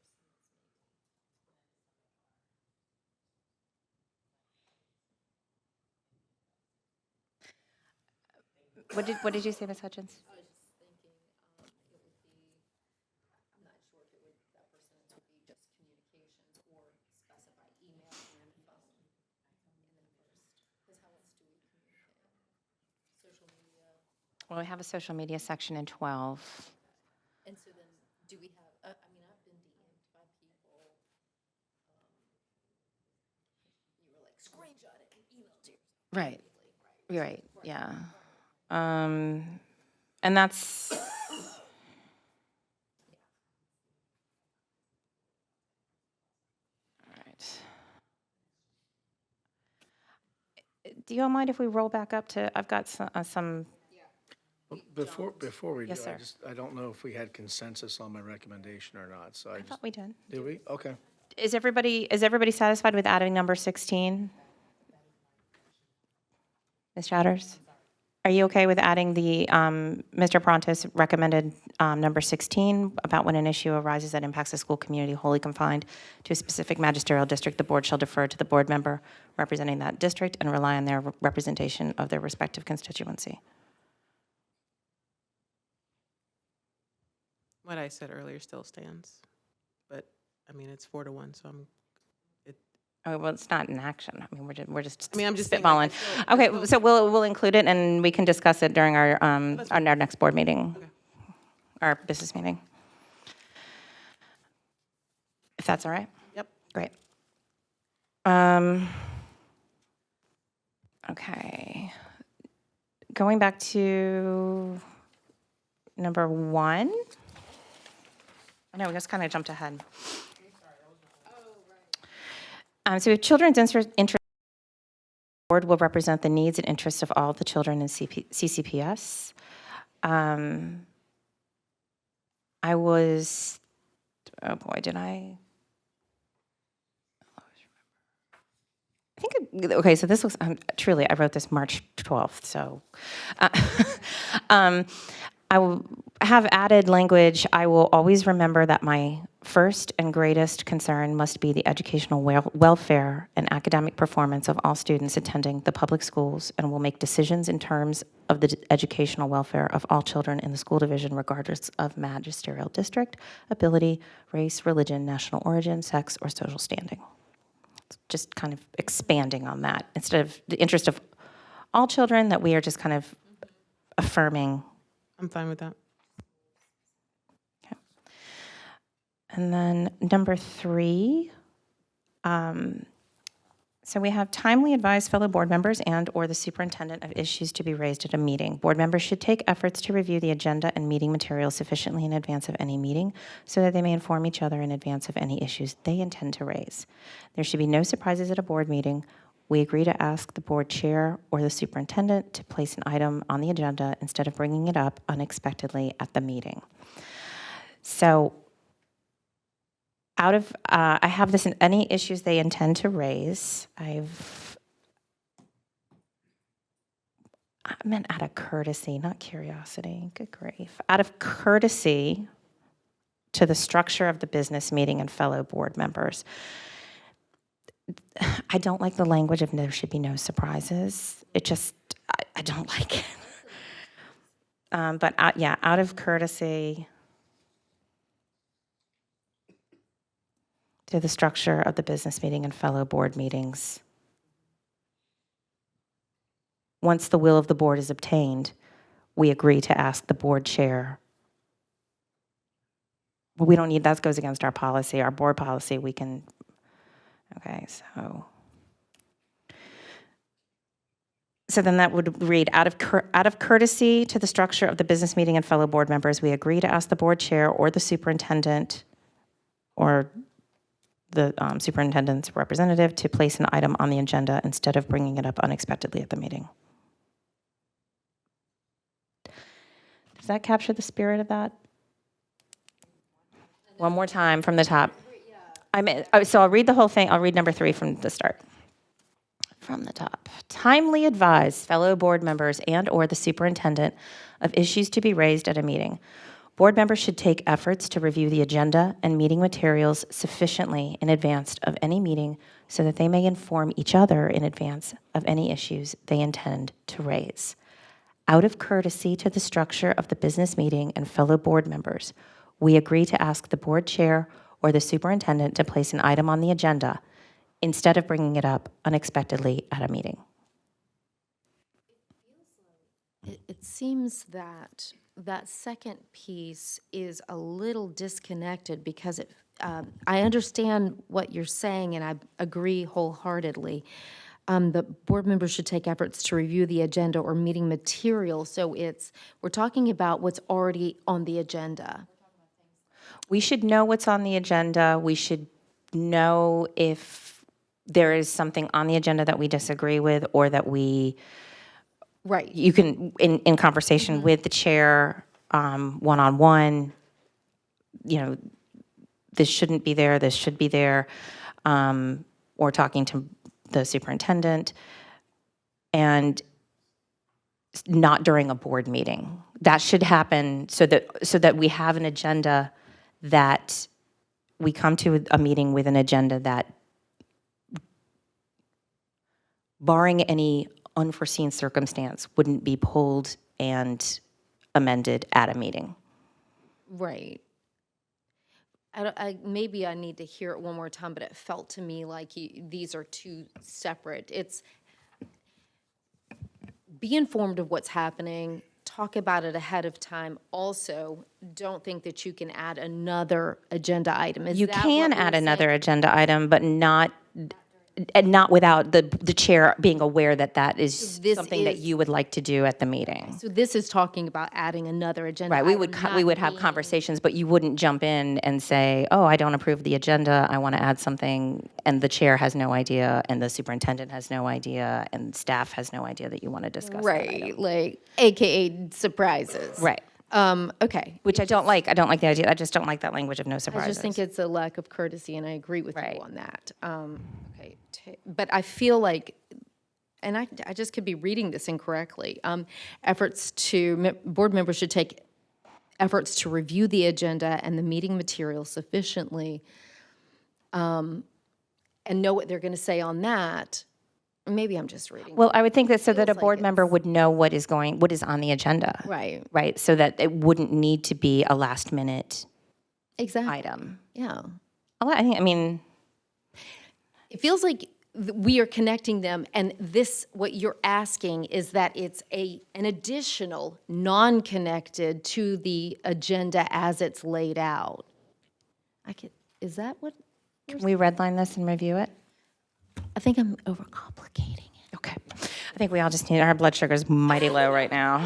What did you say, Ms. Hutchins? I was just thinking, it would be, I'm not sure if that first sentence would be just communications or specify email and phone in the first. Because how else do we communicate? Social media. Well, we have a social media section in 12. And so then, do we have, I mean, I've been DM'd by people, you were like, screenshot it and email it to yourself. Right. Right, yeah. And that's, all right. Do you all mind if we roll back up to, I've got some Before we do, Yes, sir. I don't know if we had consensus on my recommendation or not, so I thought we did. did we? Okay. Is everybody satisfied with adding number 16? Ms. Chatters? Are you okay with adding the, Mr. Prontis recommended number 16, about when an issue arises that impacts the school community wholly confined to a specific magisterial district, the board shall defer to the board member representing that district and rely on their representation of their respective constituency? What I said earlier still stands. But, I mean, it's 4-1, so Oh, well, it's not in action. I mean, we're just I mean, I'm just saying, spitballing. like, I Okay, still- so we'll include it, and we can discuss it during our next board meeting, our business meeting. If that's all right? Yep. Great. Okay. Going back to number 1. I know, we just kind of jumped ahead. So if children's interest, the board will represent the needs and interests of all the children in CCPS. I was, oh boy, did I think, okay, so this looks, truly, I wrote this March 12th, so. I will have added language, I will always remember that my first and greatest concern must be the educational welfare and academic performance of all students attending the public schools, and will make decisions in terms of the educational welfare of all children in the school division regardless of magisterial district, ability, race, religion, national origin, sex, or social standing. Just kind of expanding on that, instead of the interest of all children, that we are just kind of affirming. I'm fine with that. Okay. And then number 3, So we have timely advise fellow board members and/or the superintendent of issues to be raised at a meeting. Board members should take efforts to review the agenda and meeting materials sufficiently in advance of any meeting so that they may inform each other in advance of any issues they intend to raise. There should be no surprises at a board meeting. We agree to ask the board chair or the superintendent to place an item on the agenda instead of bringing it up unexpectedly at the meeting. So I have this in any issues they intend to raise. I meant out of courtesy, not curiosity. Good grief. Out of courtesy to the structure of the business meeting and fellow board members. I don't like the language of there should be no surprises. It just, I don't like it. But out of courtesy to the structure of the business meeting and fellow board meetings. Once the will of the board is obtained, we agree to ask the board chair. Well, we don't need, that goes against our policy, our board policy. We can, okay, so then that would read, out of courtesy to the structure of the business meeting and fellow board members, we agree to ask the board chair or the superintendent or the superintendent's representative to place an item on the agenda instead of bringing it up unexpectedly at the meeting. Does that capture the spirit of that? One more time from the top. So I'll read the whole thing. I'll read number 3 from the start. From the top. Timely advise fellow board members and/or the superintendent of issues to be raised at a meeting. Board members should take efforts to review the agenda and meeting materials sufficiently in advance of any meeting so that they may inform each other in advance of any issues they intend to raise. Out of courtesy to the structure of the business meeting and fellow board members, we agree to ask the board chair or the superintendent to place an item on the agenda instead of bringing it up unexpectedly at a meeting. It seems that that second piece is a little disconnected because I understand what you're saying and I agree wholeheartedly. The board members should take efforts to review the agenda or meeting material. So we're talking about what's already on the agenda. We should know what's on the agenda. We should know if there is something on the agenda that we disagree with or that we, right. You can, in conversation with the chair, one-on-one, this shouldn't be there, this should be there, or talking to the superintendent, and not during a board meeting. That should happen so that we have an agenda that we come to a meeting with an agenda that, barring any unforeseen circumstance, wouldn't be pulled and amended at a meeting. Right. Maybe I need to hear it one more time, but it felt to me like these are two separate. It's be informed of what's happening, talk about it ahead of time. Also, don't think that you can add another agenda item. You can add another agenda item, but not without the chair being aware that is something that you would like to do at the meeting. So this is talking about adding another agenda item. Right, we would have conversations, but you wouldn't jump in and say, oh, I don't approve the agenda, I want to add something, and the chair has no idea, and the superintendent has no idea, and staff has no idea that you want to discuss that item. Like AKA surprises. Right. Okay. Which I don't like. I don't like the idea. I just don't like that language of no surprises. I just think it's a lack of courtesy, and I agree with you on that. Okay. But I feel like, and I just could be reading this incorrectly, board members should take efforts to review the agenda and the meeting material sufficiently and know what they're going to say on that. Maybe I'm just reading. Well, I would think that so that a board member would know what is on the agenda. Right. Right, so that it wouldn't need to be a last minute item. Yeah. I mean, it feels like we are connecting them, and what you're asking is that it's an additional, non-connected to the agenda as it's laid out. Is that what? Can we redline this and review it? I think I'm overcomplicating it. Okay. I think we all just need, our blood sugar is mighty low right now.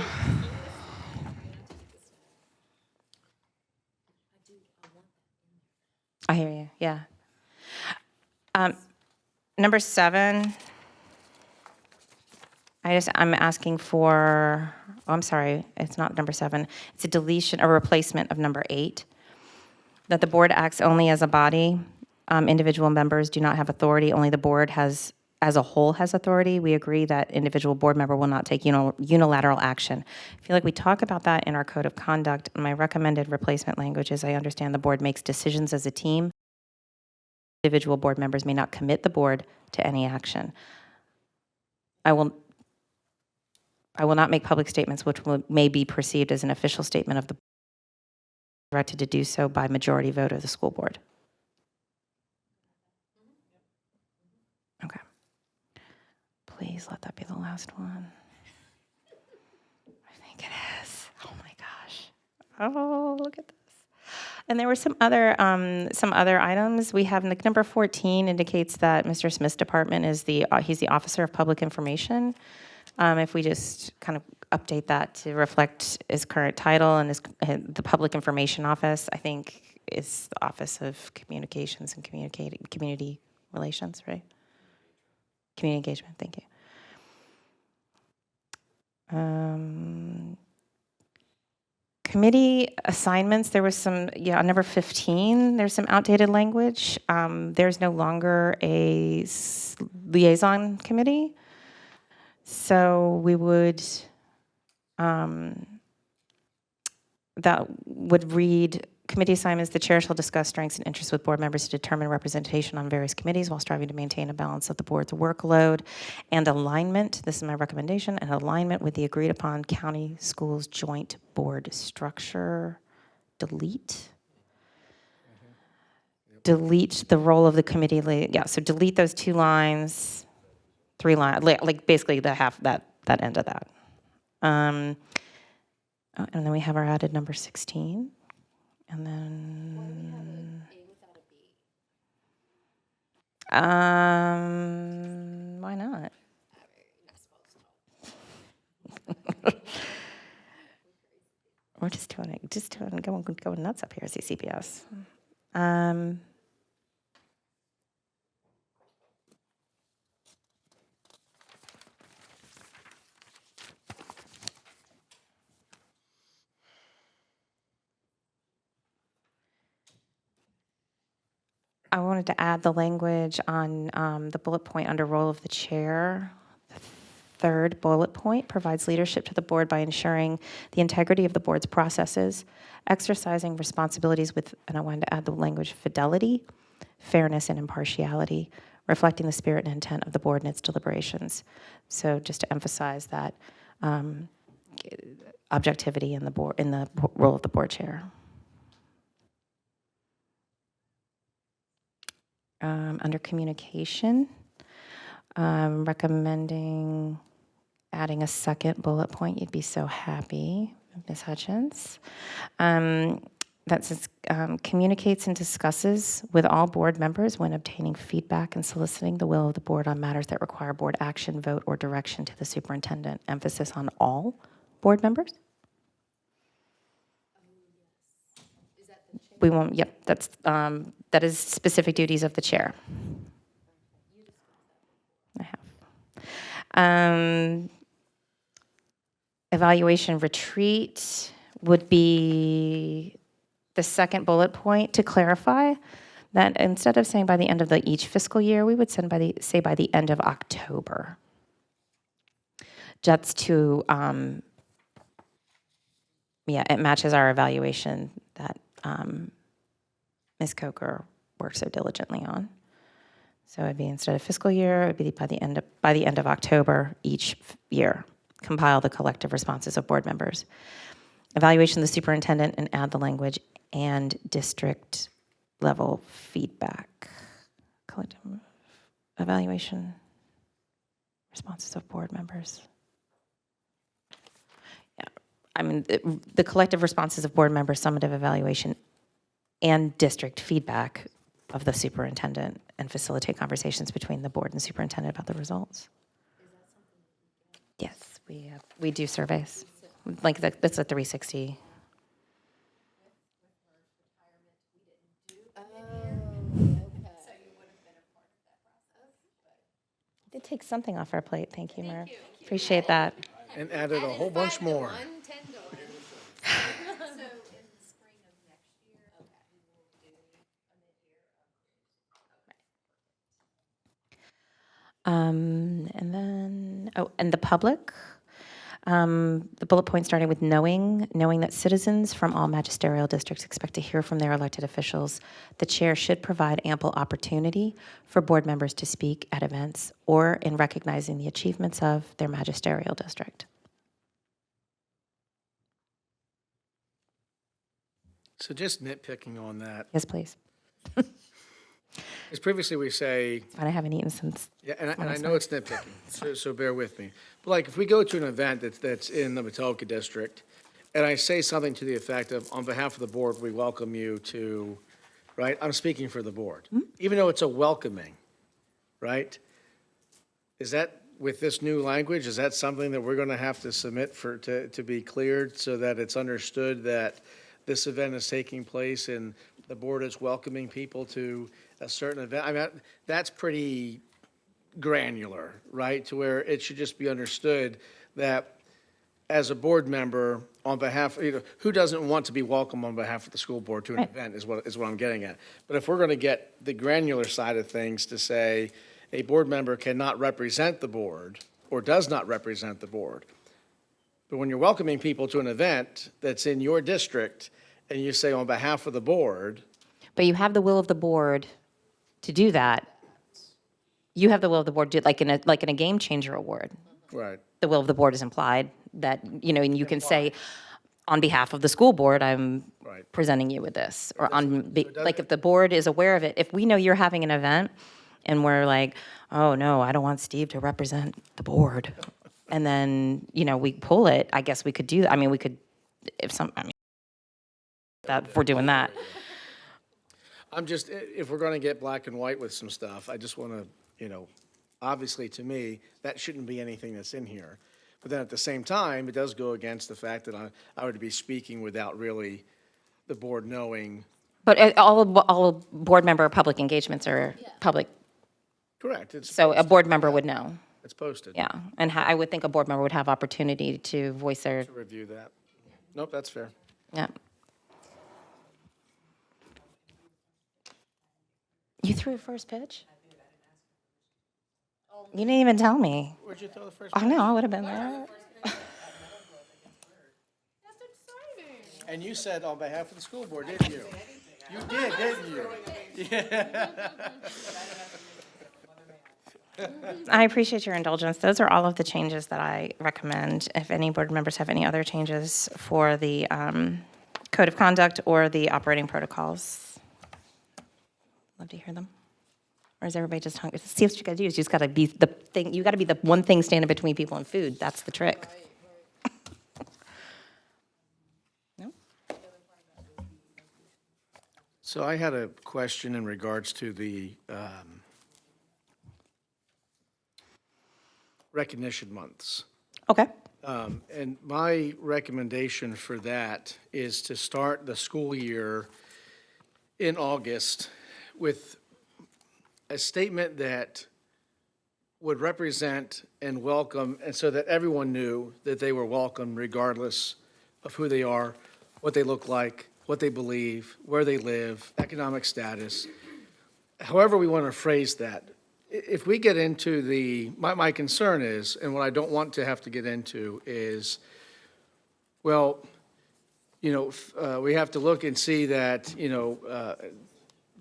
I hear you, yeah. Number 7, I'm asking for, oh, I'm sorry, it's not number 7. It's a deletion, a replacement of number 8. That the board acts only as a body. Individual members do not have authority, only the board has, as a whole, has authority. We agree that individual board member will not take unilateral action. I feel like we talk about that in our code of conduct. My recommended replacement language is, I understand the board makes decisions as a team. Individual board members may not commit the board to any action. I will not make public statements which may be perceived as an official statement of the board, directed to do so by majority vote of the school board. Okay. Please let that be the last one. I think it is. Oh my gosh. Oh, look at this. And there were some other items. We have like number 14 indicates that Mr. Smith's department is he's the Officer of Public Information. If we just kind of update that to reflect his current title and the Public Information Office, I think is the Office of Communications and Community Relations, right? Community engagement, thank you. Committee assignments, there was some, number 15, there's some outdated language. There's no longer a liaison committee. So we would, that would read, committee assignments, the chair shall discuss strengths and interests with board members to determine representation on various committees while striving to maintain a balance of the board's workload and alignment, this is my recommendation, and alignment with the agreed upon county schools joint board structure. Delete the role of the committee, so delete those 2 lines, 3 lines, like basically the half, that end of that. And then we have our added number 16. And then, why not? We're just going nuts up here, CCPS. I wanted to add the language on the bullet point under role of the chair. The 3rd bullet point provides leadership to the board by ensuring the integrity of the board's processes, exercising responsibilities with, and I wanted to add the language fidelity, fairness, and impartiality, reflecting the spirit and intent of the board and its deliberations. So just to emphasize that objectivity in the board, in the role of the board chair. Under communication, recommending adding a 2nd bullet point. You'd be so happy, Ms. Hutchins. That says communicates and discusses with all board members when obtaining feedback and soliciting the will of the board on matters that require board action, vote, or direction to the superintendent. Emphasis on all board members. We won't, yep, that is specific duties of the chair. I have. Evaluation retreat would be the 2nd bullet point to clarify that instead of saying by the end of each fiscal year, we would say by the end of October. Just to, it matches our evaluation that Ms. Coker worked so diligently on. So it'd be instead of fiscal year, it'd be by the end of October each year. Compile the collective responses of board members. Evaluation of the superintendent and add the language and district level feedback. Collective evaluation responses of board members. Yeah, I mean the collective responses of board members, summative evaluation, and district feedback of the superintendent and facilitate conversations between the board and superintendent about the results. Yes, we do surveys. Like, that's a 360. Did take something off our plate. Thank you, Murph. Appreciate that. And added a whole bunch more. And then, and the public, the bullet point starting with knowing that citizens from all magisterial districts expect to hear from their elected officials. The chair should provide ample opportunity for board members to speak at events or in recognizing the achievements of their magisterial district. So just nitpicking on that, Yes, please. because previously we say, I haven't eaten since. yeah, and I know it's nitpicking, so bear with me. But like, if we go to an event that's in the Matoka district, and I say something to the effect of, on behalf of the board, we welcome you to, right? I'm speaking for the board. Even though it's a welcoming, right? Is that, with this new language, is that something that we're going to have to submit to be cleared so that it's understood that this event is taking place and the board is welcoming people to a certain event? I mean, that's pretty granular, right? To where it should just be understood that as a board member, on behalf, who doesn't want to be welcome on behalf of the school board to an event is what I'm getting at. But if we're going to get the granular side of things to say a board member cannot represent the board or does not represent the board, but when you're welcoming people to an event that's in your district and you say on behalf of the board, But you have the will of the board to do that. You have the will of the board to, like in a game changer award. right? The will of the board is implied that, and you can say, on behalf of the school board, I'm Right. presenting you with this. Or like if the board is aware of it, if we know you're having an event and we're like, oh no, I don't want Steve to represent the board. And then, we pull it, I guess we could do that. I mean, we could, if we're doing that. I'm just, if we're going to get black and white with some stuff, I just want to, obviously to me, that shouldn't be anything that's in here. But then at the same time, it does go against the fact that I would be speaking without really the board knowing. But all board member public engagements are public, Correct. It's so a board member would know. It's posted. Yeah, and I would think a board member would have opportunity to voice their, To review that. Nope, that's fair. yeah. You threw a first pitch? You didn't even tell me. Where'd you throw the first? I know, I would have been there. And you said on behalf of the school board, didn't you? You did, didn't you? I appreciate your indulgence. Those are all of the changes that I recommend. If any board members have any other changes for the code of conduct or the operating protocols, love to hear them. Or is everybody just hungry? See, what you gotta do is you just gotta be the thing, you gotta be the one thing standing between people and food. That's the trick. No? So I had a question in regards to the recognition months. Okay. And my recommendation for that is to start the school year in August with a statement that would represent and welcome, and so that everyone knew that they were welcome regardless of who they are, what they look like, what they believe, where they live, economic status, however we want to phrase that. If we get into my concern is, and what I don't want to have to get into is, well, we have to look and see that,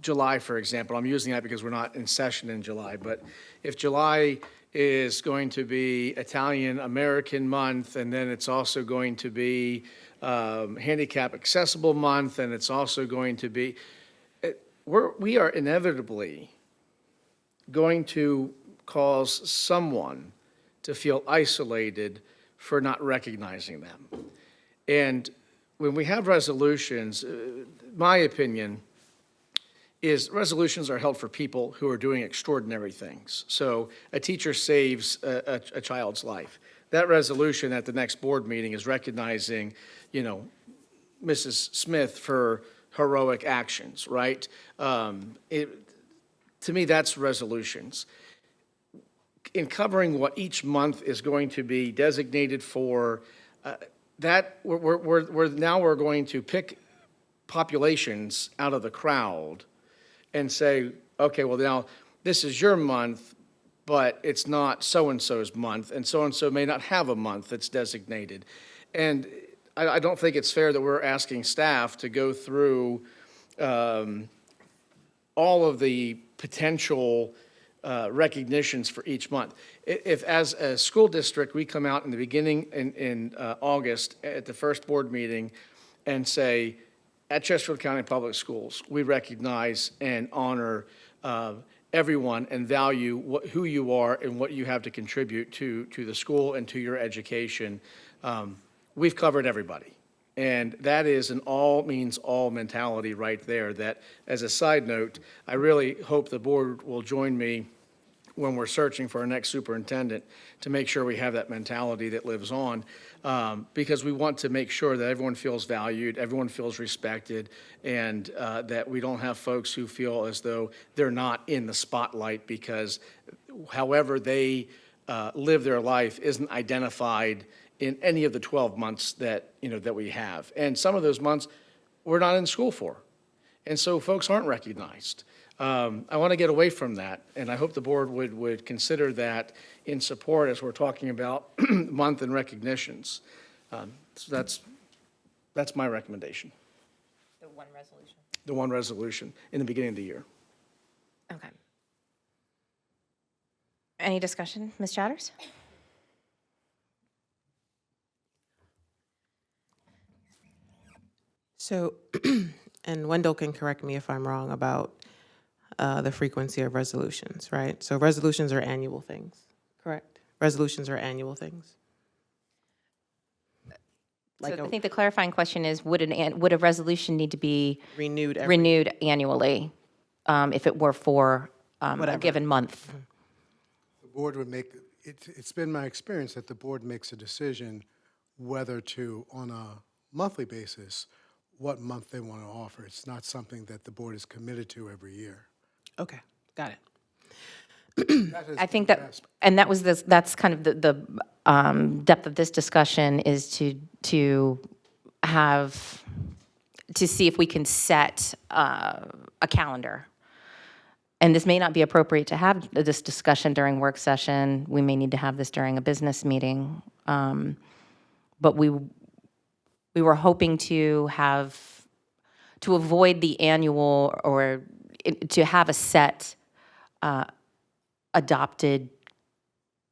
July, for example, I'm using that because we're not in session in July, but if July is going to be Italian American month, and then it's also going to be handicap accessible month, and it's also going to be, we are inevitably going to cause someone to feel isolated for not recognizing them. And when we have resolutions, my opinion is resolutions are held for people who are doing extraordinary things. So a teacher saves a child's life. That resolution at the next board meeting is recognizing, Mrs. Smith for heroic actions, right? To me, that's resolutions. In covering what each month is going to be designated for, we're going to pick populations out of the crowd and say, okay, well now, this is your month, but it's not so-and-so's month, and so-and-so may not have a month that's designated. And I don't think it's fair that we're asking staff to go through all of the potential recognitions for each month. If, as a school district, we come out in the beginning in August at the first board meeting and say, at Chesterfield County Public Schools, we recognize and honor everyone and value who you are and what you have to contribute to the school and to your education. We've covered everybody. And that is an all means all mentality right there that, as a side note, I really hope the board will join me when we're searching for our next superintendent to make sure we have that mentality that lives on, because we want to make sure that everyone feels valued, everyone feels respected, and that we don't have folks who feel as though they're not in the spotlight because however they live their life isn't identified in any of the 12 months that we have. And some of those months we're not in school for. And so folks aren't recognized. I want to get away from that, and I hope the board would consider that in support as we're talking about month and recognitions. So that's my recommendation. The one resolution. The one resolution in the beginning of the year. Okay. Any discussion? Ms. Chatters? So, and Wendell can correct me if I'm wrong about the frequency of resolutions, right? So resolutions are annual things, correct? Resolutions are annual things. So I think the clarifying question is, would a resolution need to be Renewed every renewed annually if it were for a Whatever. given month? The board would make, it's been my experience that the board makes a decision whether to, on a monthly basis, what month they want to offer. It's not something that the board is committed to every year. Okay, got it. I think that, and that was that's kind of the depth of this discussion is to see if we can set a calendar. And this may not be appropriate to have this discussion during work session. We may need to have this during a business meeting. But we were hoping to avoid the annual or to have a set adopted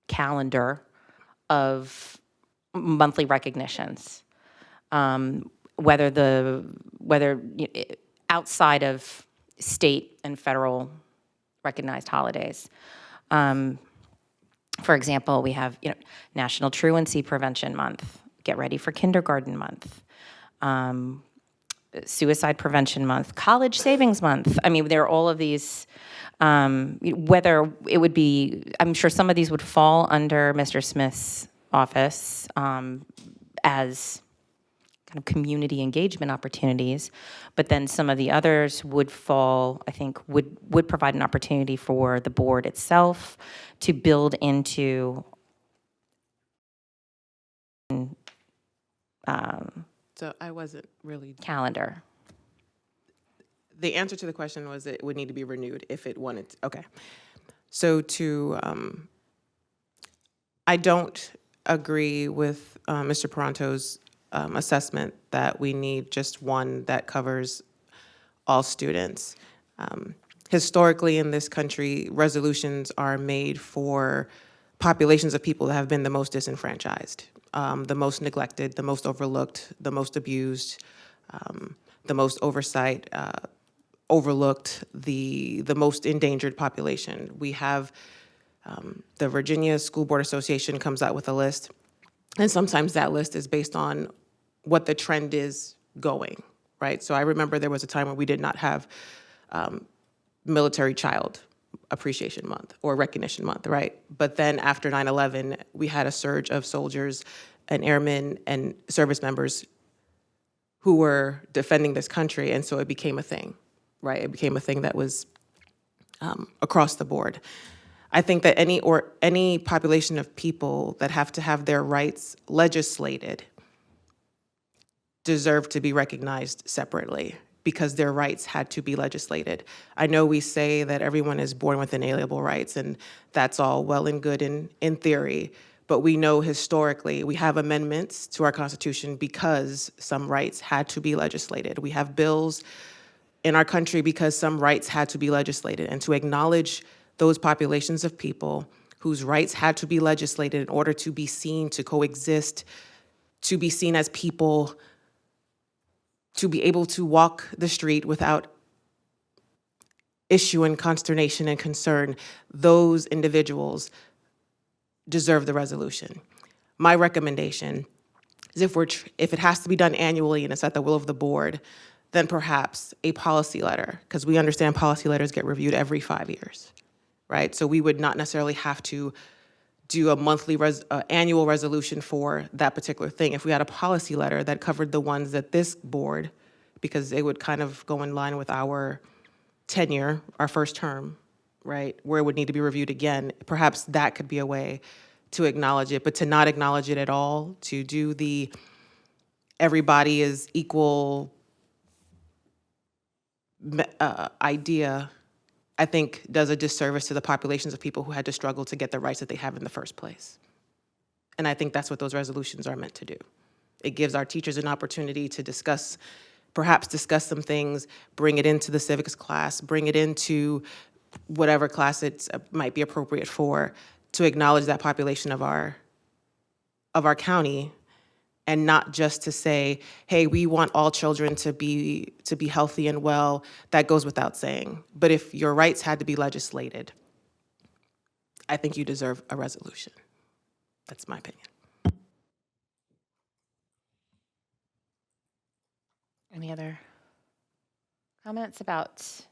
calendar of monthly recognitions, whether outside of state and federal recognized holidays. For example, we have National Truancy Prevention Month, Get Ready for Kindergarten Month, Suicide Prevention Month, College Savings Month. I mean, there are all of these, whether it would be, I'm sure some of these would fall under Mr. Smith's office as kind of community engagement opportunities, but then some of the others would fall, I think, would provide an opportunity for the board itself to build into So I wasn't really, calendar. the answer to the question was it would need to be renewed if it wanted, okay. So I don't agree with Mr. Peranto's assessment that we need just one that covers all students. Historically in this country, resolutions are made for populations of people that have been the most disenfranchised, the most neglected, the most overlooked, the most abused, the most oversight, overlooked, the most endangered population. We have the Virginia School Board Association comes out with a list, and sometimes that list is based on what the trend is going, right? So I remember there was a time when we did not have Military Child Appreciation Month or Recognition Month, right? But then after 9/11, we had a surge of soldiers and airmen and service members who were defending this country, and so it became a thing, right? It became a thing that was across the board. I think that any population of people that have to have their rights legislated deserve to be recognized separately because their rights had to be legislated. I know we say that everyone is born with inalienable rights, and that's all well and good in theory, but we know historically we have amendments to our Constitution because some rights had to be legislated. We have bills in our country because some rights had to be legislated, and to acknowledge those populations of people whose rights had to be legislated in order to be seen, to coexist, to be seen as people, to be able to walk the street without issue and consternation and concern, those individuals deserve the resolution. My recommendation is if it has to be done annually and it's at the will of the board, then perhaps a policy letter, because we understand policy letters get reviewed every 5 years, right? So we would not necessarily have to do a monthly annual resolution for that particular thing. If we had a policy letter that covered the ones that this board, because it would kind of go in line with our tenure, our first term, right, where it would need to be reviewed again, perhaps that could be a way to acknowledge it, but to not acknowledge it at all, to do the everybody is equal idea, I think does a disservice to the populations of people who had to struggle to get the rights that they have in the first place. And I think that's what those resolutions are meant to do. It gives our teachers an opportunity to perhaps discuss some things, bring it into the civics class, bring it into whatever class it might be appropriate for, to acknowledge that population of our county, and not just to say, hey, we want all children to be healthy and well. That goes without saying. But if your rights had to be legislated, I think you deserve a resolution. That's my opinion. Any other comments about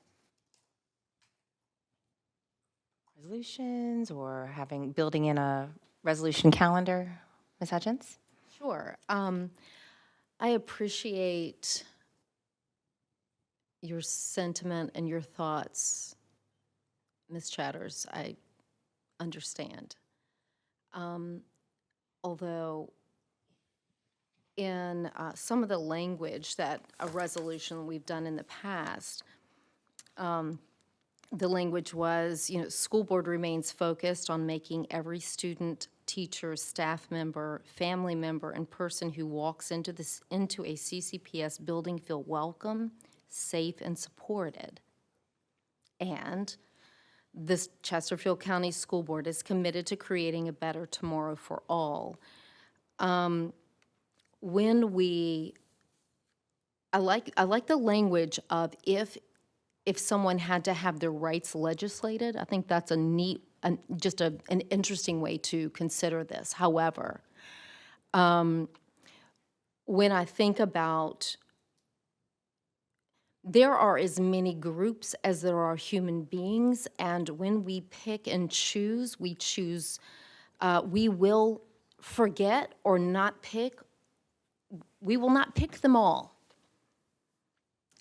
resolutions or building in a resolution calendar? Ms. Hutchins? Sure. I appreciate your sentiment and your thoughts, Ms. Chatters. I understand. Although in some of the language that a resolution we've done in the past, the language was, school board remains focused on making every student, teacher, staff member, family member, and person who walks into a CCPS building feel welcome, safe, and supported. And this Chesterfield County School Board is committed to creating a better tomorrow for all. I like the language of if someone had to have their rights legislated. I think that's just an interesting way to consider this. However, when I think about, there are as many groups as there are human beings, and when we pick and choose, we will forget or not pick. We will not pick them all.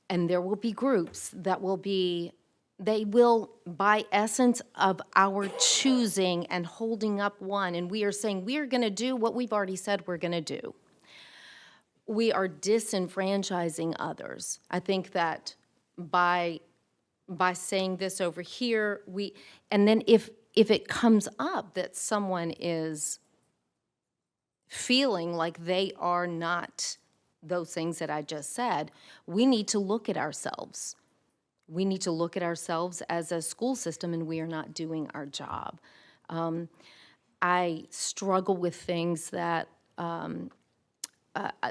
And there will be groups that they will, by essence of our choosing and holding up one, and we are saying we are going to do what we've already said we're going to do. We are disenfranchising others. I think that by saying this over here, and then if it comes up that someone is feeling like they are not those things that I just said, we need to look at ourselves. We need to look at ourselves as a school system, and we are not doing our job. I struggle with things that,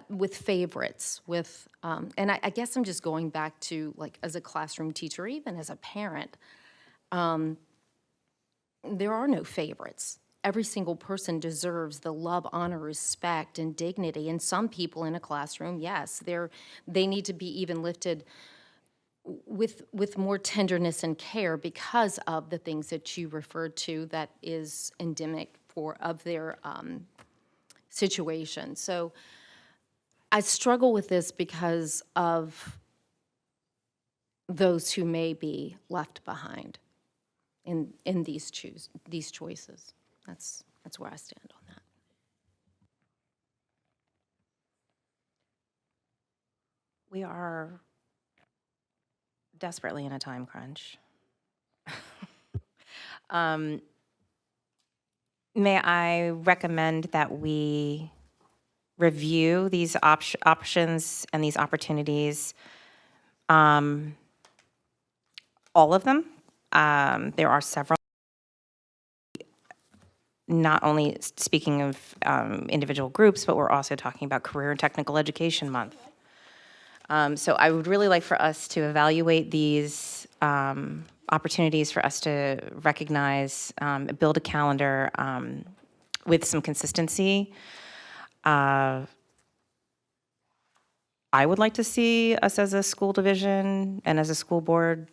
with favorites, and I guess I'm just going back to, like, as a classroom teacher, even as a parent, there are no favorites. Every single person deserves the love, honor, respect, and dignity. And some people in a classroom, yes, they need to be even lifted with more tenderness and care because of the things that you referred to that is endemic of their situation. So I struggle with this because of those who may be left behind in these choices. That's where I stand on that. We are desperately in a time crunch. May I recommend that we review these options and these opportunities, all of them. There are several, not only speaking of individual groups, but we're also talking about Career and Technical Education Month. So I would really like for us to evaluate these opportunities for us to recognize, build a calendar with some consistency. I would like to see us as a school division and as a school board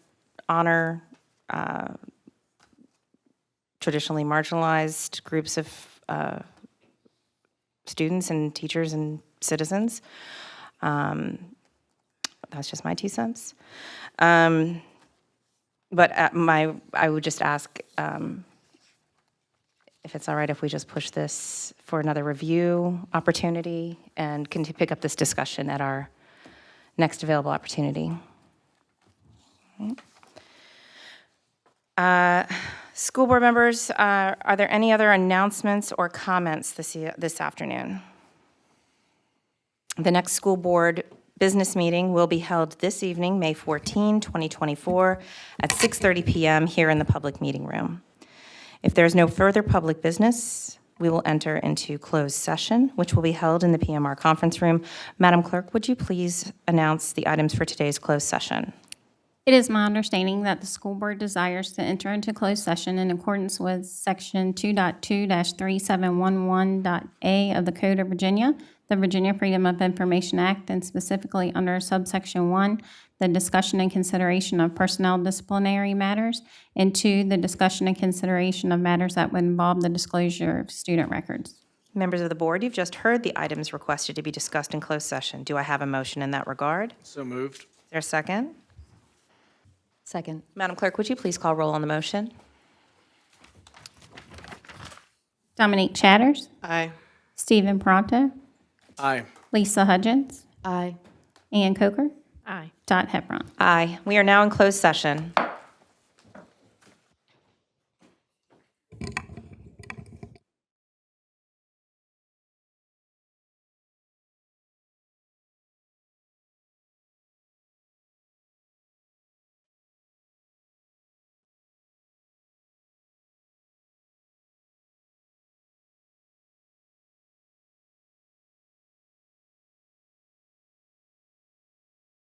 honor traditionally marginalized groups of students and teachers and citizens. That's just my 2 cents. But I would just ask if it's all right if we just push this for another review opportunity and can pick up this discussion at our next available opportunity. School board members, are there any other announcements or comments this afternoon? The next school board business meeting will be held this evening, May 14, 2024, at 6:30 p.m. here in the public meeting room. If there's no further public business, we will enter into closed session, which will be held in the PMR conference room. Madam Clerk, would you please announce the items for today's closed session? It is my understanding that the school board desires to enter into closed session in accordance with Section 2.2-3711.a of the Code of Virginia, the Virginia Freedom of Information Act, and specifically under subsection 1, the discussion and consideration of personnel disciplinary matters, and 2, the discussion and consideration of matters that would involve the disclosure of student records. Members of the board, you've just heard the items requested to be discussed in closed session. Do I have a motion in that regard? So moved. Is there a second? Second. Madam Clerk, would you please call roll on the motion? Dominique Chatters, Aye. Stephen Pronto, Aye. Lisa Hudgens, Aye. Ann Coker, Aye. Dot Hepron. Aye. We are now in closed session.